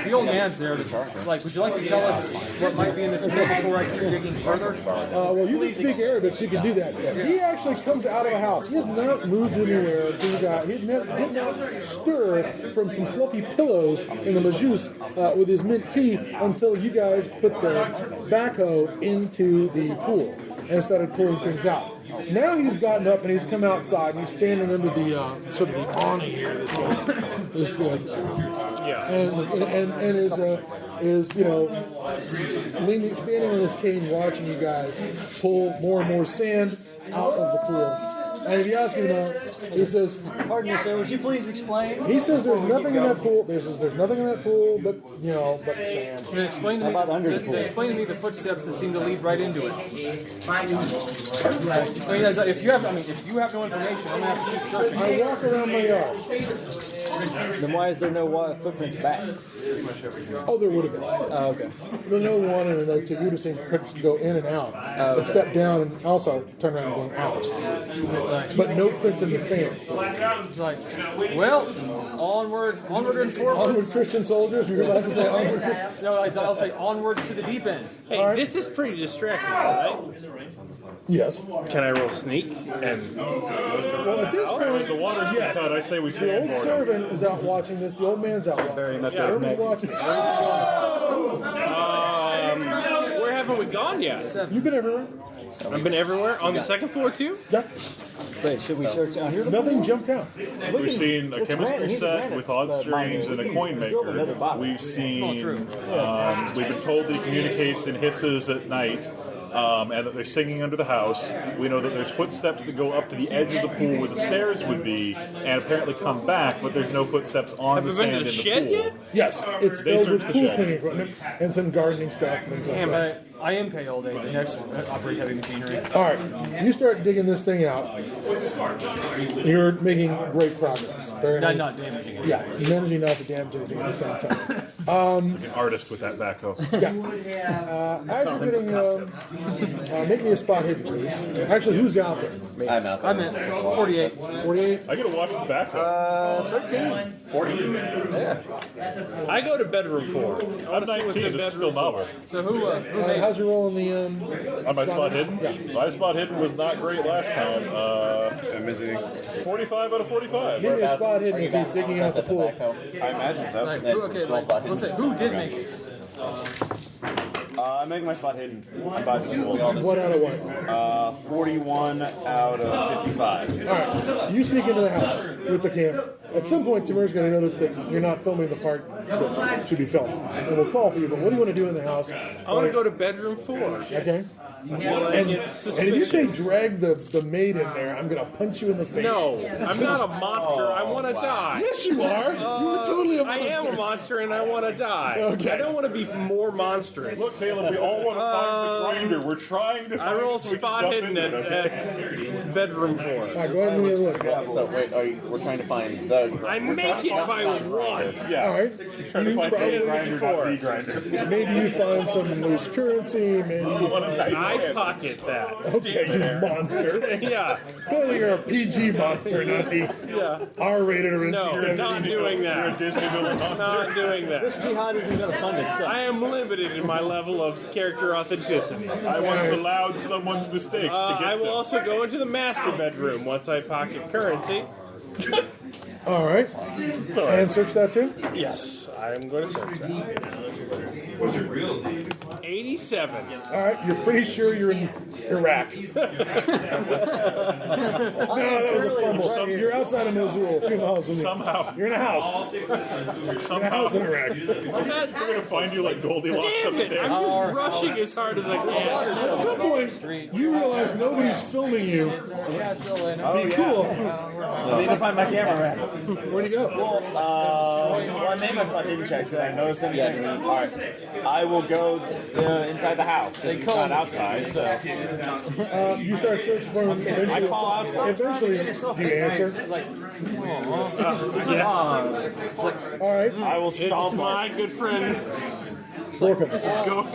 the old man's there, it's like, would you like to tell us what might be in this pool before I keep digging further? well, you can speak Arabic, so you can do that. He actually comes out of the house. He has not moved anywhere. He did not stir from some fluffy pillows in the majus with his mint tea until you guys put the backhoe into the pool and started pulling things out. Now he's gotten up and he's come outside and he's standing under the sort of the awning here. And is is, standing on his cane watching you guys pull more and more sand out of the pool. And if you ask him now, he says, Pardon me, sir, would you please explain? He says there's nothing in that pool. There's nothing in that pool but sand. Then explain to me. How about under the pool? Then explain to me the footsteps that seem to lead right into it. I mean, if you have no information, I'm gonna have to keep searching. I walk around my yard. Then why is there no footprints back? Oh, there would have been. Oh, okay. There's no one and no two. You would have seen prints go in and out, but step down and also turn around and go out. But no prints in the sand. Like, well, onward and forward. Onward, Christian soldiers. We were about to say onward. No, I'll say onwards to the deep end. Hey, this is pretty distracting, right? Yes. Can I roll sneak? And well, at this point, The water's been cut. I say we the old sandboard. servant is out watching this. The old man's out watching. Very much Everybody's watching this. where haven't we gone yet? You've been everywhere. I've been everywhere. On the second floor too? Yeah. Wait, should we search out here? Nothing jumped out. We've seen a chemistry set with odd strings and a coin maker. We've seen, we've been told that he communicates in hisses at night. And that they're singing under the house. We know that there's footsteps that go up to the edge of the pool where the stairs would be, and apparently come back, but there's no footsteps on the sand in the shed pool. yet? Yes, it's They filled with searched the pool shed. cleaning equipment and some gardening stuff and things like Damn, that. I am pay all day. The next operate heavy machinery. All right, you start digging this thing out. You're making great progress. Very nice. Not damaging it. Yeah, managing not to damage anything at the same time. Like an artist with that backhoe. As you're getting, make me a spot hidden, please. Actually, who's out there? I'm out there. I'm at 48. 48. I gotta watch the backhoe. 13. 40. Yeah. I go to bedroom 4. I'm 19. This is still novel. So who made How's your roll in the? On my spot hidden? Yeah. My spot hidden was not great last time. I'm missing 45 out of 45. Give me a spot hidden as he's digging out the pool. I imagine so. like, let's say who did make it? I'm making my spot hidden. I'm 5 in the pool. What out of what? 41 out of 55. All right, you sneak into the house with the camera. At some point, Tamir's going to notice that you're not filming the part that should be filmed, and we'll call for you. But what do you want to do in the house? I want to go to bedroom 4. Okay. And if you say drag the maid in there, I'm going to punch you in the face. No, I'm not a monster. I want to die. Yes, you are. You were totally a monster. I am a monster and I want to die. Okay. I don't want to be more monstrous. Look, Caleb, we all want to find the grinder. We're trying to I find roll it so we can spot jump hidden into at it. bedroom 4. All right, go ahead and leave it look. So wait, we're trying to find the. I make it by 1. Yeah. All right. Trying to You find the probably grinder, not the grinder. maybe you find some loose currency. Maybe you What a nice I hit. pocket that. Okay, you monster. Yeah. Clearly you're a PG monster, not the R-rated or No, NC-17. not doing You're a that. Disney villain monster. Not doing that. Jihad isn't going to fund itself. I am limited in my level of character authenticity. I once allowed someone's mistakes to get I will them. also go into the master bedroom once I pocket currency. All right. And search that too? Yes, I'm going to search that. 87. All right. You're pretty sure you're in Iraq. No, that was a fumble. You're outside of Mosul. A few miles from here. Somehow. You're in a house. In a Somehow house in Iraq. I'm not. we're going to find you like Goldilocks Damn it! upstairs. I'm just rushing as hard as I can. At some point, you realize nobody's filming you. Be cool. I need to find my camera. Where'd you go? Well, I made my spot hidden checks. Did I notice anything? All right. I will go inside the house because he's not outside. So You start searching for him. Eventually, I call outside. Eventually, you answer. All right. I will It's stomp on. my good friend. Welcome. Go.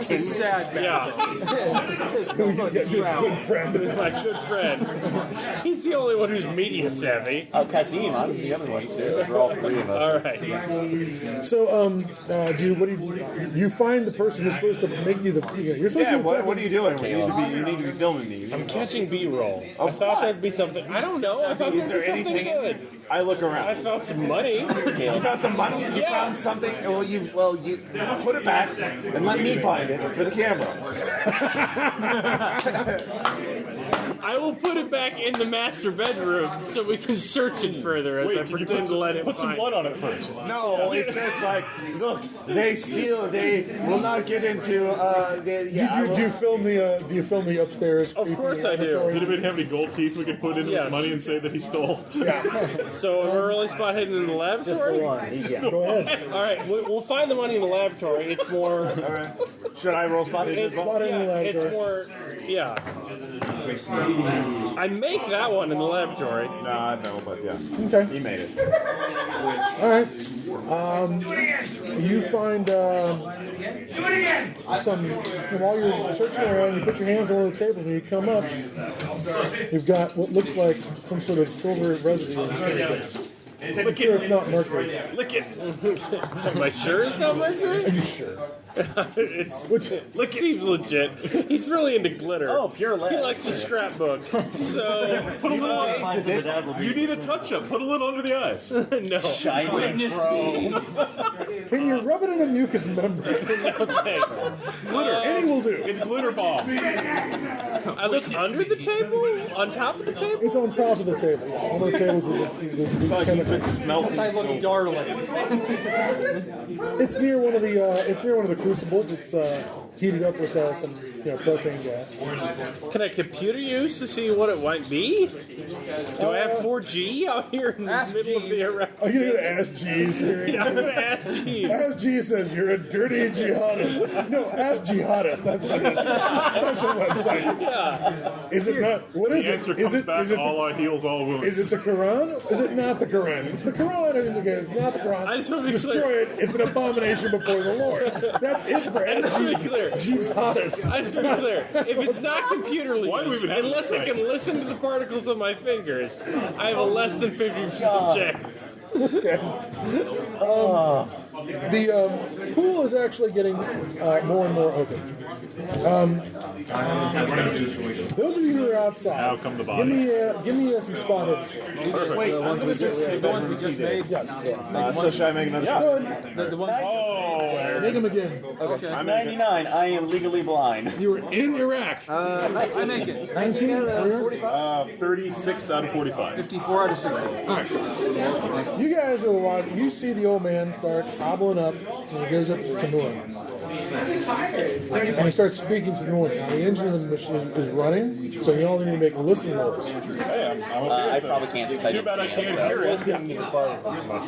Sad bastard. Yeah, Good friend. it's my good friend. He's the only one who's media savvy. Kasim, I'm the other one too. For all three of us. All right. So, do you find the person who's supposed to make you the? You're supposed Yeah. to. What are you doing? You need to be filming me. I'm catching B-roll. I thought there'd be something. I don't know. I thought Is there'd there be something anything? good. I look I around. found some money. You found some money. You found something. Well, you put it back. And let me find it for the camera. I will put it back in the master bedroom so we can search it further as I pretend to let it put some find blood on it first. No, it's just like, look, they will not get into, Do you film the upstairs? Of course I do. Does anybody have any gold teeth we could put into the money and say that he stole? Yeah. So we're really spot hidden in the laboratory? Just the one. Yeah. Go ahead. All right, we'll find the money in the laboratory. It's more... Should I roll spot hidden as well? Spot in the laboratory. It's more... Yeah. I make that one in the laboratory. No, I know, but yeah. Okay. He made it. All right. You find some while you're searching around. You put your hands on the table, and you come up. You've got what looks like some sort of silver residue in the table. I'm sure it's not mercury. Lick it. Am I sure it's not mercury? Are you sure? It seems legit. He's really into glitter. Oh, pure lead. He likes to scrapbook. So Put a little you need a touch-up. Put a little under the eyes. no. Witness me. Can you rub it in a mucous membrane? Glitter. Any will do. It's glitter bomb. I look under the table? On top of the table? It's on top of the table. All the tables with these chemicals. I look darling. It's near one of the crucibles. It's heated up with some propane gas. Can I computer use to see what it might be? Do I have 4G out here in the middle of the Iraq? Are you going to ask G's here? Yeah, I'm going to ask G. Ask G says you're a dirty jihadist. No, ask jihadist. That's what it is. It's a special website. Yeah. Is it not? What is The it? answer Is comes it? back, Is it? all our heals, all wounds. Is it the Quran? Is it not the Quran? It's the Quran. It's okay. It's not the Quran. I just want to be Destroy clear. it. It's an abomination before the Lord. That's it for I just want to be clear. jihadist. I just want to be clear. If it's not computer Why do we used, even have unless this I site? can listen to the particles of my fingers, I have a less than 50% chance. Okay. The pool is actually getting more and more open. Those of you who are outside, Now come the bodies. give me some spot hidden. Wait, The ones we just made. Yes. so should I make another spot? Good. The ones Make them again. Okay. I'm 99. I am legally blind. You were in Iraq. I make it. 19 out of 45. 36 out of 45. 54 out of 60. You guys are watching. You see the old man start hobbling up, and he goes up to Noor. And he starts speaking to Noor. Now, the engine of the machine is running, so you only need to make listening rolls. Hey, I'm okay I with probably this. can't Too type bad I can't hear it.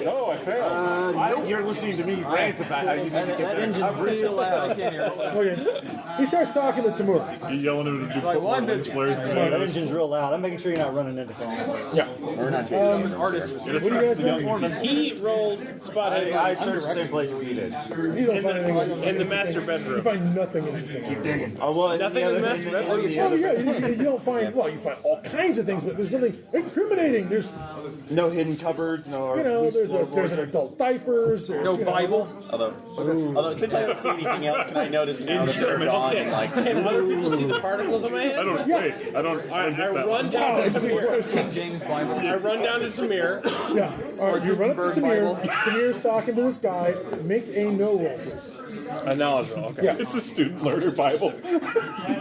Oh, I failed. You're listening to me rant about how you need to get That there. engine's real loud. I can't hear it. Okay. He starts talking to Timur. You're yelling at him to do Like, well, I'm lens busy. flares and That tomatoes. engine's real loud. I'm making sure you're not running into things. Yeah. We're not Artist. It What do you guys attracts the do? young. He rolled spot hidden I searched the same place as he did. You don't find anything in the master You bedroom. find nothing interesting. Keep digging. Oh, well, Nothing in the master bedroom? Oh yeah, you don't find. Well, you find all kinds of things, but there's nothing incriminating. There's, no hidden cupboards, no. there's an adult diapers. There's, No Bible. Although since I don't see anything else, can I notice now that they're gone and like Can other people see the particles of my I head? don't. Wait, I don't. I don't I get that. run down to Tamir. King James Bible. I run down to Tamir. Yeah. All right, you run up to Gutenberg Tamir. Tamir's talking to this guy. Make a no roll, please. A knowledge roll. Okay. Yeah. It's a student learner Bible.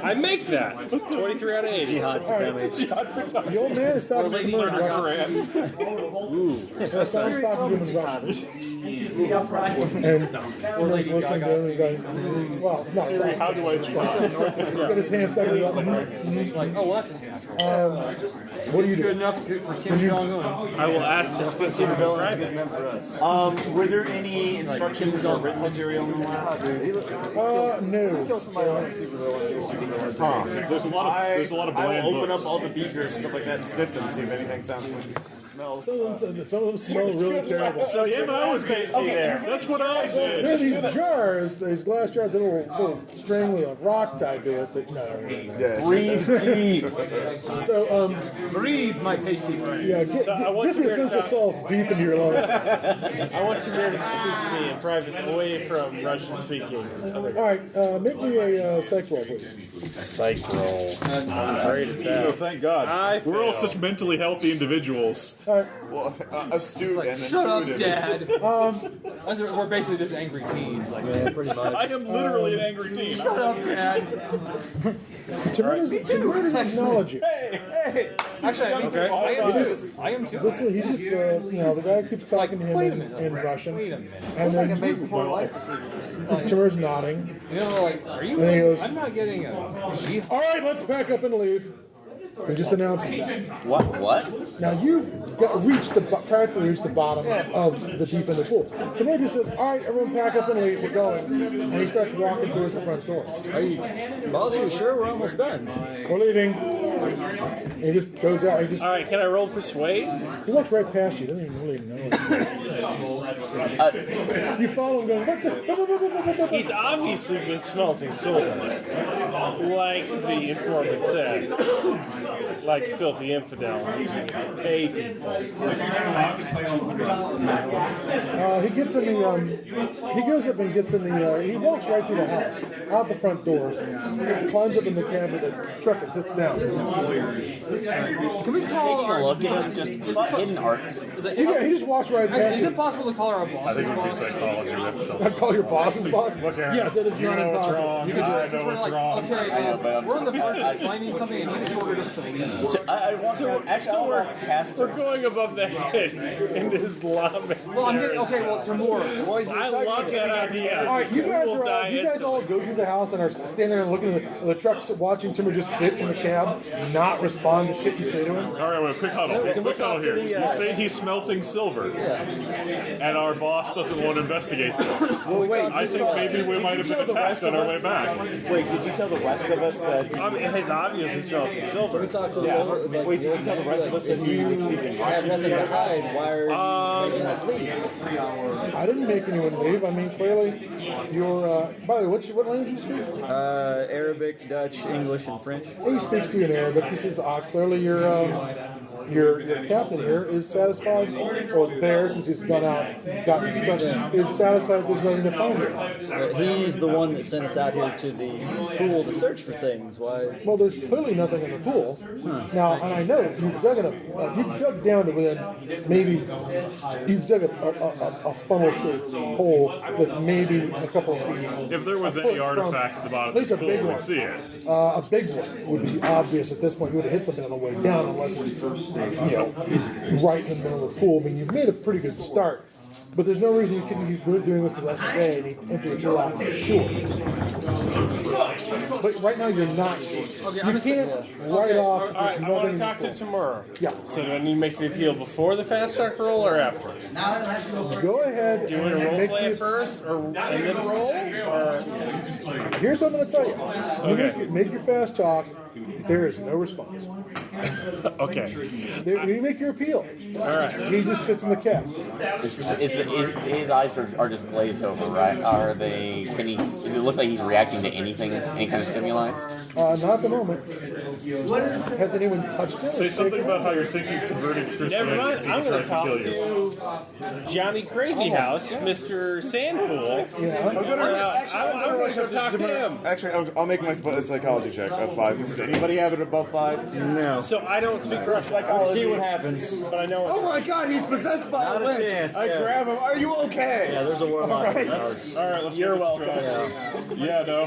I make that. 23 out of 80. Jihad All right. The old man is talking to Timur in Russian. The son's talking to him in Russian. And Timur's listening to him and going, well, no. How do I jihad? Got his hands stuck in his Like, oh, well, that's What do you good do? enough for Kim Jong-un. I will ask to fit Super villains is good enough for us. Were there any instructions or written material in the lab? No. Kill somebody like a super villain. There's a lot of I bland will open books. up all the beakers and stuff like that and sniff them, see if anything smells. Some of them smell really terrible. So yeah, but I was there. That's what I There are did. these jars, these glass jars, that little string with a rock tied to it. That, no. breathe deep. So, Breathe, my pasty friend. yeah, get I want the you to essential talk- salts deep into your lungs. I want Tamir to speak to me in private, away from Russian speaking. All right, make me a psych roll, please. Psych roll. I'm great at Oh, that. thank God. I We're all failed. such mentally healthy individuals. All right. Well, astute and Shut up, intuitive. Dad. We're basically just angry teens. Like, Yeah, pretty much. I am literally an angry teen. shut up, Dad. Tamura doesn't acknowledge you. Hey! Actually, I am too. Listen, he's just, the guy keeps talking to him wait a in minute. Russian. Wait a minute. And I can then make poor life decisions. Tamura's nodding. You know, like, are you? And he goes, I'm not getting a sheet. all right, let's pack up and leave. He just announces that. What? Now you've practically reached the bottom of the deep end of the pool. Tamura just says, all right, everyone pack up and leave, we're going. And he starts walking towards the front door. Are you, boss, are you sure we're almost done? We're leaving. And he just goes out. All right, can I roll persuade? He walks right past you. Doesn't even really know. You follow him going, what the? He's obviously been smelting silver, like the informant said, like filthy infidel. Pay people. He gets in the. He goes up and gets in the. He walks right through the house, out the front doors, climbs up in the cab of the truck and sits down. Can we call Taking a our look at him, just spot hidden art. He just walks right past Is you. it possible to call our boss? I think it would be psychology. I call your boss's boss? Look, Aaron. Yes, it is You not know what's impossible. wrong. Because I know what's wrong. Okay, we're on the verge of finding something and you just ordered us to leave. I walk around, actually, I'll walk past We're him. going above the head into his lobby. Well, I'm getting, okay, well, tomorrow. I love that idea. all right, you guys, We'll die you guys all go through the house and are standing there and looking at the trucks, watching Timber just sit in the cab, not respond to shit you say to him. All right, well, quick huddle. Quick huddle here. We'll say he's smelting silver, and our boss doesn't want to investigate this. Well, wait, I think maybe we might have been attacked on our way back. Wait, did you tell the rest of us that? I mean, he's obviously smelting silver. We talked to the like, Wait, did you tell the rest of us that he was speaking have Russian? nothing to hide. Why are you making us leave? I didn't make anyone leave. I mean, clearly, you're. By the way, what language do you speak? Arabic, Dutch, English, and French. He speaks to you in Arabic. He says, clearly your captain here is satisfied, or there, since he's gone out, is satisfied there's nothing to find here. He's the one that sent us out here to the pool to search for things. Why? Well, there's clearly nothing in the pool. Now, and I know you've dug down to within maybe, you've dug a funnel-shaped hole that's maybe a couple of feet. If there was any artifact at the bottom of the pool, we'd see it. A big one would be obvious at this point. You would have hit something on the way down unless it's, right in the middle of the pool. I mean, you've made a pretty good start. But there's no reason you couldn't keep doing this the rest of the day and empty your chill out, sure. But right now you're not sure. Okay, You can't write off. All right, I want to talk to tomorrow. Yeah. So do I need to make the appeal before the fast track roll or after? Go ahead. Do you want to role make play the- it first, and then roll? Or Here's what I'm going to tell you. You make your fast talk. There is no response. okay. You make your appeal. All right. He just sits in the cab. His eyes are just glazed over, right? Are they? Does it look like he's reacting to anything, any kind of stimuli? Not at the moment. Has anyone touched him? Say something about how you're thinking of converting to Never mind. Christianity I'm going to talk kill you. to Johnny Crazy House, Mr. Sandpool. Yeah. I'm going to go talk to him. Actually, I'll make my psychology check of 5. Does anybody have it above 5? No. So I don't speak Russian. Let's see what happens. But I know. Oh my God, he's possessed by Not a a witch. chance, I yeah. grab him. Are you okay? Yeah, there's a warm up. All right, let's You're get this welcome. straight. Yeah, no.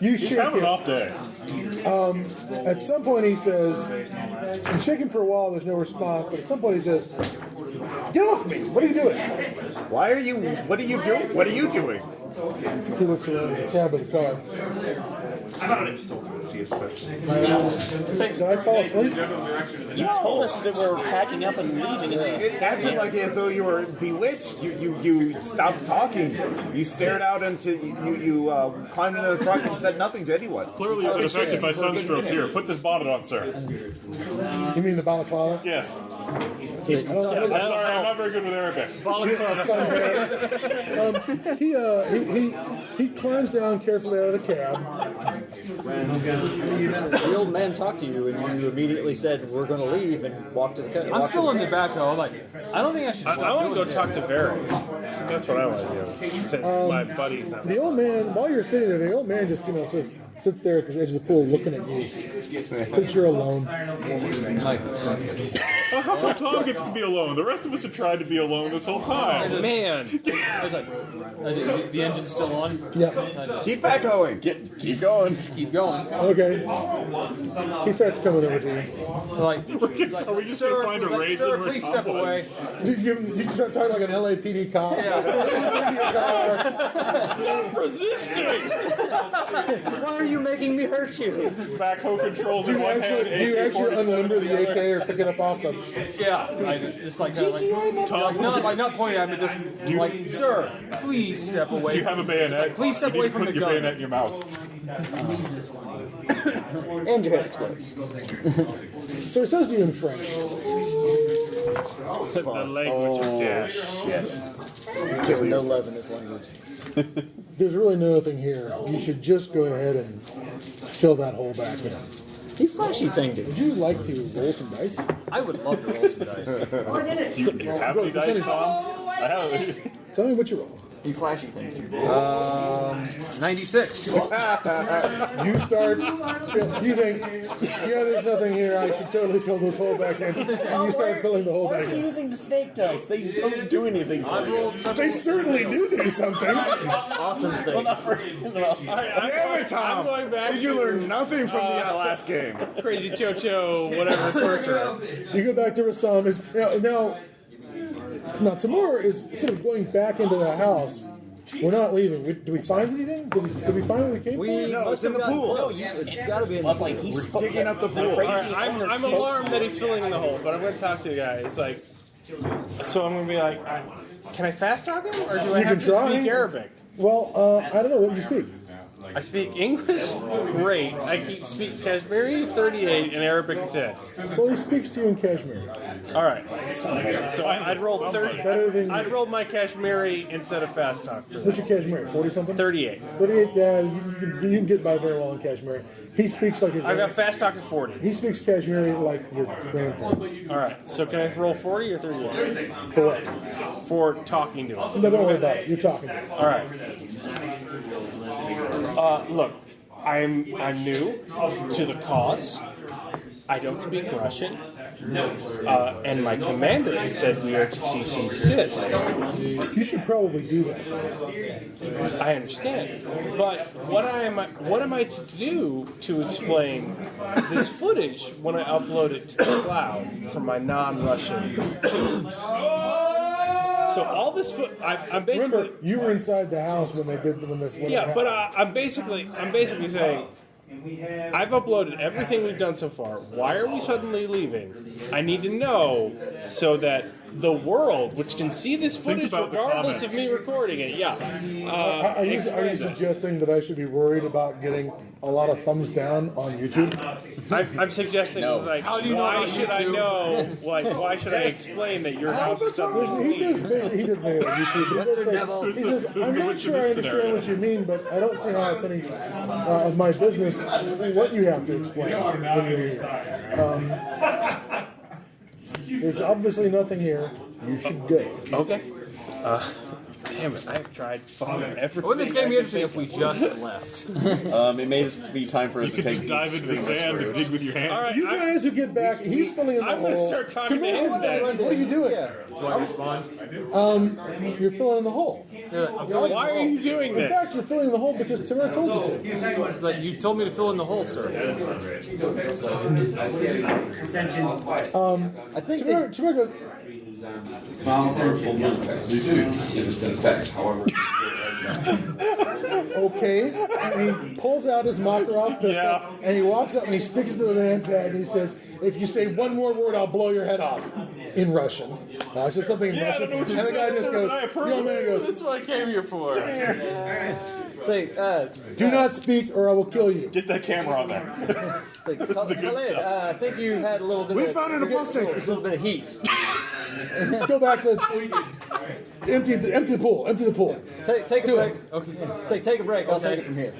You He's shake having him. an off day. At some point he says, you shake him for a while, there's no response, but at some point he says, get off me, what are you doing? What are you doing? What are you doing? He looks around the cab of the car. Did I fall asleep? You told us that we were packing up and leaving. It acted like as though you were bewitched. You stopped talking. You stared out into you climbed into the truck and said nothing to anyone. Clearly, you've been affected by sunstrokes. Here, put this bonnet on, sir. You mean the balaclava? Yes. I don't know. I'm sorry, I'm not very good with Arabic. He climbs down carefully out of the cab. The old man talked to you, and you immediately said, "We're going to leave," and walked to the car. I'm still in the back though. Like, I don't think I should. I want to go talk to Varric. That's what I want to do. Since my buddy's not. The old man, while you're sitting there, the old man just sits there at the edge of the pool looking at you. Since you're alone. Well, how come Tom gets to be alone? The rest of us have tried to be alone this whole time. Man. I was like, is the engine still on? Yeah. Keep back going. Keep going. Keep going. Okay. He starts coming over to you. Like, Are we just going to find a raisin? Sir, where please Tom step was? away. You start talking like an LAPD cop. Stop resisting! Why are you making me hurt you? Backhoe controls in Do you one hand. actually AK-47 unlimber in the other. AK or pick it up off them? Yeah, just like not pointing at me, just like, sir, please step away. Do you have a bayonet? Please step You away need to from put the your gun. bayonet in your mouth. And your head explodes. So it says to you in French. The language of death. There's no love in this language. There's really nothing here. You should just go ahead and fill that hole back in. You flashy thing, dude. Would you like to roll some dice? I would love to roll some dice. Do you have any dice, Tom? I have. Tell me what you roll. You flashy thing, dude. 96. You start, you think, yeah, there's nothing here. I should totally fill this hole back in. And you start filling the hole back in. using the snake dice? They don't do anything for you. They certainly do something. Awesome thing. Damn it, Tom! I'm going back Did you to- learn nothing from the last game? Crazy Chocho, whatever sorcerer. You go back to Rassam. Now Tamur is sort of going back into the house. We're not leaving. Did we find anything? Did we find what we came for? No, it's in the pool. No, it's got to be in the pool. He's Digging up the pool. All right, I'm alarmed that he's filling in the hole, but I'm going to talk to the guy. It's like, so I'm going to be like, can I fast talk him, or do I You have can to try. speak Arabic? Well, I don't know what you speak. I speak English, great. I speak Kashmiri, 38, and Arabic, 10. Well, he speaks to you in Kashmir. All right. So I'd roll 30. Better than- I'd roll my Kashmiri instead of fast talk. What's your Kashmir? 40 something? 38. 38. Yeah, you can get by very well in Kashmir. He speaks like I've got fast talk at 40. he speaks Kashmiri like your grandparents. All right. So can I roll 40 or 38? For what? For talking to him. No, don't worry about it. You're talking to him. All right. Look, I'm new to the cause. I don't speak Russian. And my commander has said we are to cease and desist. You should probably do that. I understand, but what am I to do to explain this footage when I upload it to the cloud from my non-Russian? So all this I'm basically. Remember, you were inside the house when they did when this. When Yeah, it but happened. I'm basically saying I've uploaded everything we've done so far. Why are we suddenly leaving? I need to know so that the world, which can see this footage about the regardless of comments. me recording it, Are you explain that. suggesting that I should be worried about getting a lot of thumbs down on YouTube? I'm suggesting like, How do you know why about should I YouTube? know? Like, why should I explain that your house is something? He says basically he doesn't say it on YouTube. But he does say, he says, I'm not sure I understand what you mean, but I don't see how it's any of my business what you have to explain when you're here. There's obviously nothing here. You should go. Okay. Damn it! I've tried fucking everything. Wouldn't this game be I interesting if we just left? It may just be time for us You to could take just dive into the sand and dig with your hands. All right, You guys who get back, he's filling in the I'm gonna hole. start talking to Tamir, him then. what are you doing? Do I respond? You're filling in the hole. I'm filling Why are you doing In this? fact, you're filling in the hole because Tamir told you to. It's like, you told me to fill in the hole, sir. I think Tamir goes, okay, and he pulls out his Makarov pistol, and he walks up and he sticks it to the man's head, and he says, if you say one more word, I'll blow your head off. In Russian. I said something in I Russian, don't know what you and the guy said, just sir, goes, but I approve. the old man goes, That's what I came here for. say, do not speak or I will kill you. Get that camera on there. Khalid, I think you had a little bit. We of, found it in a bus station. A little bit of heat. Go back to empty the pool. Empty the pool. Take a break. Okay. Say, take a break. I'll take it from here.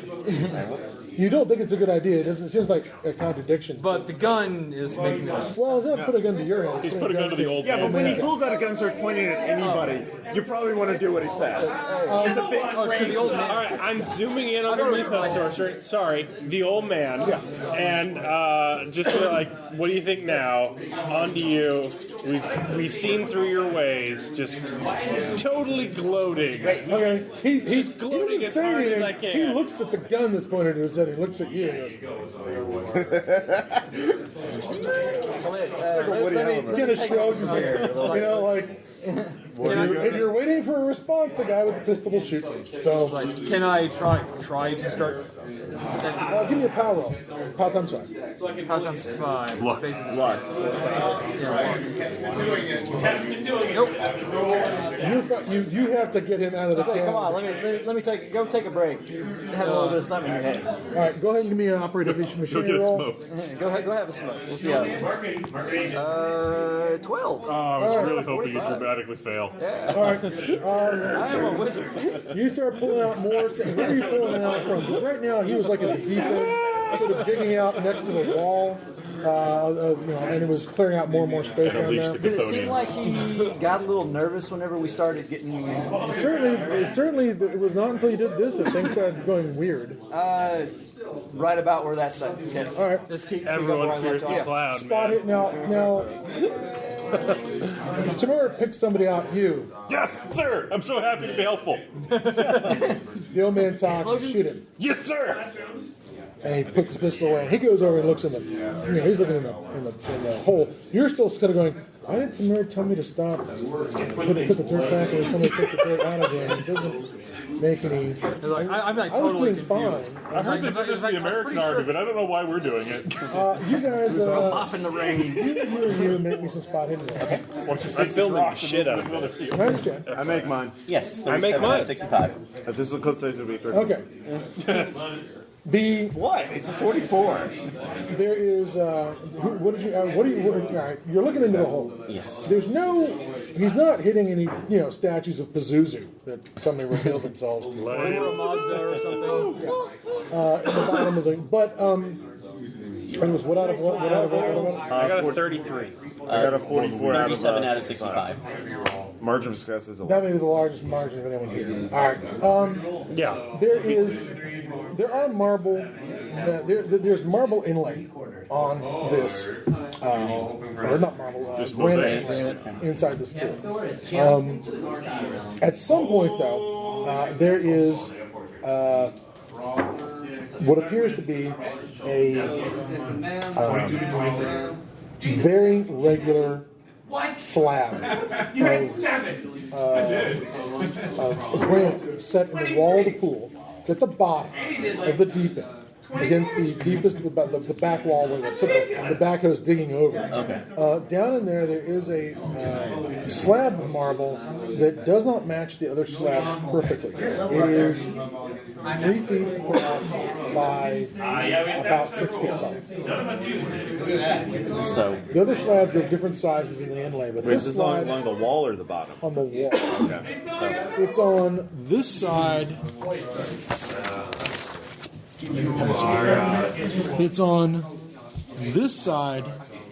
You don't think it's a good idea. It seems like a contradiction. But the gun is making it. Well, it's not put a gun to your head. He's put a gun to the old Yeah, but man. when he pulls out a gun and starts pointing it at anybody, you probably want to do what he says. He's a big crazy. All right, I'm zooming in underneath the sorcerer. Sorry, the old man, and just like What do you think now? On to you. We've seen through your ways. Just totally gloating. Okay, he's gloating he as doesn't hard say as I anything. can. He looks at the gun that's pointed to his head. He looks at you and goes, kind of shrugs. You know, like, if you're waiting for a response, the guy with the pistol will shoot you. So, Can I try to start? give me a power roll. Power times 5. How times 5? Luck. Basically Luck. Nope. You have to get him out of the Hey, can. come on, let me take a break. Have a little bit of something in your head. All right, go ahead and give me an operative Go machinery get a roll. smoke. Go have a smoke. We'll see how. 12. I was really hoping you'd dramatically fail. All right. I am a wizard. You start pulling out more. Where are you pulling it out from? Right now, he was like at the deep end, sort of digging out next to the wall, and it was clearing out more and more space down there. Did it seem like he got a little nervous whenever we started getting? Certainly, it was not until you did this that things started going weird. Right about where that's at. Okay. All right. Just keep Everyone fears the clown. Spot it now. Tamura picks somebody out. You. Yes, sir. I'm so happy to be helpful. The old man talks. Shoot him. Yes, sir. And he puts his pistol away. He goes over and looks in the. He's looking in the hole. You're still kind of going. Why did Tamura tell me to stop? Put the dirt back, and tell me to take the dirt out again. It doesn't make any. I'm like I was totally doing confused. fine. I heard they did this in the American Army, but I don't know why we're doing it. You guys, pop in the rain. you make me some spot hidden. Okay. I'm filming the shit out of this. I understand. I make mine. Yes, I make 37 out mine. of 65. If this is a close size, it'll be 30. Okay. What? It's a 44. There is. What did you? What do you? All right, you're looking into the hole. Yes. There's no. He's not hitting any. Statues of Pazuzu that suddenly revealed themselves. Or a Mazda or something. In the bottom of the. But it was what out of what? What out of what? I got a 33. I got a 44 out of 37 out of 65. Margin of success is a That lot. may be the largest margin of anyone here. All right. Yeah. There are marble. There's marble inlay on this. Or not marble. Granite inside this pool. At some point, though, there is what appears to be a very regular slab of granite set in the wall of the pool. It's at the bottom of the deep end, against the deepest, the back wall where the backhoe is digging over. Okay. Down in there is a slab of marble that does not match the other slabs perfectly. It is 3 feet across by about 6 feet tall. So The other slabs are of different sizes in the inlay, but Is this this slab along the wall or the bottom? on the wall. Okay. It's on this side. It's on this side,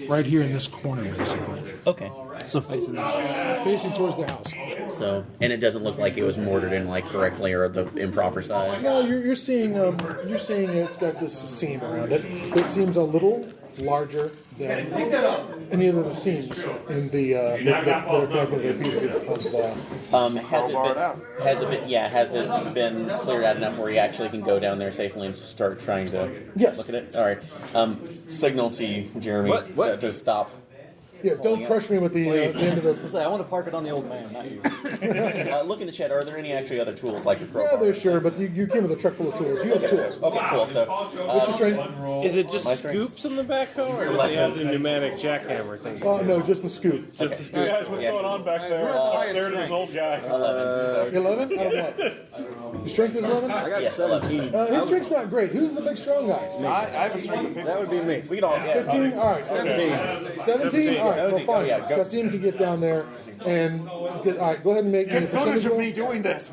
right here in this corner, basically. okay. So facing Facing towards the house. So and it doesn't look like it was mortared in correctly or the improper size. No, you're seeing it's got this seam around it. It seems a little larger than any of the seams in the that are connected to the piece Has it been cleared out enough where you actually can go down there safely and start trying to Yes. look at it? All right. Signal to Jeremy to stop. Yeah, don't crush me with the end of the. I want to park it on the old man, not you. Look in the shed. Are there any other tools like a crowbar? Yeah, they're sure, but you came with a truck full of tools. You have tools. Okay, cool. So, What's your strength? Is it just My strength. scoops in the backhoe, or do they have the pneumatic jackhammer thing? No, just the scoop. Just the scoop. Guys, what's going on back there? Stare at this old guy. 11. 11? Out of what? Your strength is 11? I got Yes, 17. His strength's not great. Who's the big strong guy? I have a strength of 50. That would be me. We can all. 15? All right. 17. 17? All right, well, fine. Yeah, go. Kasim can get down there and get. All right, go ahead and make me a percentage roll. doing this.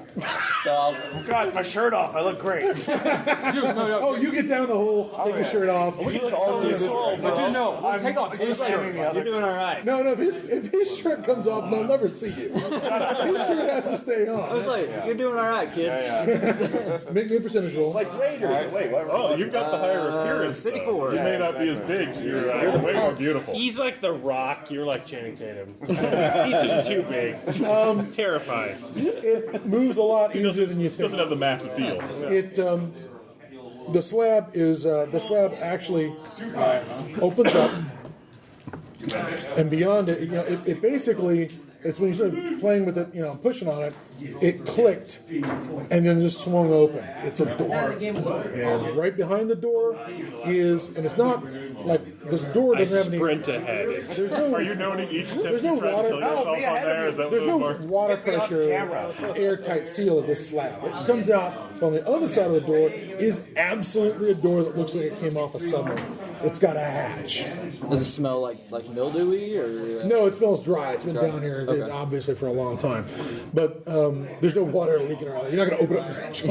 So I'll, God, my shirt off. I look great. Oh, you get down the hole, take your shirt off. We can all do this. But dude, no, we'll take off his shirt. You're doing all right. No, if his shirt comes off, they'll never see you. His shirt has to stay I was on. like, you're doing all right, kid. Make me a percentage roll. Like Raiders. Wait, what? Oh, you've got the higher appearance. 54. You may not be as big. You're way more beautiful. He's like The Rock. You're like Channing Tatum. He's just too big. Terrifying. It moves a lot easier than you think. Doesn't have the mass appeal. It the slab actually opens up, and beyond it, it basically. It's when you started playing with it, pushing on it, it clicked and then just swung open. It's a door. And right behind the door is, and it's not like this door doesn't have any. Sprint ahead. There's no, Are you noting each attempt there's you no try to water. kill yourself on there? Is that There's no what water pressure, airtight seal of this slab. It comes out on the other side of the door is absolutely a door that looks like it came off a submarine. It's got a hatch. Does it smell like mildewy or? No, it smells dry. It's been down here obviously for a long time. But there's no water leaking around. You're not going to open up this hatch.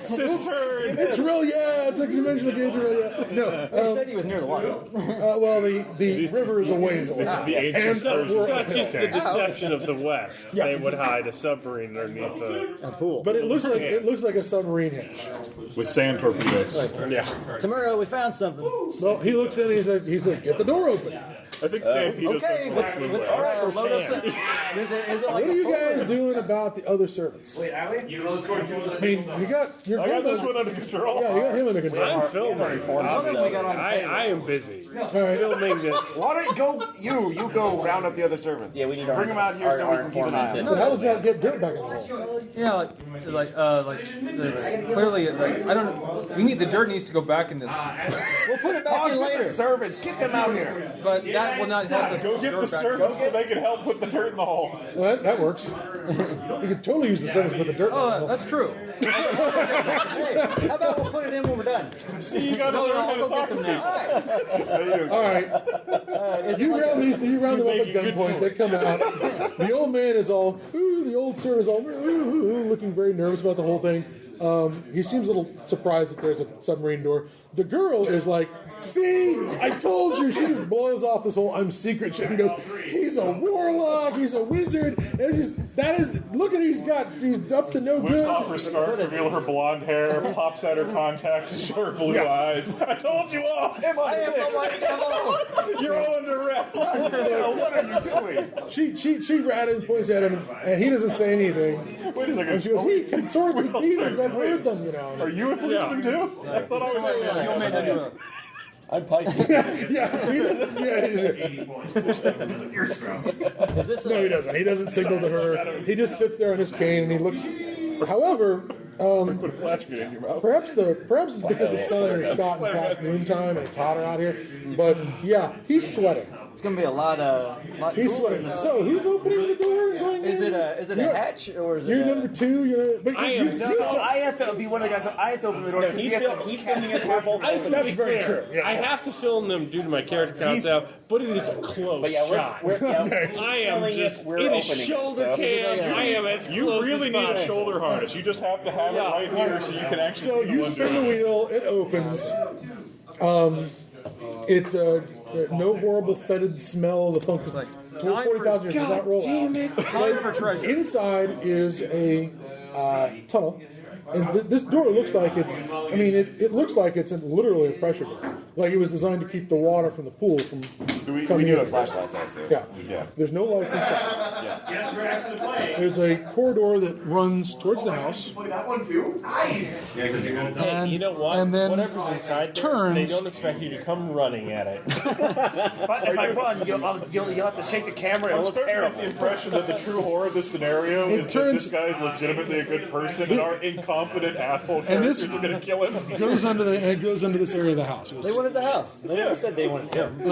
Cistern! It's real, yeah. It's like you mentioned the gauge, real, yeah. No. He said he was near the water. Well, the river is a ways away. This is the ancient And Such is the deception of the West. Yeah. They would hide a submarine underneath A pool. but it looks like a submarine hatch. with sand torpedoes. Yeah. Tomorrow we found something. So he looks in and he says, "Get the door open." I think sand torpedoes. Okay, let's load up some. Is it like What are a you pool? guys doing about the other servants? I mean, you got your. I got this one under control. Yeah, you got him under control. I'm filming. I am busy. All right. Filming this. Why don't you go? You go round up the other servants. yeah, we need Bring them out here so we can keep an eye on them. But how does that get dirt back in the hole? Yeah, clearly, I don't know. The dirt needs to go back in this. We'll put it back Talk in to later. the servants. Get them out here. But that will not help us. Go get the servants so they can help put the dirt in the hole. Well, that works. You could totally use the servants with the dirt. Oh, that's true. Hey, how about we'll put it in when we're done? See, you got to learn how to talk to people. All right. You round them up at gunpoint. They come out. The old man is all, the old sir is all, looking very nervous about the whole thing. He seems a little surprised that there's a submarine door. The girl is like, see, I told you. She just blows off this whole I'm secret shit and goes, he's a warlock, he's a wizard. He's up to no Whips good. off her scarf, reveal her blonde hair, pops out her contacts, and show her blue eyes. I told you all. You're all under arrest. What are you doing? She ratted and points at him, and he doesn't say anything. Wait a second. And she goes, he consorts with demons. I've heard them, Are you a policeman too? I thought I was I'm Pisces. Yeah, he doesn't. No, he doesn't. He doesn't signal to her. He just sits there on his cane and he looks. However, put a flash grenade in your mouth. perhaps it's because the sun has gotten past noontime and it's hotter out here. But yeah, he's sweating. It's gonna be a lot He's cooler sweating. than that. So who's opening the door and going Is in? it a hatch or is it? You're number two. But I you- am you- No, I have to be one of the guys. I have to open the door. because He's he has to- filming us. We're both. I just want to That's be very clear. true, yeah. I have to film them due to my character counts out, but it is a close But yeah, shot. we're I am just we're it is opening it, shoulder so- cam. I am as You close really as need a possible. shoulder harness. You just have to have it right here so you can actually. So you spin the wheel, it opens. No horrible fetid smell of the funk. 40,000 years does not roll out. Time for treasure. Inside is a tunnel. And this door looks like it's, it looks like it's literally a pressure door. Like it was designed to keep the water from the pool from We coming do in. have flashlights, I assume. Yeah. Yeah. There's no lights inside. There's a corridor that runs towards the house. Hey, you know what? and then Whatever's inside there, turns- they don't expect you to come running at it. But if I run, you'll have to shake the camera. It'll I'm look starting to get terrible. the impression that the true horror of this scenario is that this guy is legitimately a good person and our incompetent asshole And this- characters are going to kill him. It goes under this area of the house. They wanted the house. They never said they wanted him. The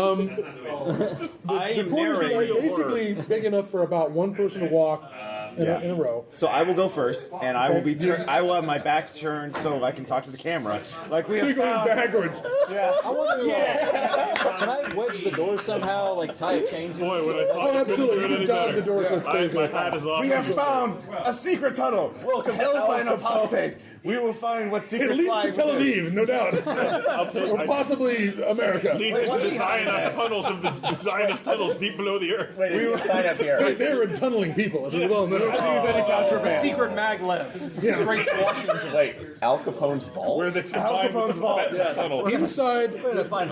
corners are basically big enough for about one person to walk in a row. So I will go first, and I will be. I will have my back turned so I can talk to the camera. Like we. So have you're going found- backwards. Yeah. I wonder, can I wedge the door somehow, like tie a chain to Boy, it? when I thought Oh, you couldn't absolutely. do it You any can dog better. the door so it stays My open. hat is off. We have found a secret tunnel. Welcome, held by an apostate. We will find what secret It leads to lies Tel within. Aviv, no doubt. I'll take Or possibly America. leads to the Zionist tunnels of the Zionist tunnels deep below the earth. Wait, is it sign up here? They're tunneling people, as we well know. Any contraband. Secret maglev. Straight to Washington. Wait, Al Capone's vault? Where the Al Capone's vault. Yes. tunnel. Inside,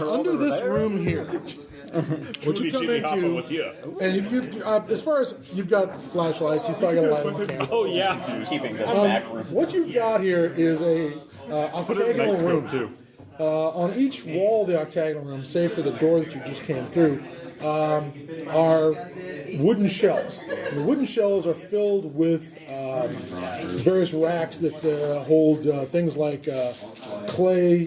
under this room here, what you come Jimmy Hoffa into, was here. and if you, as far as you've got flashlights, you've probably got a light on the camera. Oh yeah. Keeping the back room. What you've got here is a Put it in the octagonal night room. scope too. On each wall of the octagonal room, save for the door that you just came through, are wooden shelves. And the wooden shelves are filled with various racks that hold things like clay,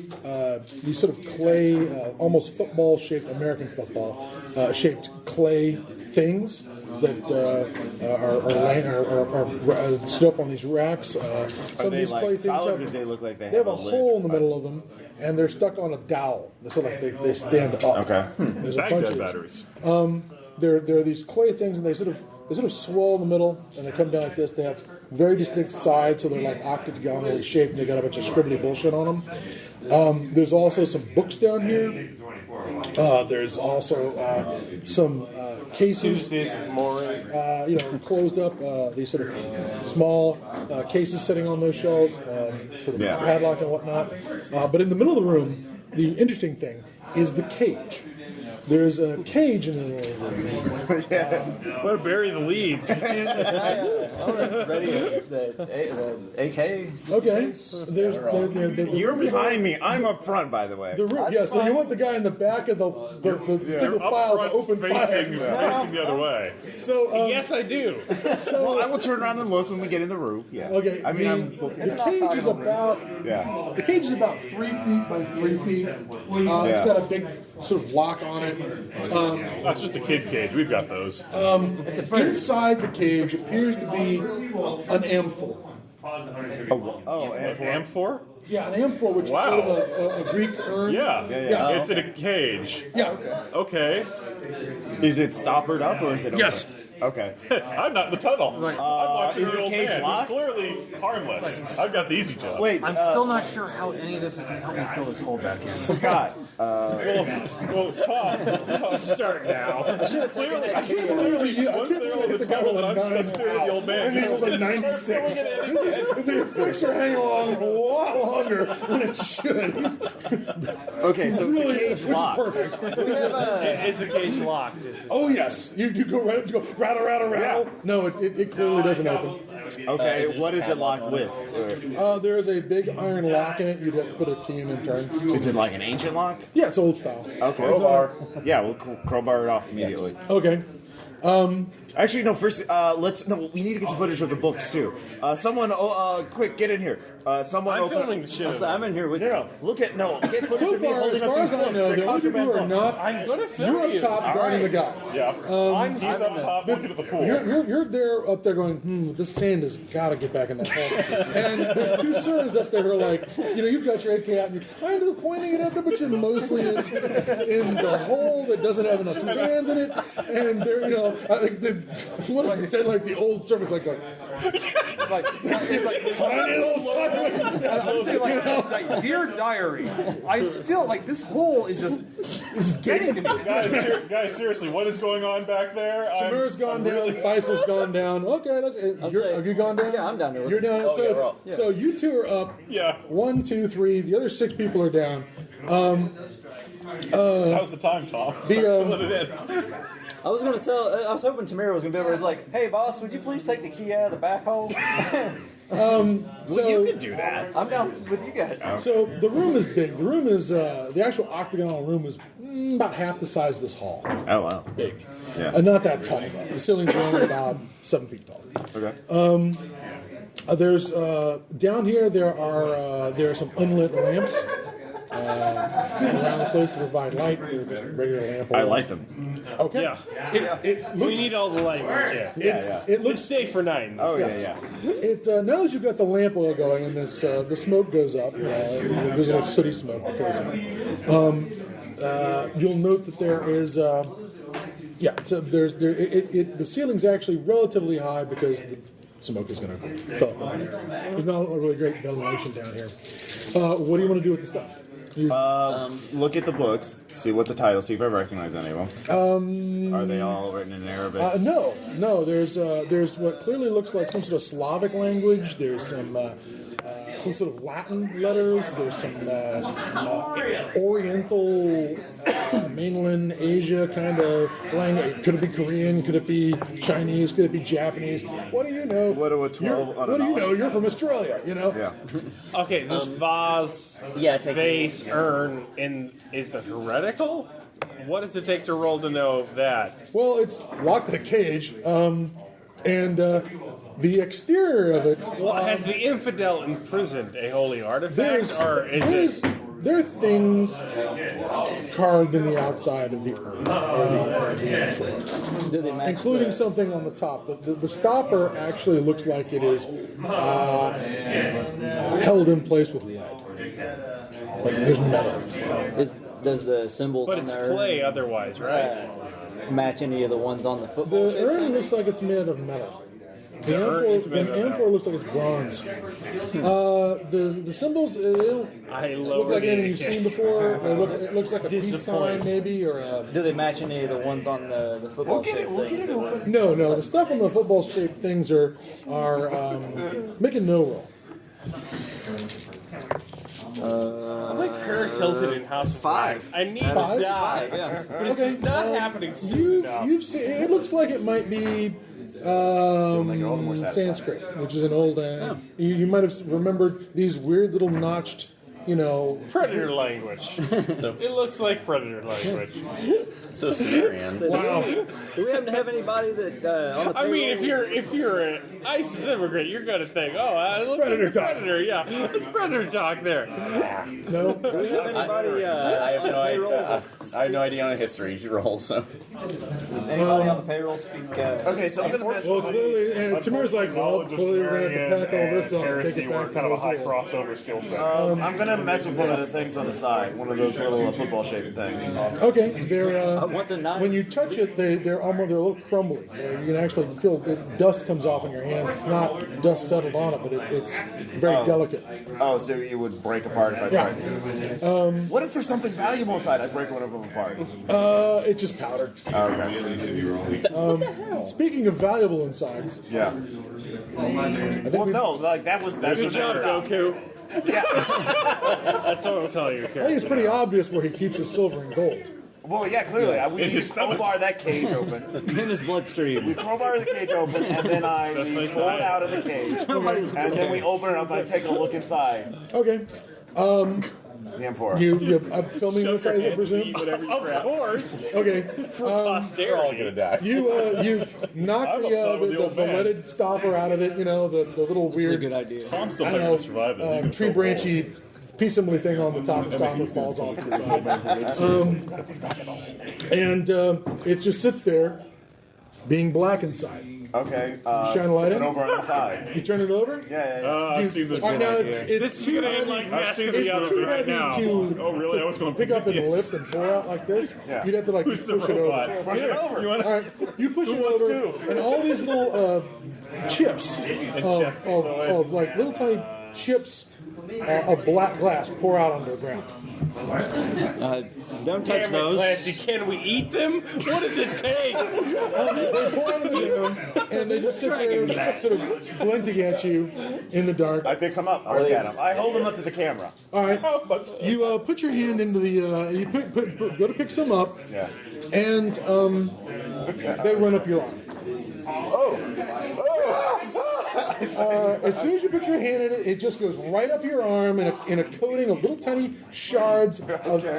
these sort of clay, almost football-shaped, American football-shaped clay things that are stood up on these racks. Some of they these clay like things solid, or have, do they look like they have have a a lid? hole in the middle of them, and they're stuck on a dowel. They're sort of like they stand up. Okay. There's a bunch Baghdad of these. batteries. There are these clay things, and they sort of swirl in the middle, and they come down like this. They have very distinct sides, so they're like octagonally shaped, and they got a bunch of scribbly bullshit on them. There's also some books down here. There's also some cases, closed up. These sort of small cases sitting on those shelves, sort of padlock and whatnot. But in the middle of the room, the interesting thing is the cage. There's a cage in the middle of the room. Way to bury the leads. Ready the AK? Okay. You're behind me. I'm up front, by the way. The room, yeah, so you want the guy in the back of the single file to Up open front, fire. facing the other way. So Yes, I do. Well, I will turn around and look when we get in the room. Yeah. okay, I mean, the cage is about yeah. the cage is about 3 feet by 3 feet. It's got a big sort of lock on it. That's just a kid cage. We've got those. Inside the cage appears to be an amphor. And Amphor? Yeah, an amphor, which Wow. is sort of a Greek urn. Yeah. Yeah. It's in a cage. Yeah. Okay. is it stoppered up or is it? Yes. Open? Okay. I'm not in the tunnel. I'm watching is an the old cage man locked? who's clearly harmless. I've got the easy job. Wait. I'm still not sure how any of this is going to help me fill this hole back in. Scott. Well, Tom, start now. Clearly, I can't believe you. I once can't they're believe on you the hit the guy tunnel, with and a I'm 9. staring at the old man. And he was a 96. The effects are hanging along a lot longer than it should. Okay, so Really, the cage which is locked. perfect. Is the cage locked? Oh yes, you go right up to go rattle, rattle, rattle. No, it clearly doesn't open. Okay, what is it locked with? There is a big iron lock in it. You'd have to put a key in and turn. Is it like an ancient lock? Yeah, it's old style. Okay. Crowbar. Yeah, we'll crowbar it off immediately. Okay. Actually, no. First, we need to get some footage of the books too. Someone, quick, get in here. Someone, I'm open. filming the shit. I'm in here with you. No, look at get footage So of me far, as holding up far these as I books. know, They're the only people who are contraband books. not. I'm gonna film You're you. up top guarding the guy. Yeah. He's up top looking at the pool. You're there up there going, this sand has got to get back in that hole. And there's two servants up there who are like, you've got your AK out and you're kind of pointing it at them, but you're mostly in the hole that doesn't have enough sand in it. And they're, I think they want to pretend like the old servants like going, It's like tiny little sideways. it's like, dear diary, I still like this hole is just getting to me. Guys, seriously, what is going on back there? Tamir's gone down, Faisal's gone down. Okay, that's it. Have you gone down? Yeah, I'm down there with You're you. down. So you two are up. Yeah. 1, 2, 3. The other 6 people are down. How's the time, Tom? Fill it in. I was hoping Tamira was going to be able to like, hey boss, would you please take the key out of the back hole? Well, you can do that. I'm down with you guys. So the room is big. The room is the actual octagonal room is about half the size of this hall. Oh wow. Big. Yeah. Not that tall though. The ceiling's only about 7 feet tall. Okay. There's down here there are some unlit lamps. around the place to provide light, or just regular lamp. I like them. Okay. Yeah. It We looks. need all the light. Yeah. It Let's looks. stay for night. Oh yeah. It now that you've got the lamp oil going and this the smoke goes up, there's a little sooty smoke that goes up. You'll note that there is. So the ceiling's actually relatively high because the smoke is going to fill up around there. There's not a really great ventilation down here. What do you want to do with the stuff? Look at the books, see what the titles, see if I recognize any of them. Are they all written in Arabic? No. There's what clearly looks like some sort of Slavic language. There's some sort of Latin letters. There's some Oriental, mainland Asia kind of language. Could it be Korean? Could it be Chinese? Could it be Japanese? What do you know? What do a 12 What do you know? You're from Australia, Yeah. Okay, this vase, vase, urn, is it heretical? What does it take to roll to know that? Well, it's locked in a cage, and the exterior of it. Well, has the infidel imprisoned a holy artifact, or is it? There are things carved in the outside of the urn, or the influence, including something on the top. The stopper actually looks like it is held in place with lead. Like there's metal. Does the symbols But on it's the urn, clay otherwise, right? match any of the ones on the football? The urn looks like it's made of metal. The amphor looks like it's bronze. The symbols they don't look like anything you've seen before. It looks like a peace sign, maybe, or a... Do they match any of the ones on the football shaped things? No. The stuff on the football-shaped things are making no roll. I'm like Paris Hilton in House of Flags. I need to die, but it's just not happening soon enough. You've seen. It looks like it might be Sanskrit, which is an old. You might have remembered these weird little notched. Predator language. It looks like predator language. So Sumerian. Wow. Do we happen to have anybody that on the I mean, payroll- if you're an ISIS immigrant, you're gonna think, it looks predator like a talk. predator. Yeah, it's predator talk there. No. Do we have anybody? I have no idea. I have no idea on a history roll. So Does anybody on the payroll speak? okay, so I'm gonna mess Well, clearly, and Tamir's like, well, Knowledge of clearly we're going to have to pack all Sumerian this up and take heresy it were back. kind of a to high Roswell. crossover skill set. I'm gonna mess with one of the things on the side, one of those little football-shaped things. Okay, they're want the knife. when you touch it, they're a little crumbly. You can actually feel dust comes off in your hand. It's not dust settled on it, but it's very delicate. Oh, so you would break apart if I tried to. What if there's something valuable inside? I'd break one of them apart. It's just powder. Okay. Speaking of valuable inside, Yeah. Well, no, like that's Good job, Goku. Yeah. That's what I'm telling you. I think it's pretty obvious where he keeps his silver and gold. Well, yeah, clearly. We crowbar that cage open. in his bloodstream. We crowbar the cage open, and then we pull it out of the cage. And then we open it up and I take a look inside. Okay. The M4. I'm filming this, I presume. Of course, Okay. for posterity. die. You knock the leaded stopper out of it. The little This is a weird. good idea. Tom's still I not don't going to survive know, this. tree branchy piece assembly thing on the top. The stopper falls off to the side. And it just sits there, being black inside. Okay. Shine a light in? Turn over on the side. You turn it over? Yeah. I've seen this. All right, now it's This is gonna end like Mask of it's the too Other right heavy now. to, Oh, really? I was going to pick up and lift and pour out like this. Yeah. You'd have to push it robot? over. Push it over. All right, you push it over, and all these little chips of like little tiny chips of black glass pour out onto the ground. Don't touch Damn it, those. Clancy, can we eat them? What does it take? They pour onto the ground, and they just sit there, sort of glinting at you in the dark. I pick some up. I look at them. I hold them up to the camera. All right, you put your hand into the. You go to pick some up, Yeah. and they run up your arm. As soon as you put your hand in it, it just goes right up your arm in a coating of little tiny shards of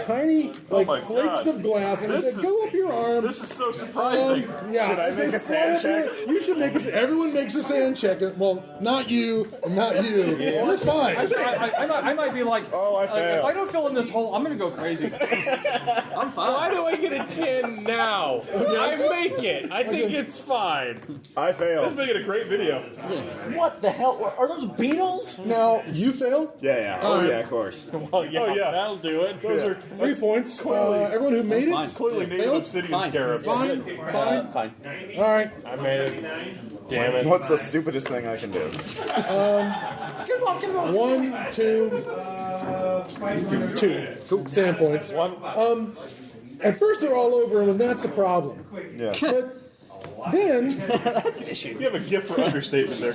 tiny flakes of glass, and they go up your arm. This is so surprising. Yeah. Should I make a sand check? You should make everyone makes a sand check. Well, not you. You're fine. I might be like, I failed. if I don't fill in this hole, I'm going to go crazy. I'm fine. Why do I get a 10 now? I make it. I think it's fine. I failed. This is making a great video. What the hell? Are those beetles? Now, you fail. Yeah. All right. Yeah, of course. Well, yeah, that'll do it. Those are 3 points. Everyone who made it. clearly native obsidian scarabs. Fine. All right. I made it. Damn it. What's the stupidest thing I can do? Come on. 1, 2, 2 sand points. At first they're all over him, and that's a problem. Yeah. But then, You have a gift for understatement there.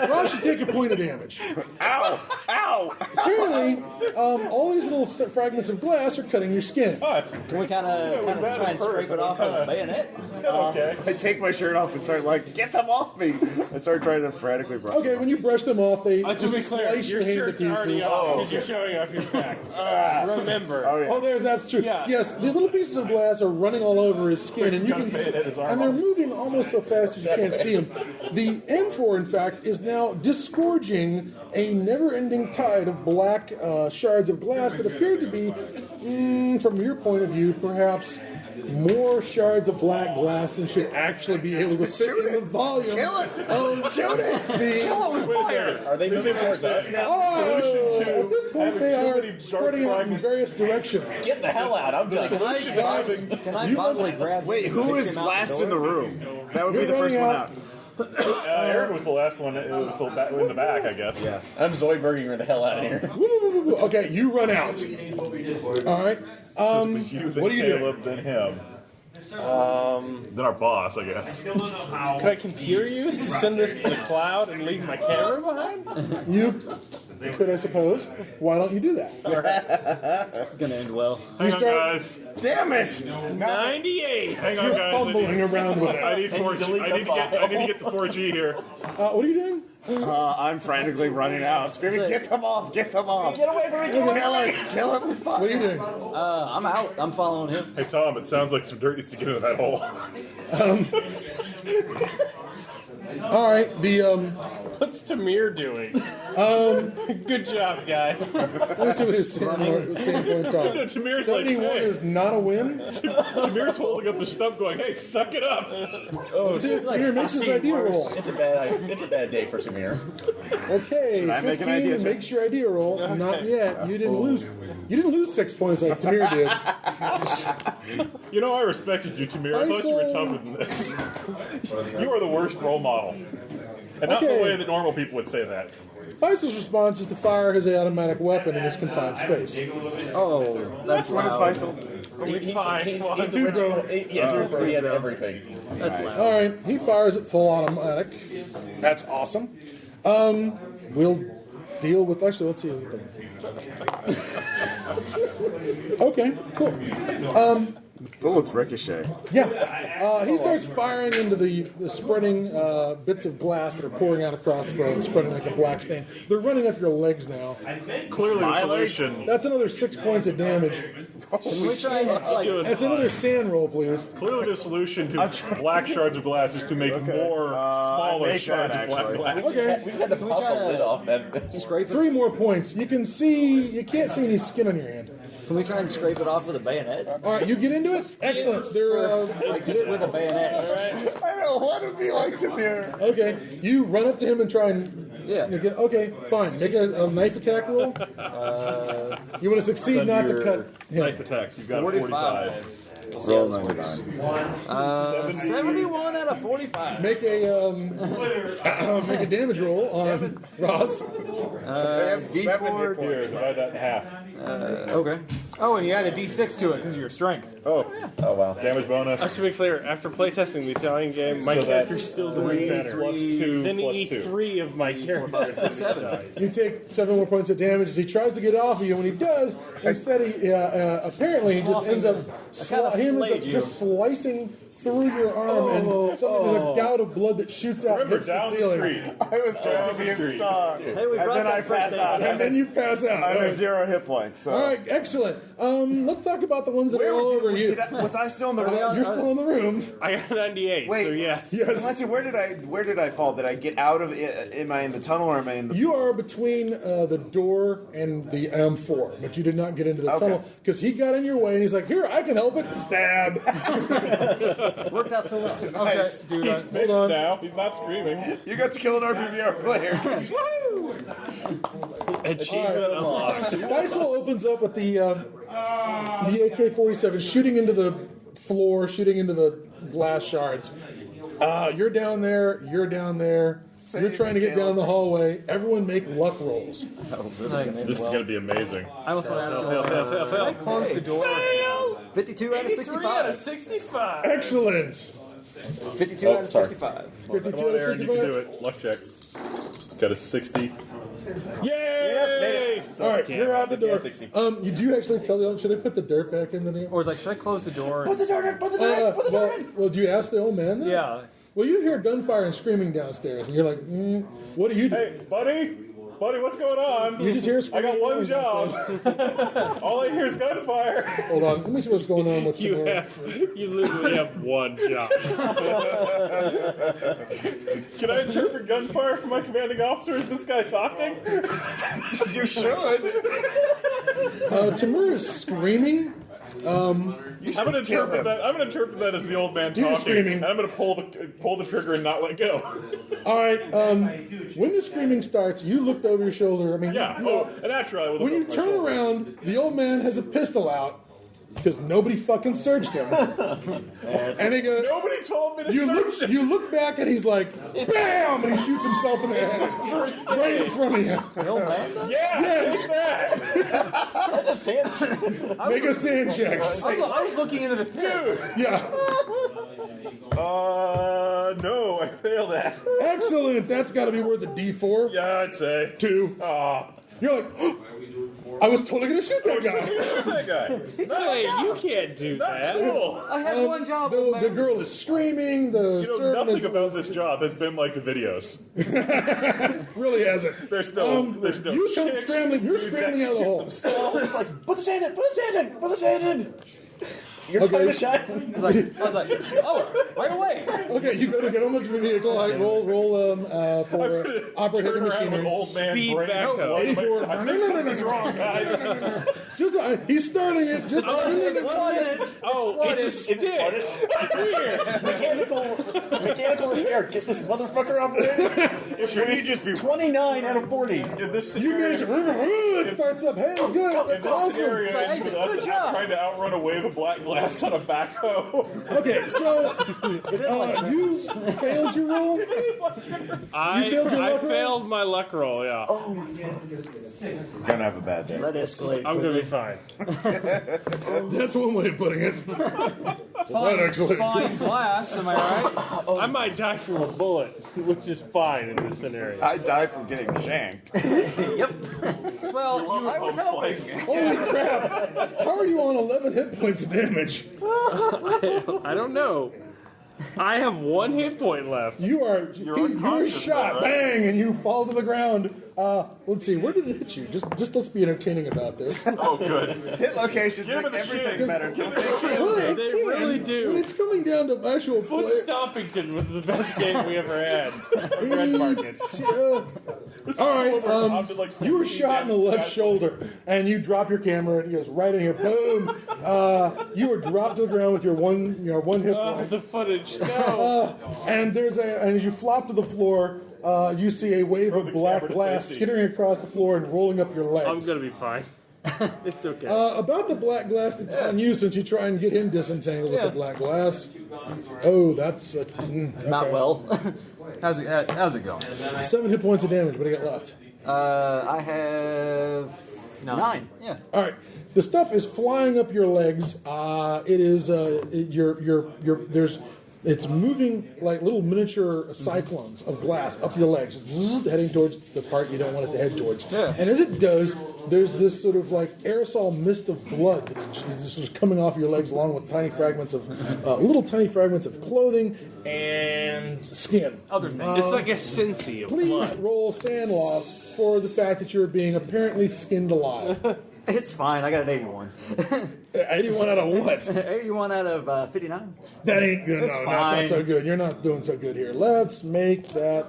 Ross should take a point of damage. Ow! Apparently, all these little fragments of glass are cutting your skin. Can we kind of try and scrape it off with a bayonet? Okay. I take my shirt off and start get them off me. I start trying to frantically brush Okay, them when you brush them off, they To be just clear, slice your your hand shirt's to already pieces. off because you're showing off your back. Remember. off. Oh, that's true. Yeah. Yes, the little pieces of glass are running all over his skin, and you can see, and they're moving almost so fast as you can't see them. The M4, in fact, is now disgorging a never-ending tide of black shards of glass that appear to be, from your point of view, perhaps more shards of black glass than should actually be able to fit in the volume. Kill it! Shoot it! Kill it with fire! Are they moving towards us now? Oh, at this point, they are spreading out in various directions. Get the hell out! I'm done. Can I bodily grab? Wait, who is last in the room? That would be the first one out. Aaron was the last one. It was in the back, I guess. Yeah, I'm Zoidberging the hell out of here. Okay, you run out. All right. What are you doing? Caleb, then him. Then our boss, I guess. Can I computer use to send this to the cloud and leave my camera behind? You could, I suppose. Why don't you do that? It's gonna end well. Hang on, guys. Damn it! 98. Hang on, You're guys. fumbling around with it. I need 4G. I need to get the 4G here. What are you doing? I'm frantically running out, screaming, "Get them off! Get them off! Get away from me! Kill him! What are you doing? I'm out. I'm following him. Hey, Tom, it sounds like some dirt needs to get into that hole. All right. What's Tamir doing? Good job, guys. Let me see what his sand points are. Tamir's like, 71 hey. is not a win. Tamir's holding up the stump going, hey, suck it up. See if Tamir makes his idea roll. It's a bad day for Samir. Okay, Should I make an 15 idea check? makes your idea roll. Not yet. You didn't lose. You didn't lose 6 points like Tamir did. You know, I respected you, Tamir. I thought you were tougher than this. You are the worst role model. And not the Okay. way that normal people would say that. Faisal's response is to fire his automatic weapon in this confined space. Oh, that's One is loud. Faisal. Fine. He's the original. He has everything. That's loud. All right, he fires it full automatic. That's awesome. We'll deal with. Actually, let's see. Okay, cool. Bullets ricochet. Yeah, he starts firing into the spreading bits of glass that are pouring out across the road, spreading like a black stain. They're running up your legs now. Clearly the solution. That's another 6 points of damage. Can we try and That's another sand roll, please. Clearly the solution to black shards of glass is to make more smaller make shards that, of black actually. glass. Okay, We just had to pop the lid off that. scrape it? 3 more points. You can't see any skin on your hand. Can we try and scrape it off with a bayonet? All right, you get into it. Excellent. They're Get it with a bayonet. I don't want to be like Samir. okay. You run up to him and try and. Yeah. Okay, fine. Make a knife attack roll. You want to succeed, Send not to your cut him. knife attacks. You've got 45. Roll 99. 71 out of 45. Make a damage roll on Ross. D4. Here, divide that in half. Okay. Oh, and you add a D6 to it because of your strength. Oh, wow. damage bonus. To be clear, after playtesting the Italian game, my So character's that's still doing 3 better. plus 2 Then plus he 2. 3 of my characters. 7. You take 7 more points of damage as he tries to get off of you. When he does, instead he apparently he just ends up filleted you. just slicing through your arm, and there's a gout of blood that shoots out and Remember, hits the down the ceiling. street. I was trying to be a star. Hey, we And brought then I that first pass aid. out. And then you pass out. I'm All at right. 0 hit points. So. All right, excellent. Let's talk about the ones that are all over you. Was I still in the room? You're still in the room. I got 98, Wait. so yes. Yes. Let's see. Where did I fall? Did I get out of? Am I in the tunnel or am I in the? You are between the door and the M4, but you did not get into the Okay. tunnel because he got in your way and he's like, "Here, I can help it." Stab. Worked out so well. Okay, dude. Hold on. Now he's not screaming. You got to kill an RPPR player. Achievement unlocked. Faisal opens up with the AK-47, shooting into the floor, shooting into the glass shards. You're down there. You're down there. You're trying to get down the hallway. Everyone make luck rolls. This is going to 'to be amazing. I almost want to ask Fail. you. Close the door. 52 out of 65. 65. Excellent. 52 out of 65. 52 Come on, out of Aaron, you can 65. do it. Luck check. Got a 60. Yay! All right, you're out the door. 60. You do actually tell the. Should I put the dirt back in the name? Or was like, should I close the door? Put the dirt in. Put the dirt in. Put the dirt in. Well, do you ask the old man then? Yeah. Well, you hear gunfire and screaming downstairs, and you're like, what do you do? Hey, buddy, what's going on? You just hear I screaming. got one noise job. downstairs. All I hear is gunfire. Hold on, let me see what's going on with You Sonora. you literally have one job. Can I interpret gunfire for my commanding officer? Is this guy talking? You should. Tamura is screaming. I'm gonna interpret that. I'm gonna interpret that as the old man You're talking, screaming. and I'm gonna pull the trigger and not let go. All right. When the screaming starts, you looked over your shoulder. I mean, Yeah. you know, Oh, naturally. when you turn around, the old man has a pistol out because nobody fucking searched him. And he goes, Nobody told me to you search it. look you look back and he's like, bam, and he shoots himself in the head right in front of you. The old man? Yeah. Yes. That. That's a sand. Make a sand check. I was looking into the pit. Yeah. No, I failed that. Excellent. That's got to be worth a D4. Yeah, I'd say 2. You're like, I was totally going to shoot that guy. Shoot that guy. Hey, you can't do that. Cool. I had one job. The girl is screaming. The You know, servant nothing is about this job has been like the videos. really hasn't. There's no. There's no. You come chicks, scrambling. You're dudes scrambling out of the hole. execute It's like, put the sand in. Put the sand in. Put the sand in. Your Okay. time to shine. I was like, oh, right away. Okay, you go to get on the vehicle. Like, roll for operating Turn around with machinery. old man Speed brain. back up. I think 84. something's wrong, guys. Just he's starting it. Just Oh, it's a stick. Mechanical repair. Get this motherfucker operated. Should he just be 29 out of 40. in this you manage scenario? it. It starts up. Hey, good. In That's this awesome. scenario, Hey, ends with good us job. trying to outrun a wave of black glass on a backhoe. Okay, so you failed your roll. I failed your luck roll? failed my luck roll, yeah. Gonna have a bad day. Let escalate. I'm going to be fine. That's one way of putting it. That actually. Fine glass, am I right? I might die from a bullet, which is fine in this scenario. I died from getting shanked. Well, I was helping. Holy crap! How are you on 11 hit points of damage? I don't know. I have 1 hit point left. You're unconscious shot, though, right? bang, and you fall to the ground. Let's see, where did it hit you? Just let's be entertaining about this. Oh, good. Hit locations Give make him the everything shit. better. Well, it They can. really do. When it's coming down to actual Foot play. Stompington was the best game we ever had. Red Markets. All right, you were shot in the left shoulder, and you drop your camera, and it goes right in here. Boom! You were dropped to the ground with your one hit Oh, point. the footage. No. And as you flop to the floor, you see a wave of the black camera to glass safety. skittering across the floor and rolling up your legs. I'm going to be fine. It's okay. About the black glass that's on you, since you try and get him disentangled with the black glass. Oh, that's Not okay. well. How's it going? 7 hit points of damage. What do you got left? I have 9. Yeah. All right. The stuff is flying up your legs. It is there's It's moving like little miniature cyclones of glass up your legs, heading towards the part you don't want it to head towards. Yeah. And as it does, there's this sort of like aerosol mist of blood that's just coming off your legs, along with tiny fragments of little tiny fragments of clothing and skin. Other things. It's like a Cincy of Please blood. roll sand loss for the fact that you're being apparently skinned alive. It's fine. I got an 81. 81 out of what? 81 out of 59. That ain't good. No, That's that's fine. not so good. You're not doing so good here. Let's make that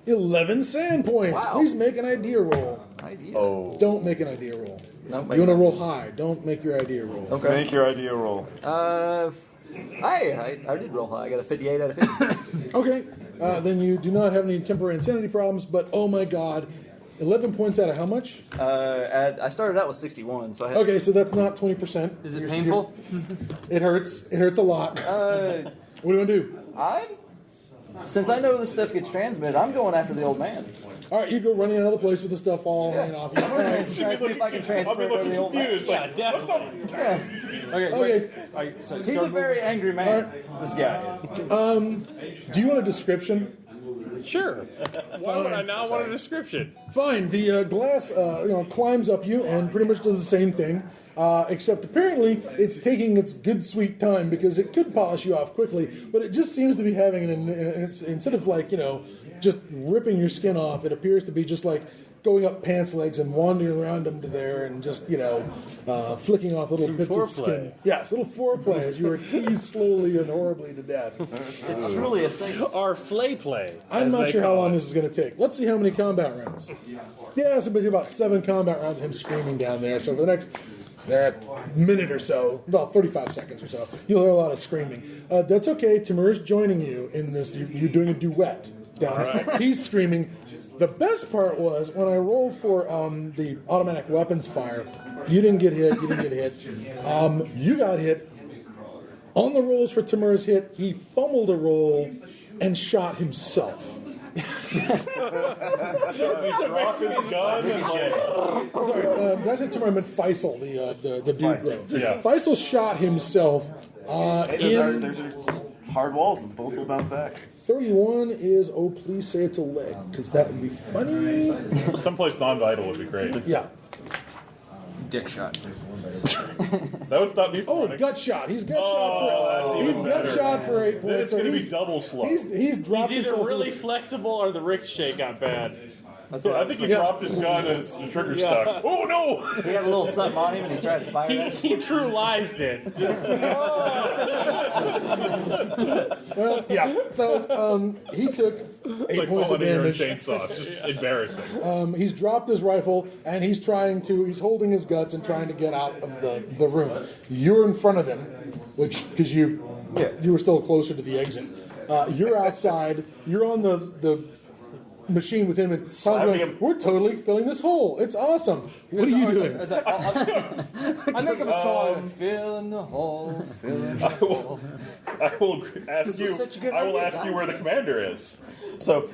11 sand points. Wow. Please make an idea roll. Idea. Oh. Don't make an idea roll. No, You want to roll high. Don't make your idea roll. Okay. Make your idea roll. I did roll high. I got a 58 out of 50. Okay. Then you do not have any temporary insanity problems, but oh my god. 11 points out of how much? I started out with 61, so I had... Okay, so that's not 20%. Is it painful? It hurts. It hurts a lot. What do you want to do? Since I know this stuff gets transmitted, I'm going after the old man. All right, you go running out of the place with the stuff all hanging off you. I'm going to try to see if I can transfer it to the old man. Yeah, definitely. Yeah. Okay. He's a very angry man, this guy. Do you want a description? Sure. Why would I not want a description? Fine. The glass, climbs up you and pretty much does the same thing, except apparently it's taking its good sweet time because it could polish you off quickly, but it just seems to be having instead of just ripping your skin off, it appears to be just like going up pants legs and wandering around under there and just flicking off little bits of skin. Yes, little foreplay as you are teased slowly and horribly to death. It's truly a saint. Or flay play. I'm not sure how long this is going to take. Let's see how many combat rounds. Yeah, it's about 7 combat rounds of him screaming down there. So for the next minute or so, about 35 seconds or so, you'll hear a lot of screaming. That's okay. Timur's joining you in this. You're doing a duet down there. He's screaming. The best part was when I rolled for the automatic weapons fire. You didn't get hit. You got hit. On the rolls for Timur's hit, he fumbled a roll and shot himself. Drop his gun and Sorry, did I say Timur? I meant Faisal, the dude. Yeah. Faisal shot himself. There's hard walls and both will bounce back. 31 is, oh, please say it's a leg, because that would be funny. someplace non-vital would be great. Yeah. Dick shot. That would stop me from Oh, running. gut shot. He's gut that's shot even for. He's gut better. shot for 8 points. Then it's so going to be he's- double slow. He's dropped He's either himself really for the- flexible or the ricochet got bad. So I think he dropped his gun and the trigger stuck. Oh no! He had a little something on him and he tried to fire it. He true lies it. Well, yeah. So he took 8 It's like points of falling under a damage. chainsaw. It's just embarrassing. He's dropped his rifle and he's holding his guts and trying to get out of the room. You're in front of him, because you were still closer to the exit. You're outside. You're on the machine with him and Tom's going, we're totally filling this hole. It's awesome. What are you doing? I make up a song. Fill in the hole. Fill in the hole. I will ask you. such a good I will idea, ask you where the commander is. So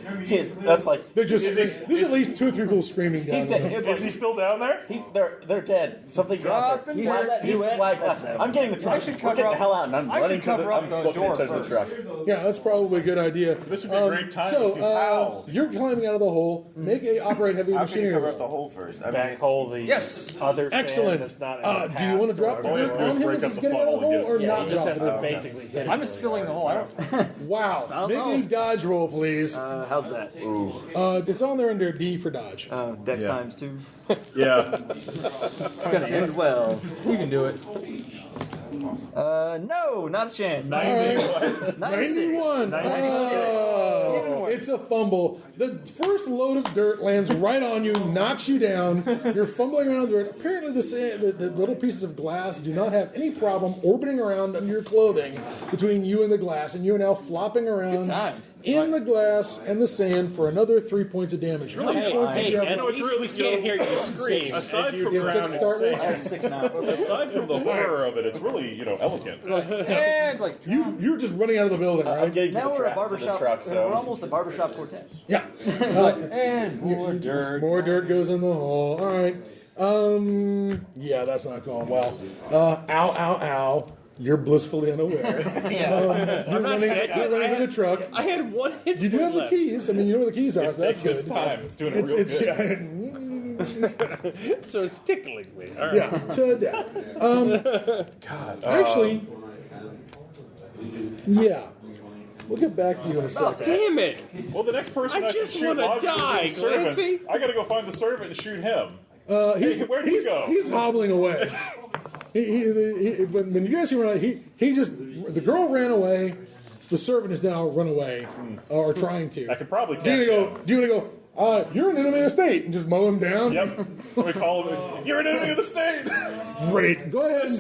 that's like There's at least 2 or 3 people screaming down he's there. dead. It's Is he still down there? they're dead. Something got there. You heard that He's duet? like, I'm getting the truck. I should We're cover getting the up- hell out, and I'm I should running to cover the. up I'm the booking door it to the first. truck. Yeah, that's probably a good idea. This would be a great time if you howl. You're climbing out of the hole. Make a operate heavy How can you machinery cover up the roll. hole first? Back hole the other Excellent. sand that's not in the Do you want to drop the All you dirt have to do on is him break as up he's the getting out of the funnel and hole, or get it. not You just drop have the to dirt? basically hit it. I'm just filling the hole. I don't. Wow. Make a dodge roll, please. How's that? It's on there under D for dodge. Dex times 2. Yeah. It's going to end well. You can do it. No, not a chance. 91. 96. Oh, it's a fumble. The first load of dirt lands right on you, knocks you down. You're fumbling around the dirt. Apparently, the little pieces of glass do not have any problem orbiting around under your clothing between you and the glass, and you are now flopping around in the glass and the sand for another 3 points of damage. Really, And we can't hear you scream. Aside as you from get six around start and with? I have 6 now. Aside from the horror of it, it's really elegant. And like You're just running out of the building, I'm right? getting to Now the we're a truck. barbershop. Truck, so. We're almost a barbershop quartet. Yeah. and more dirt. More dirt goes in the hole. All right. Yeah, that's not going well. Ow, ow, ow. You're blissfully unaware. You're running to the truck. I had one hit. You do have the keys. I mean, you know where the keys are. So that's good. It's time. It's doing it real good. So it's tickling me. All right. Yeah, to death. God. Actually, yeah. We'll get back to you in a second. Damn it! Well, the next person I just should shoot wanna logically die, is the servant. Clancy. I gotta go find the servant and shoot him. Where did he go? He's hobbling away. When you guys see run, the girl ran away. The servant has now run away, or trying to. I could probably catch Do you him. want to go? You're an enemy of the state, and just mow him down. Yep. We call him. You're an enemy of the state. Great. Go ahead.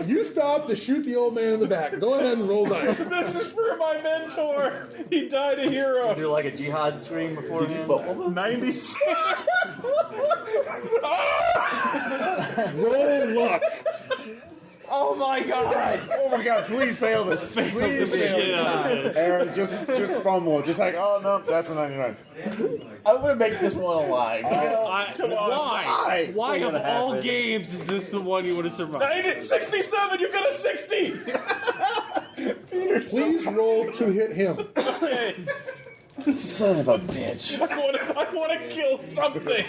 You stop to shoot the old man in the back. Go ahead and roll dice. This is for my mentor. He died a hero. Do like a jihad scream before. Did you football them? 96. Roll luck. Oh my god! Oh my god, please fail this. Please fail this. Aaron, just fumble. Just like, oh no, that's a 99. I want to make this one alive. Come on. Why of all games is this the one you want to survive? 67, you got a 60. Please roll to hit him. Son of a bitch. I want to kill something.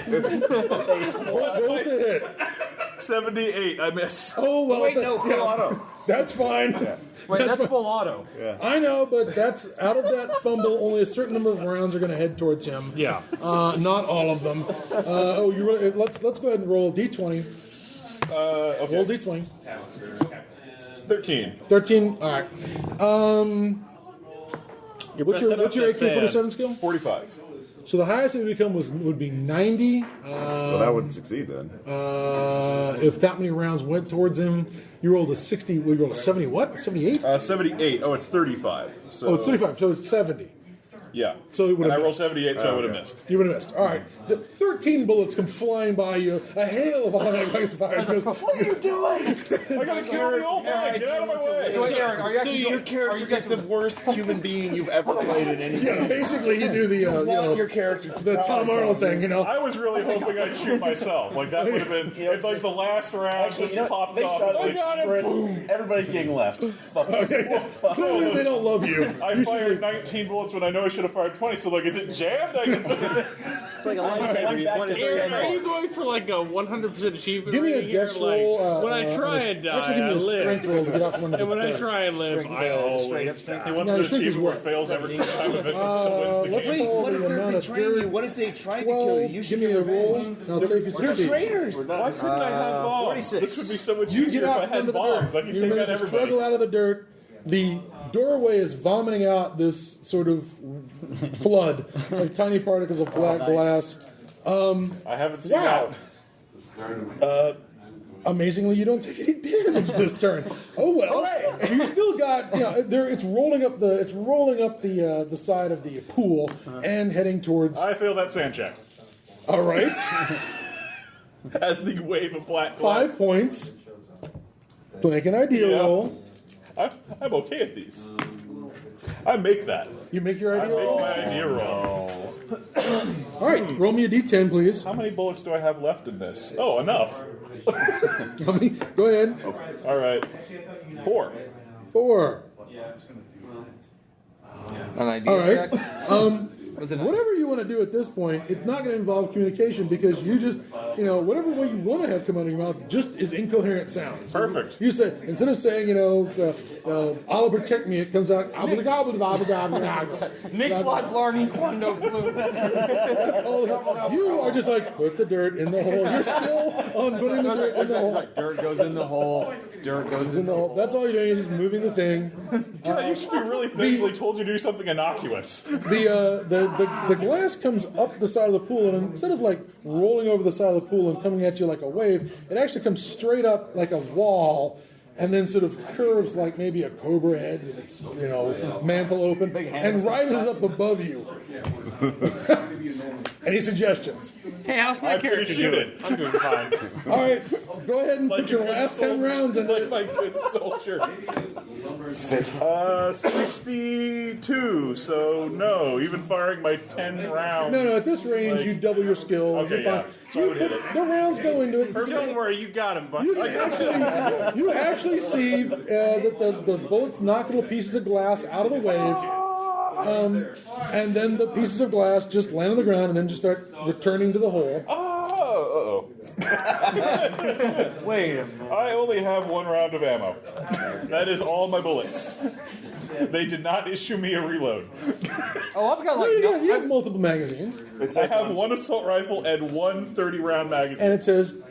Roll to hit. 78, I miss. Oh well. Wait, no, full auto. That's fine. Wait, that's full auto. I know, but that's out of that fumble. Only a certain number of rounds are going to head towards him. Yeah. Not all of them. You really, let's go ahead and roll d20. Okay. Roll d20. 13. 13. All right. What's your AK-47 skill? 45. So the highest it would become would be 90. Well, that would succeed then. If that many rounds went towards him, you rolled a 60. We rolled a 70. What? 78? 78. Oh, it's 35. So, Oh, it's 35. So it's 70. Yeah. So it would and have I rolled missed. 78, so I would have missed. You would have missed. All right. The 13 bullets come flying by you. A hail of automatic fire goes. What are you doing? I gotta kill the old man. Get out of my way. So, Aaron, are you actually Your character is the worst human being you've ever played in any Yeah, basically you do the your character the Tom Arnold thing, I was really hoping I'd shoot myself. Like, that would have been, it's like the last round just popped they off. shot Like, it, boom. Everybody's getting left. Fuck. Clearly they don't love you. I fired 19 bullets when I know I should have fired 20, so like, is it jammed? It's like a lightsaber. You point it to Aaron, 10 are you volts. going for like a 100% achievement Give me a rating here? dex roll. Like, when I try and die, actually, give I me a live. strength roll to get off one of the And when I third. try and live, I always He die. wants No, an your strength is achievement where it what? fails every time of it, still wins Let's the game. roll What if the they're amount of betraying you? dirt. What if they tried to 12. kill you? You should Give me a get roll. revenge. And I'll tell you if you They're succeed. traitors. Why couldn't I have bombs? 46. This would be so much You easier get if out I from had under the bombs. dirt. I could You take out manage to everybody. struggle out of the dirt. The doorway is vomiting out this sort of flood of tiny particles of black glass. I haven't seen Wow. that. Amazingly, you don't take any damage this turn. Oh well, you still got there. It's rolling up the side of the pool and heading towards. I failed that sand check. All right, As the wave of black glass. 5 points. Make an idea Yeah. roll. I'm okay at these. I make that. You make your I idea make roll. my idea roll. All right, roll me a d10, please. How many bullets do I have left in this? Oh, enough. How many? Go ahead. All right. 4. 4. An idea All right. check? Was it Whatever you want to do at this point, it's not going to involve communication because you just, whatever way you want to have come out of your mouth just is incoherent sounds. Perfect. You say, instead of saying, Allah protect me, it comes out, Nick Flat Blarney Quando Flu. you are just like, put the dirt in the hole. You're still on putting the dirt in the hole. Dirt goes in the hole. Dirt goes in the hole. That's all you're doing is just moving the thing. God, you should be really thankful he told you to do something innocuous. The glass comes up the side of the pool, and instead of like rolling over the side of the pool and coming at you like a wave, it actually comes straight up like a wall, and then sort of curves like maybe a cobra head with its mantle open, and rises up above you. Any suggestions? Hey, how's my I'm pretty character shoot doing? it. I'm doing fine. All right, go ahead and Like put your a good last 10 soldier. rounds in Like it. my good soldier. 62, so no, even firing my 10 rounds. No, at this range, you double your skill. Okay, You're yeah. fine. So I would hit it. The rounds go into it. Don't worry, you got him, buddy. You actually actually see that the bullets knock little pieces of glass out of the wave, and then the pieces of glass just land on the ground and then just start returning to the hole. Oh, Wait a minute. I only have 1 round of ammo. That is all my bullets. They did not issue me a reload. Oh, I've got No, you have multiple magazines. I have 1 assault rifle and 1 30-round magazine. And it says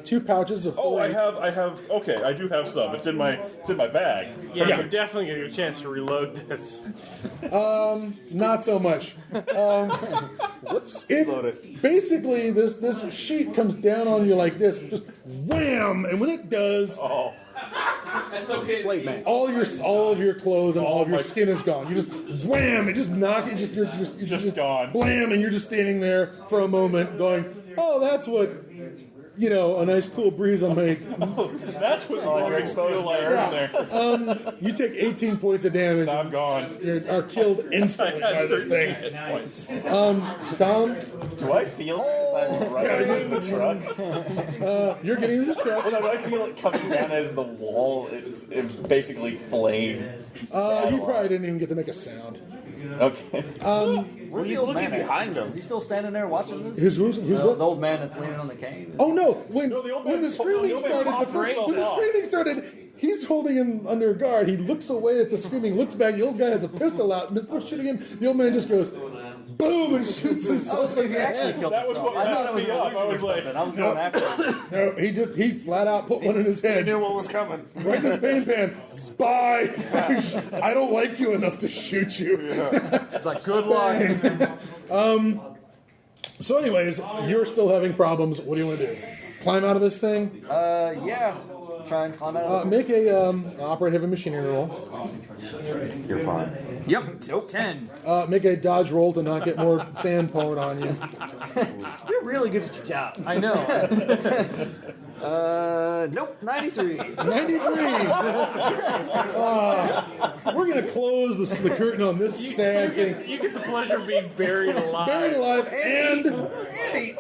2 pouches of. Oh, I have. Okay, I do have some. It's in my bag. Yeah, you're definitely going to get a chance to reload this. Not so much. Basically, this sheet comes down on you like this, just wham, and when it does, That's okay. all of your clothes and all of your skin is gone. You just wham, it just knock it, you're just gone. Blam, and you're just standing there for a moment, going, "Oh, that's what." A nice cool breeze on my. That's what the feel like there. You take 18 points of damage. I'm gone. You are killed instantly by this thing. Tom? Do I feel it as I'm running into the truck? You're getting into the truck. Well, no, do I feel it coming down as the wall it's basically flayed? You probably didn't even get to make a sound. Okay. Where's the old man behind him? Is he still standing there watching this? Who's the what? old man that's leaning on the cane. Oh no! When the screaming started, he's holding him under guard. He looks away at the screaming, looks back. The old guy has a pistol out. And before shooting him, the old man just goes, boom, and shoots himself in the head. That was what messed me up. I was like, I was going after him. No, he flat out put one in his head. He knew what was coming. Right in his pain pan. Spy! I don't like you enough to shoot you. It's like, good luck. So anyways, you're still having problems. What do you want to do? Climb out of this thing? Yeah. Try and climb out of it. Make a operate heavy machinery roll. You're fine. Yep. 10. Make a dodge roll to not get more sand poured on you. You're really good at your job. I know. Nope, 93. 93! We're going to close the curtain on this sad thing. You get the pleasure of being buried alive. Buried alive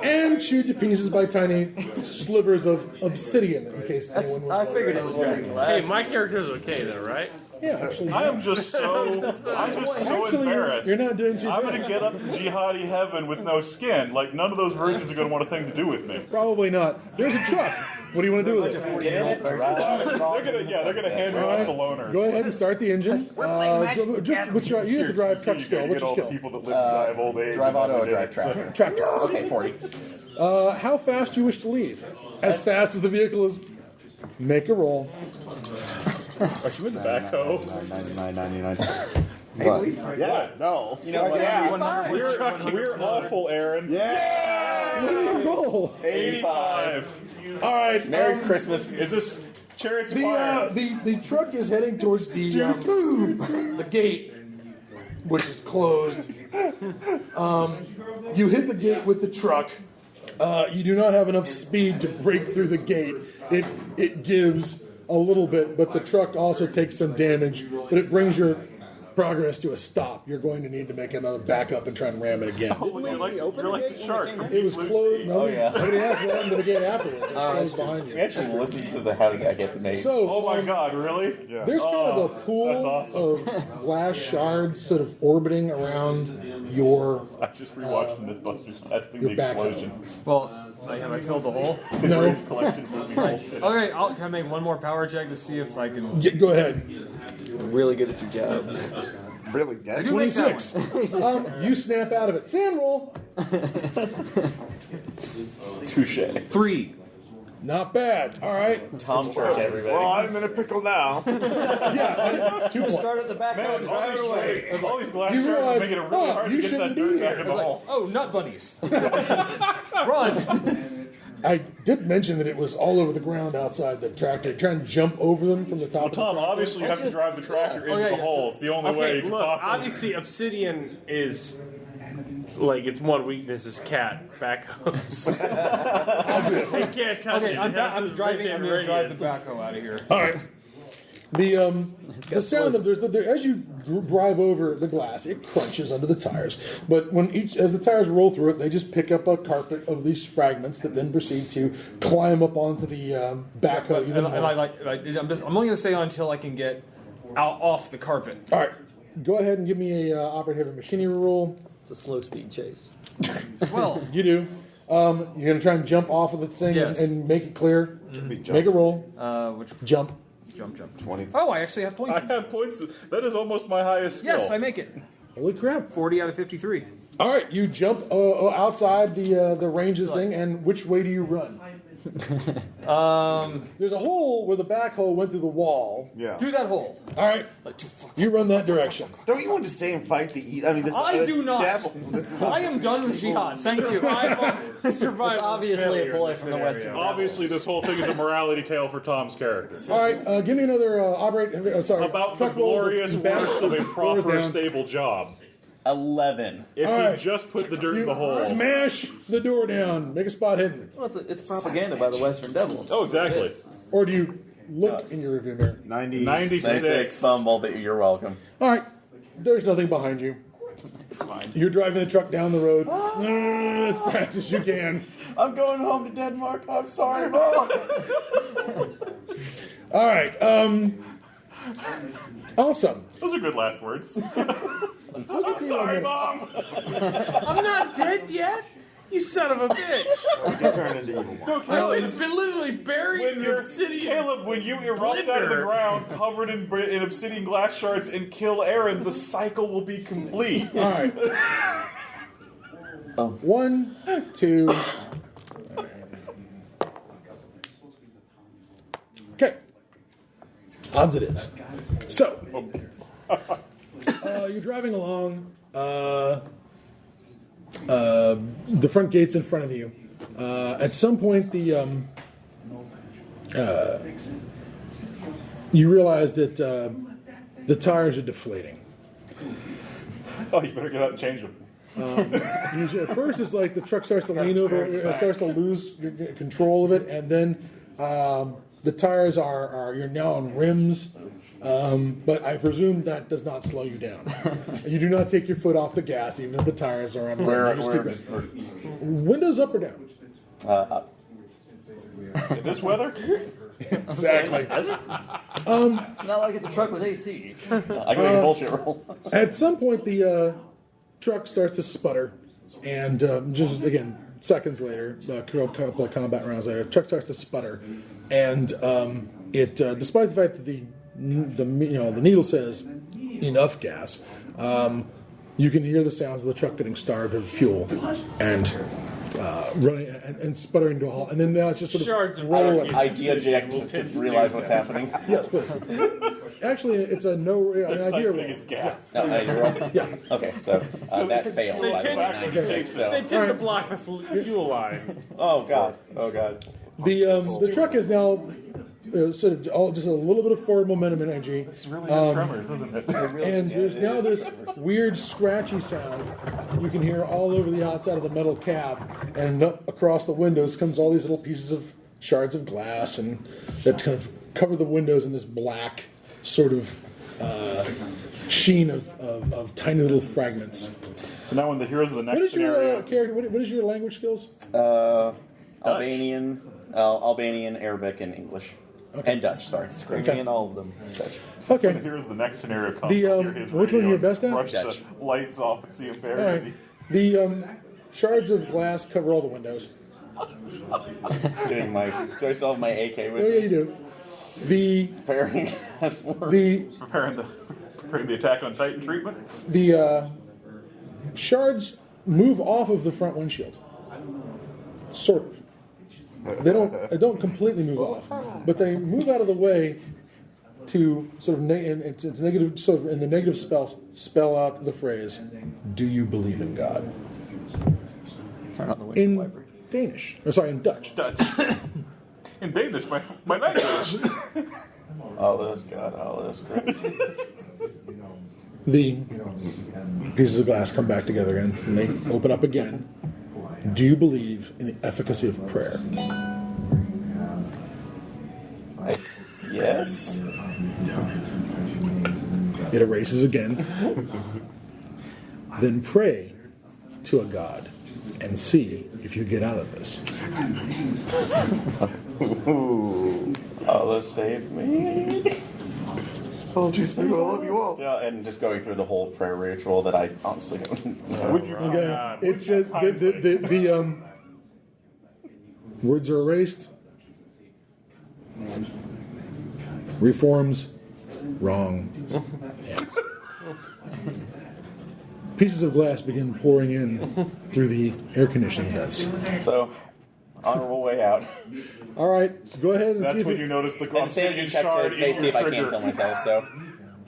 and chewed to pieces by tiny slivers of obsidian, in case anyone was I figured it was dragon glass. Hey, my character's okay though, right? Yeah, actually. I am just so embarrassed. You're not doing too bad. I'm going to get up to jihadi heaven with no skin. Like, none of those virgins are going to want a thing to do with me. Probably not. There's a truck. What do you want to do with it? They're going to hand me off the loners. Go ahead and start the engine. You have to drive truck skill. What's your skill? People that live and die of old age. Drive auto or drive tractor? Tractor. Okay, 40. How fast do you wish to leave? As fast as the vehicle is. Make a roll. Are you in the backhoe? 99. Yeah, no. You know what? Yeah. We're awful, Aaron. Yeah! What do you roll? 85. All right. Merry Christmas. Is this Chariots of Fire? The truck is heading towards the gate, which is closed. You hit the gate with the truck. You do not have enough speed to break through the gate. It gives a little bit, but the truck also takes some damage. But it brings your progress to a stop. You're going to need to make another backup and try and ram it again. You're like the shark. It was closed. Nobody else ran to the gate afterwards. It was closed behind We you. actually listened to the How Did I Get Made? So, Oh my God, really? Yeah. there's kind of a pool That's awesome. of glass shards sort of orbiting around your. I just rewatched Mythbusters testing the You're back explosion. Well, have I filled the hole? The No. greatest collection movie bullshit. Okay, can I make one more power check to see if I can... Go ahead. Really good at your job. Really dead? 26. You snap out of it. Sand roll. Touche. 3. Not bad. All right. Tom Church, everybody. Well, I'm in a pickle now. Yeah. 2 points. Start at the back and drive it away. All these glass You shards realize, are making it really hard you to get that shouldn't be dirt back here. in the hole. Oh, nut bunnies. Run. I did mention that it was all over the ground outside the tractor. Try and jump over them from the top of the Tom, tractor. obviously you have to drive the tractor into the hole. It's the only way you Okay, can look, possibly... obviously obsidian is like its one weakness is cat backhoes. They can't touch Okay, it. I'm It has going this to built-in drive the radius. backhoe out of here. All right. The sound of as you drive over the glass, it crunches under the tires. But as the tires roll through it, they just pick up a carpet of these fragments that then proceed to climb up onto the backhoe. I'm only going to say until I can get out off the carpet. All right, go ahead and give me a operate heavy machinery roll. It's a slow speed chase. 12. You do. You're going to try and jump off of the thing and make it clear. Mm-hmm. Make a roll. Which jump. Jump. 20. Oh, I actually have points. I have points. That is almost my highest skill. Yes, I make it. Holy crap. 40 out of 53. All right, you jump outside the range of this thing, and which way do you run? There's a hole where the backhoe went through the wall. Yeah. Through that hole. All right. You run that direction. Don't you want to stay and fight the I mean, this I do not. I am done with jihad. Thank you. I survived. It's obviously a ploy from the Western. Obviously, this whole thing is a morality tale for Tom's character. All right, give me another About the glorious worst of a proper, stable job. 11. If All you right. just put the dirt in the hole. Smash the door down. Make a spot hidden. Well, it's propaganda by the Western devil. Oh, exactly. Or do you look in your rearview mirror? 96. Fumble. You're welcome. All right. There's nothing behind you. It's fine. You're driving the truck down the road as fast as you can. I'm going home to Denmark. I'm sorry, Mom. All right. Awesome. Those are good last words. I'm sorry, Mom. I'm not dead yet. You son of a bitch. You turn into evil. No, Caleb, it's been literally buried in obsidian. Caleb, when you erupt out of the ground covered in obsidian glass shards and kill Aaron, the cycle will be complete. All right. 1, 2. Okay. Odds it is. So, you're driving along. The front gate's in front of you. At some point, you realize that the tires are deflating. Oh, you better get out and change them. At first, it's like the truck starts to lean over, it starts to lose control of it, and then the tires you're now on rims. But I presume that does not slow you down. You do not take your foot off the gas, even if the tires are on. Windows up or down? Up. In this weather? Exactly. It's not like it's a truck with AC. I can make a bullshit roll. At some point, the truck starts to sputter, and just again, seconds later, a couple of combat rounds later, the truck starts to sputter, and it, despite the fact that the needle says enough gas, you can hear the sounds of the truck getting starved of fuel and running and sputtering to a halt. And then now it's just sort of rolling. I de-eject to realize what's happening. Yes, please. Actually, it's an idea roll. Is gas. No, idea roll? Yeah. Okay, so that failed. They By the way, tend- 96. So. They tend to block the fuel line. Oh god. Oh god. The truck is now sort of just a little bit of forward momentum and energy. It's really good tremors, isn't it? And there's now this weird scratchy sound you can hear all over the outside of the metal cab, and across the windows comes all these little pieces of shards of glass, and that kind of cover the windows in this black sort of sheen of tiny little fragments. So now when the heroes of the next What is your scenario... character? What is your language skills? Albanian, Arabic, and English. Okay. And Dutch, sorry. Okay. And all of them. Dutch. Okay. When the heroes of the next scenario come, which one are you best at? Brush Dutch. the lights off and see if they're All right. The shards of glass cover all the windows. Do I still have my AK with Oh, yeah, me? you do. The preparing the Attack on Titan treatment. The shards move off of the front windshield. Sort of. They don't completely move off, but they move out of the way to sort of it's negative. Sort of in the negative spell out the phrase, "Do you believe in God?" Turn on the window In wiper. Danish, or sorry, in Dutch. In Danish, my language. All this God, all this great. The pieces of glass come back together again, and they open up again. Do you believe in the efficacy of prayer? Yes. It erases again. Then pray to a god and see if you get out of this. Ooh, Allah save me. Oh, jeez, I love you all. Yeah, and just going through the whole prayer ritual that I honestly don't know. Would you? Okay. It's the words are erased. Reforms, wrong. Yes. Pieces of glass begin pouring in through the air conditioning vents. So, honorable way out. All right, so go ahead and That's see if when you notice the And sanity check to in see if I your can't trigger. kill myself, so.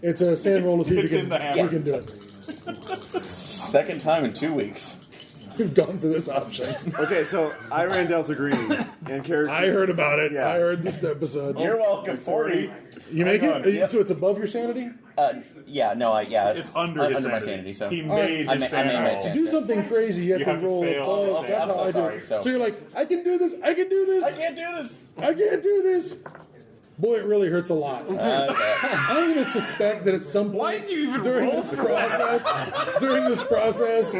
it's a sand roll to see if It's you in the can, hammer. you can do it. Second time in 2 weeks. We've gone for this option. Okay, so I ran Delta Green and character. I heard about it. Yeah. I heard this episode. You're welcome, 40. You make Hang on. it? So it's above your sanity? It's under his my sanity. sanity, so. He made I his made my sanity. To sanity. do something crazy, you have You to have to roll fail. above. Okay, That's I'm how so I do sorry, it. so- So you're like, I can do this. I can do this. I can't do this. I can't do this. Boy, it really hurts a lot. Okay. I'm going to suspect that at some point during this process,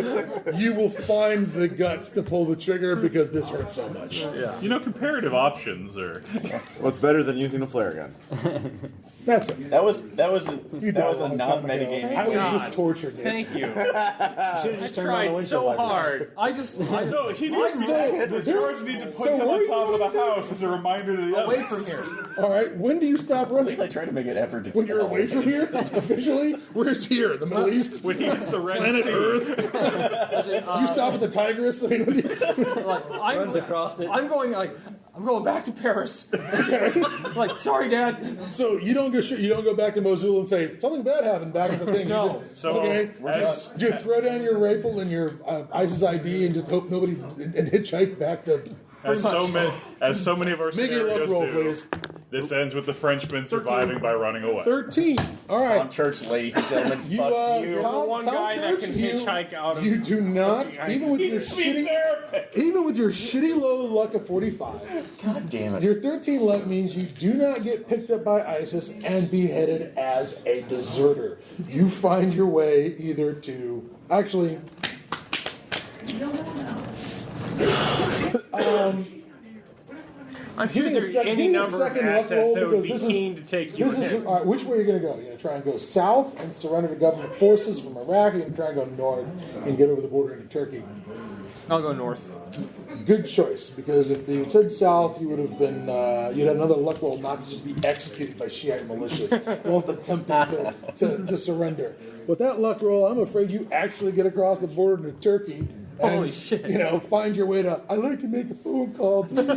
you will find the guts to pull the trigger because this hurts so much. Yeah. You know, comparative options are. What's better than using a flare gun? That's it. That was a died a long not time ago. metagaming. I was just tortured. Thank you. Should have just turned on the Tried windshield so wiper. hard. I just No, he needs the swords need to put so them where on you top of the going house as a reminder to the away others. from here. All right, when do you stop At running? least I tried to make an effort to When you're away from here, officially? Where's here? The Middle East? When he hits the Red Planet Sea. Earth? Do you stop at the Tigris? I mean, what do you... Runs across it. I'm going back to Paris. Like, sorry, Dad. So you don't go back to Mosul and say something bad happened back at the thing. No. You just, So, okay. as- Do you throw down your rifle and your ISIS ID and just hope nobody and hitchhike back to? As so many of our Make it scenarios luck roll, do, please. this ends with the Frenchman surviving by running away. 13. All right. Tom Church, ladies and gentlemen. You, Fuck you. Tom, one Tom guy that Church, can hitchhike out of You do not, fucking even with your shitty low luck of 45. God damn it. Your 13 luck means you do not get picked up by ISIS and beheaded as a deserter. You find your way either to... Actually... I'm sure there's any number of assets that would be keen to take you in. All right, which way are you going to go? You're going to try and go south and surrender to government forces from Iraq, or you're going to try and go north and get over the border into Turkey? I'll go north. Good choice, because if you said south, you would have been, you'd have another luck roll not to just be executed by Shiite militias while attempting to surrender. With that luck roll, I'm afraid you actually get across the border to Turkey. And, Holy shit. Find your way to, I'd like to make a phone call, please. I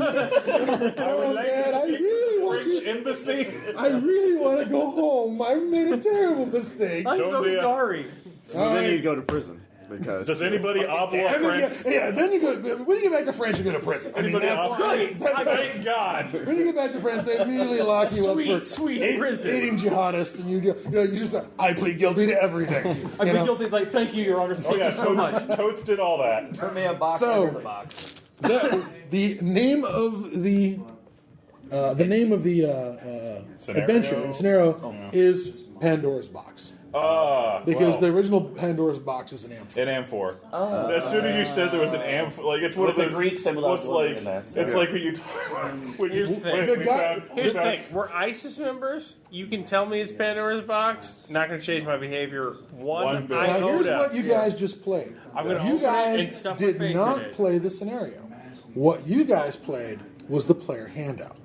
would like Dad, to I speak really to the want French you. embassy. I really want to go home. I made a terrible mistake. I'm Don't so be a- sorry. Well, then you go to prison because. Does anybody oblige And then, French? then you go. When you get back to France, you go to prison. I mean, Anybody that's oblige? great. That's Thank God. When you get back to France, they immediately lock you up for Sweet prison. aiding jihadists, and you just I plead guilty to everything. I plead guilty. Like, thank you, Your Honor. Thank Oh yeah, you so much. Totes did all that. Put me a box So- under the box. The name of the adventure scenario is Pandora's Box. Because the original Pandora's Box is an amphor. An amphor. As soon as you said there was an amphor, like it's one With of the those. Greek symbol It's like in that. it's like when you. When Here's the thing. Here's the thing. We're ISIS members. You can tell me it's Pandora's box. Not going to change my behavior one bit. Now, here's iota. what you guys just played. I'm gonna You open it and guys stuff my did face in not it. play the scenario. What you guys played was the player handout.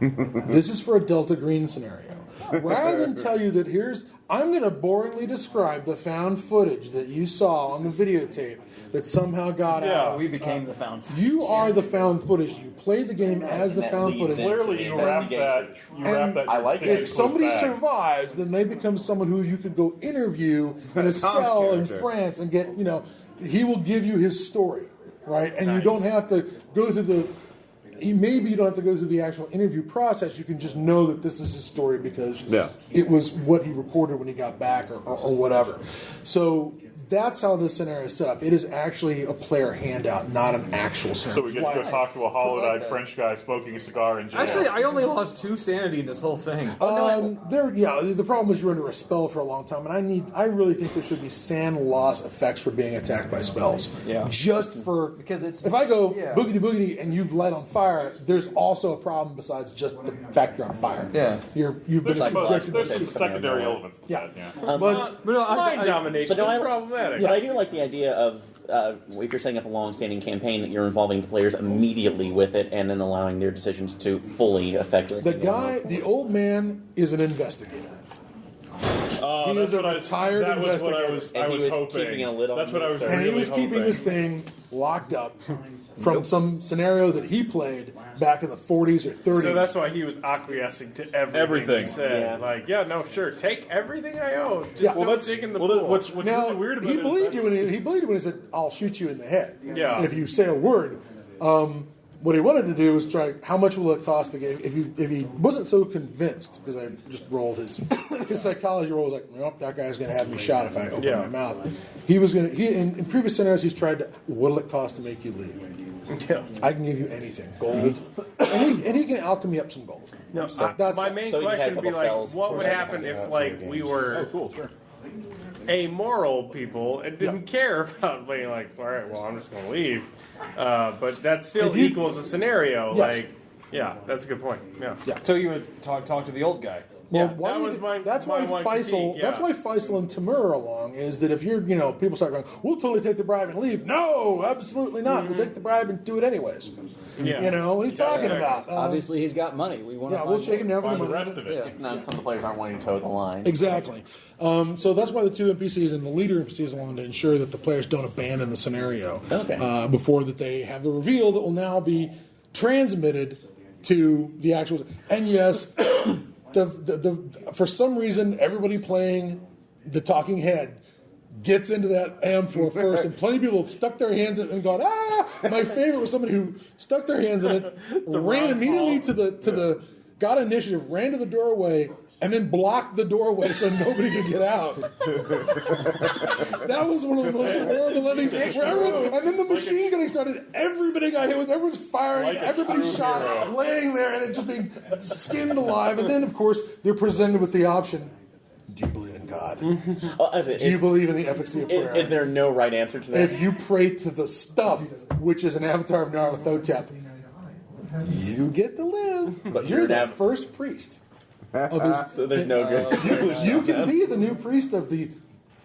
This is for a Delta Green scenario. Rather than tell you that I'm going to boringly describe the found footage that you saw on the videotape that somehow got out. We became the found footage. You are the found footage. You played the game as the That found leads footage. Clearly, you wrap that. You wrap that. I like it. If somebody survives, then they become someone who you could go interview in a cell in character. France and get, he will give you his story, right? And you don't have to go through maybe you don't have to go through the actual interview process. You can just know that this is his story because it was what he reported when he got back or whatever. So that's how this scenario is set up. It is actually a player handout, not an actual So scenario. we get to go talk to a hollow-eyed French guy smoking a cigar in jail. Actually, I only lost 2 sanity in this whole thing. The problem is you're under a spell for a long time, and I really think there should be sand loss effects for being attacked by spells. Yeah. Just for Because it's if I go boogity boogity and you light on fire, there's also a problem besides just the fact you're on fire. Yeah. You've been subjected There's to some secondary elements. Yeah. But Mind domination But no, is problematic. But I do like the idea of if you're setting up a long-standing campaign, that you're involving the players immediately with it, and then allowing their decisions to fully affect it. the old man, is an investigator. He is a retired investigator. I was hoping. Keeping a lid on That's what I was And he really was keeping hoping. this thing locked up from some scenario that he played back in the 40s or 30s. So that's why he was acquiescing to everything. He said. Sure, take everything I own. Just don't dig in the pool. What's now, really weird about he it believed is you when he said, "I'll shoot you in the head." Yeah. If you say a word. What he wanted to do was try. How much will it cost to get? If he wasn't so convinced, because I just rolled his psychology roll was like, nope, that guy's going to have me shot if I open my mouth. He was going to. In previous scenarios, he's tried to. What'll it cost to make you leave? Yeah. I can give you anything, gold, and he can alchemy up some gold. No, That's my main So you had a question would be couple spells. what would happen if we were amoral people and didn't care about being all right, well, I'm just going to leave. But that still equals a scenario. Yes. That's a good point. Yeah. So you would talk to the old guy. Well, that's why Faisal and Timur are along, is that if people start going, we'll totally take the bribe and leave. No, absolutely not. We'll take the bribe and do it anyways. Yeah. What are you talking about? obviously, he's got money. We want to. We'll shake him down for the Find the money. rest of it. Yeah. None, some of the players aren't wanting to toe the line. Exactly. So that's why the 2 NPCs and the leader NPC is along to ensure that the players don't abandon the scenario before that they have the reveal that will now be transmitted to the actual. And yes, for some reason, everybody playing the talking head gets into that amphor first, and plenty of people have stuck their hands in it and gone, ah! My favorite was somebody who stuck their hands in it, ran immediately to the got initiative, ran to the doorway, and then blocked the doorway so nobody could get out. That was one of the most horrible endings. And then the machine gunning started. Everybody got hit with. Everyone's firing. Everybody shot, laying there, and it just being skinned alive. And then, of course, they're presented with the option: do you believe in God? Do you believe in the efficacy of prayer? Is there no right answer to that? If you pray to the stuff, which is an avatar of Nyarlathotep, you get to live. But you're the first priest. So there's no good. You can be the new priest of the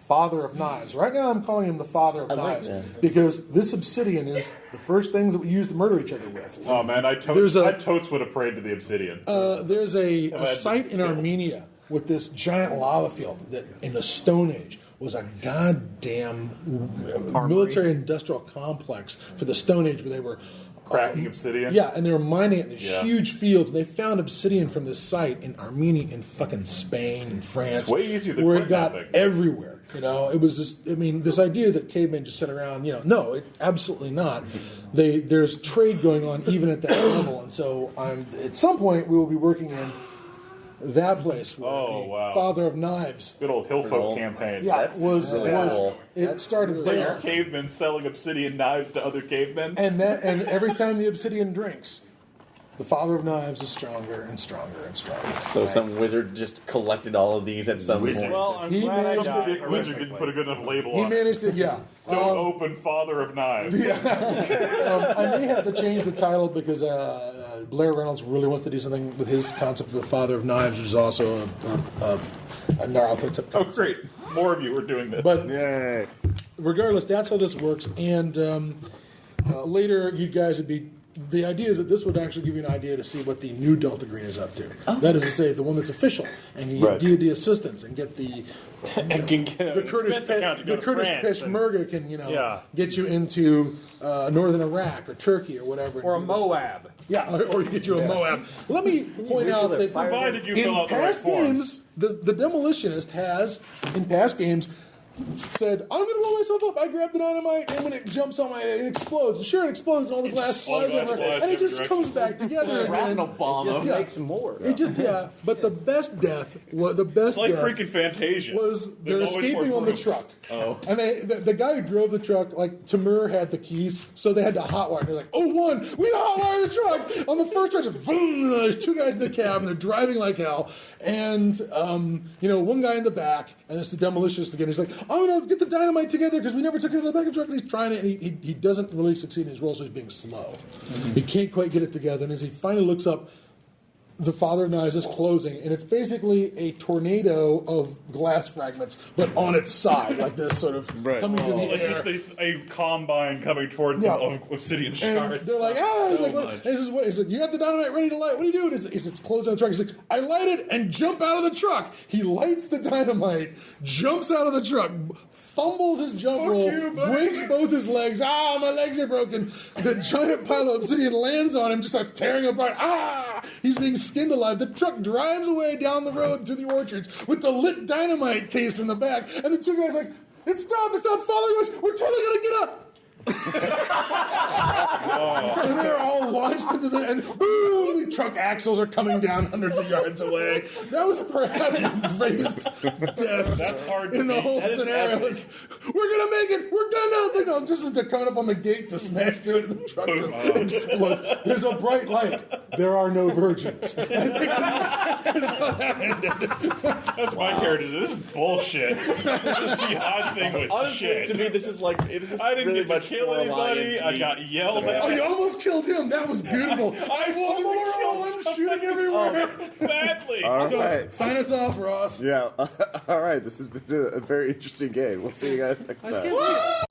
Father of Knives. Right now I'm calling him the Father of Knives because this obsidian is the first things that we use to murder each other with. Oh man, I totes would have prayed to the obsidian. There's a site in Armenia with this giant lava field that in the Stone Age was a goddamn military-industrial complex for the Stone Age where they were cracking obsidian. Yeah, and they were mining it in these huge fields. And they found obsidian from this site in Armenia, in fucking Spain, and France. It's way easier than where it got mapping. everywhere. It was just. This idea that cavemen just sit around. No, absolutely not. There's trade going on even at that level, and so at some point we will be working in that place. Where Father of Knives. Good old Hillfolk campaign. Yeah, it started there. Cavemen selling obsidian knives to other cavemen. And every time the obsidian drinks, the Father of Knives is stronger and stronger and stronger. So some wizard just collected all of these at some point. Well, I'm He glad I managed died. Big wizard didn't put a good enough label He on it. managed to, Don't open Father of Knives. I may have to change the title because Blair Reynolds really wants to do something with his concept of the Father of Knives, which is also a Nyarlathotep concept. Oh, great. More of you are doing this. But regardless, that's how this works. And later, you guys would be. The idea is that this would actually give you an idea to see what the new Delta Green is up to. That is to say, the one that's official, and you get D&D assistance and get the Kurdish Peshmerga can get you into northern Iraq or Turkey or whatever, Or a Moab. Yeah, or you get you a Moab. Let me point out that provided you in fill out the right past forms. games, the Demolitionist has in past games said, I'm going to blow myself up. I grabbed the dynamite, and when it jumps on it explodes. And sure, it explodes, and all the glass flies over, and it just comes back together. Shrapnel bomb. It just makes more. It just, but the best death, It's like freaking Fantasia. was they're There's always escaping more on the groups. truck. Oh. And the guy who drove the truck, like Timur had the keys, so they had to hotwire. They're like, oh, we hotwire the truck. On the first truck, just boom, there's two guys in the cab, and they're driving like hell. And, one guy in the back, and it's the demolitionist again. He's like, I'm going to get the dynamite together because we never took it to the back of the truck. And he's trying it, and he doesn't really succeed in his role, so he's being slow. He can't quite get it together. And as he finally looks up, the father knives is closing, and it's basically a tornado of glass fragments, but on its side, like this, sort of coming to the Like air. just a combine coming towards them of obsidian And shards. they're like, he's like, what? And he says, what? He's like, you got the dynamite ready to light. What are you doing? It's closed on the truck. He's like, I light it and jump out of the truck. He lights the dynamite, jumps out of the truck, fumbles his jump roll, breaks both his legs. My legs are broken. The giant pile of obsidian lands on him, just starts tearing him apart. He's being skinned alive. The truck drives away down the road through the orchards with the lit dynamite case in the back. And the two guys like, it's not following us. We're totally going to get up. And they're all launched into and boom, the truck axles are coming down hundreds of yards away. That was perhaps the greatest death in the whole scenario. We're gonna make it. We're gonna, just as they're coming up on the gate to smash through it, and the truck just explodes. There's a bright light. There are no virgins. That's my character. This is bullshit. This jihad thing was Honestly, shit. to me, this is like it is just I didn't really get to much kill more anybody. Alliance I got meets yelled the at. Oh, you almost killed him. That was beautiful. I fumbled around, shooting everywhere. Badly. All So, right. sign us off, Ross. Yeah. All right. This has been a very interesting game. We'll see you guys next time.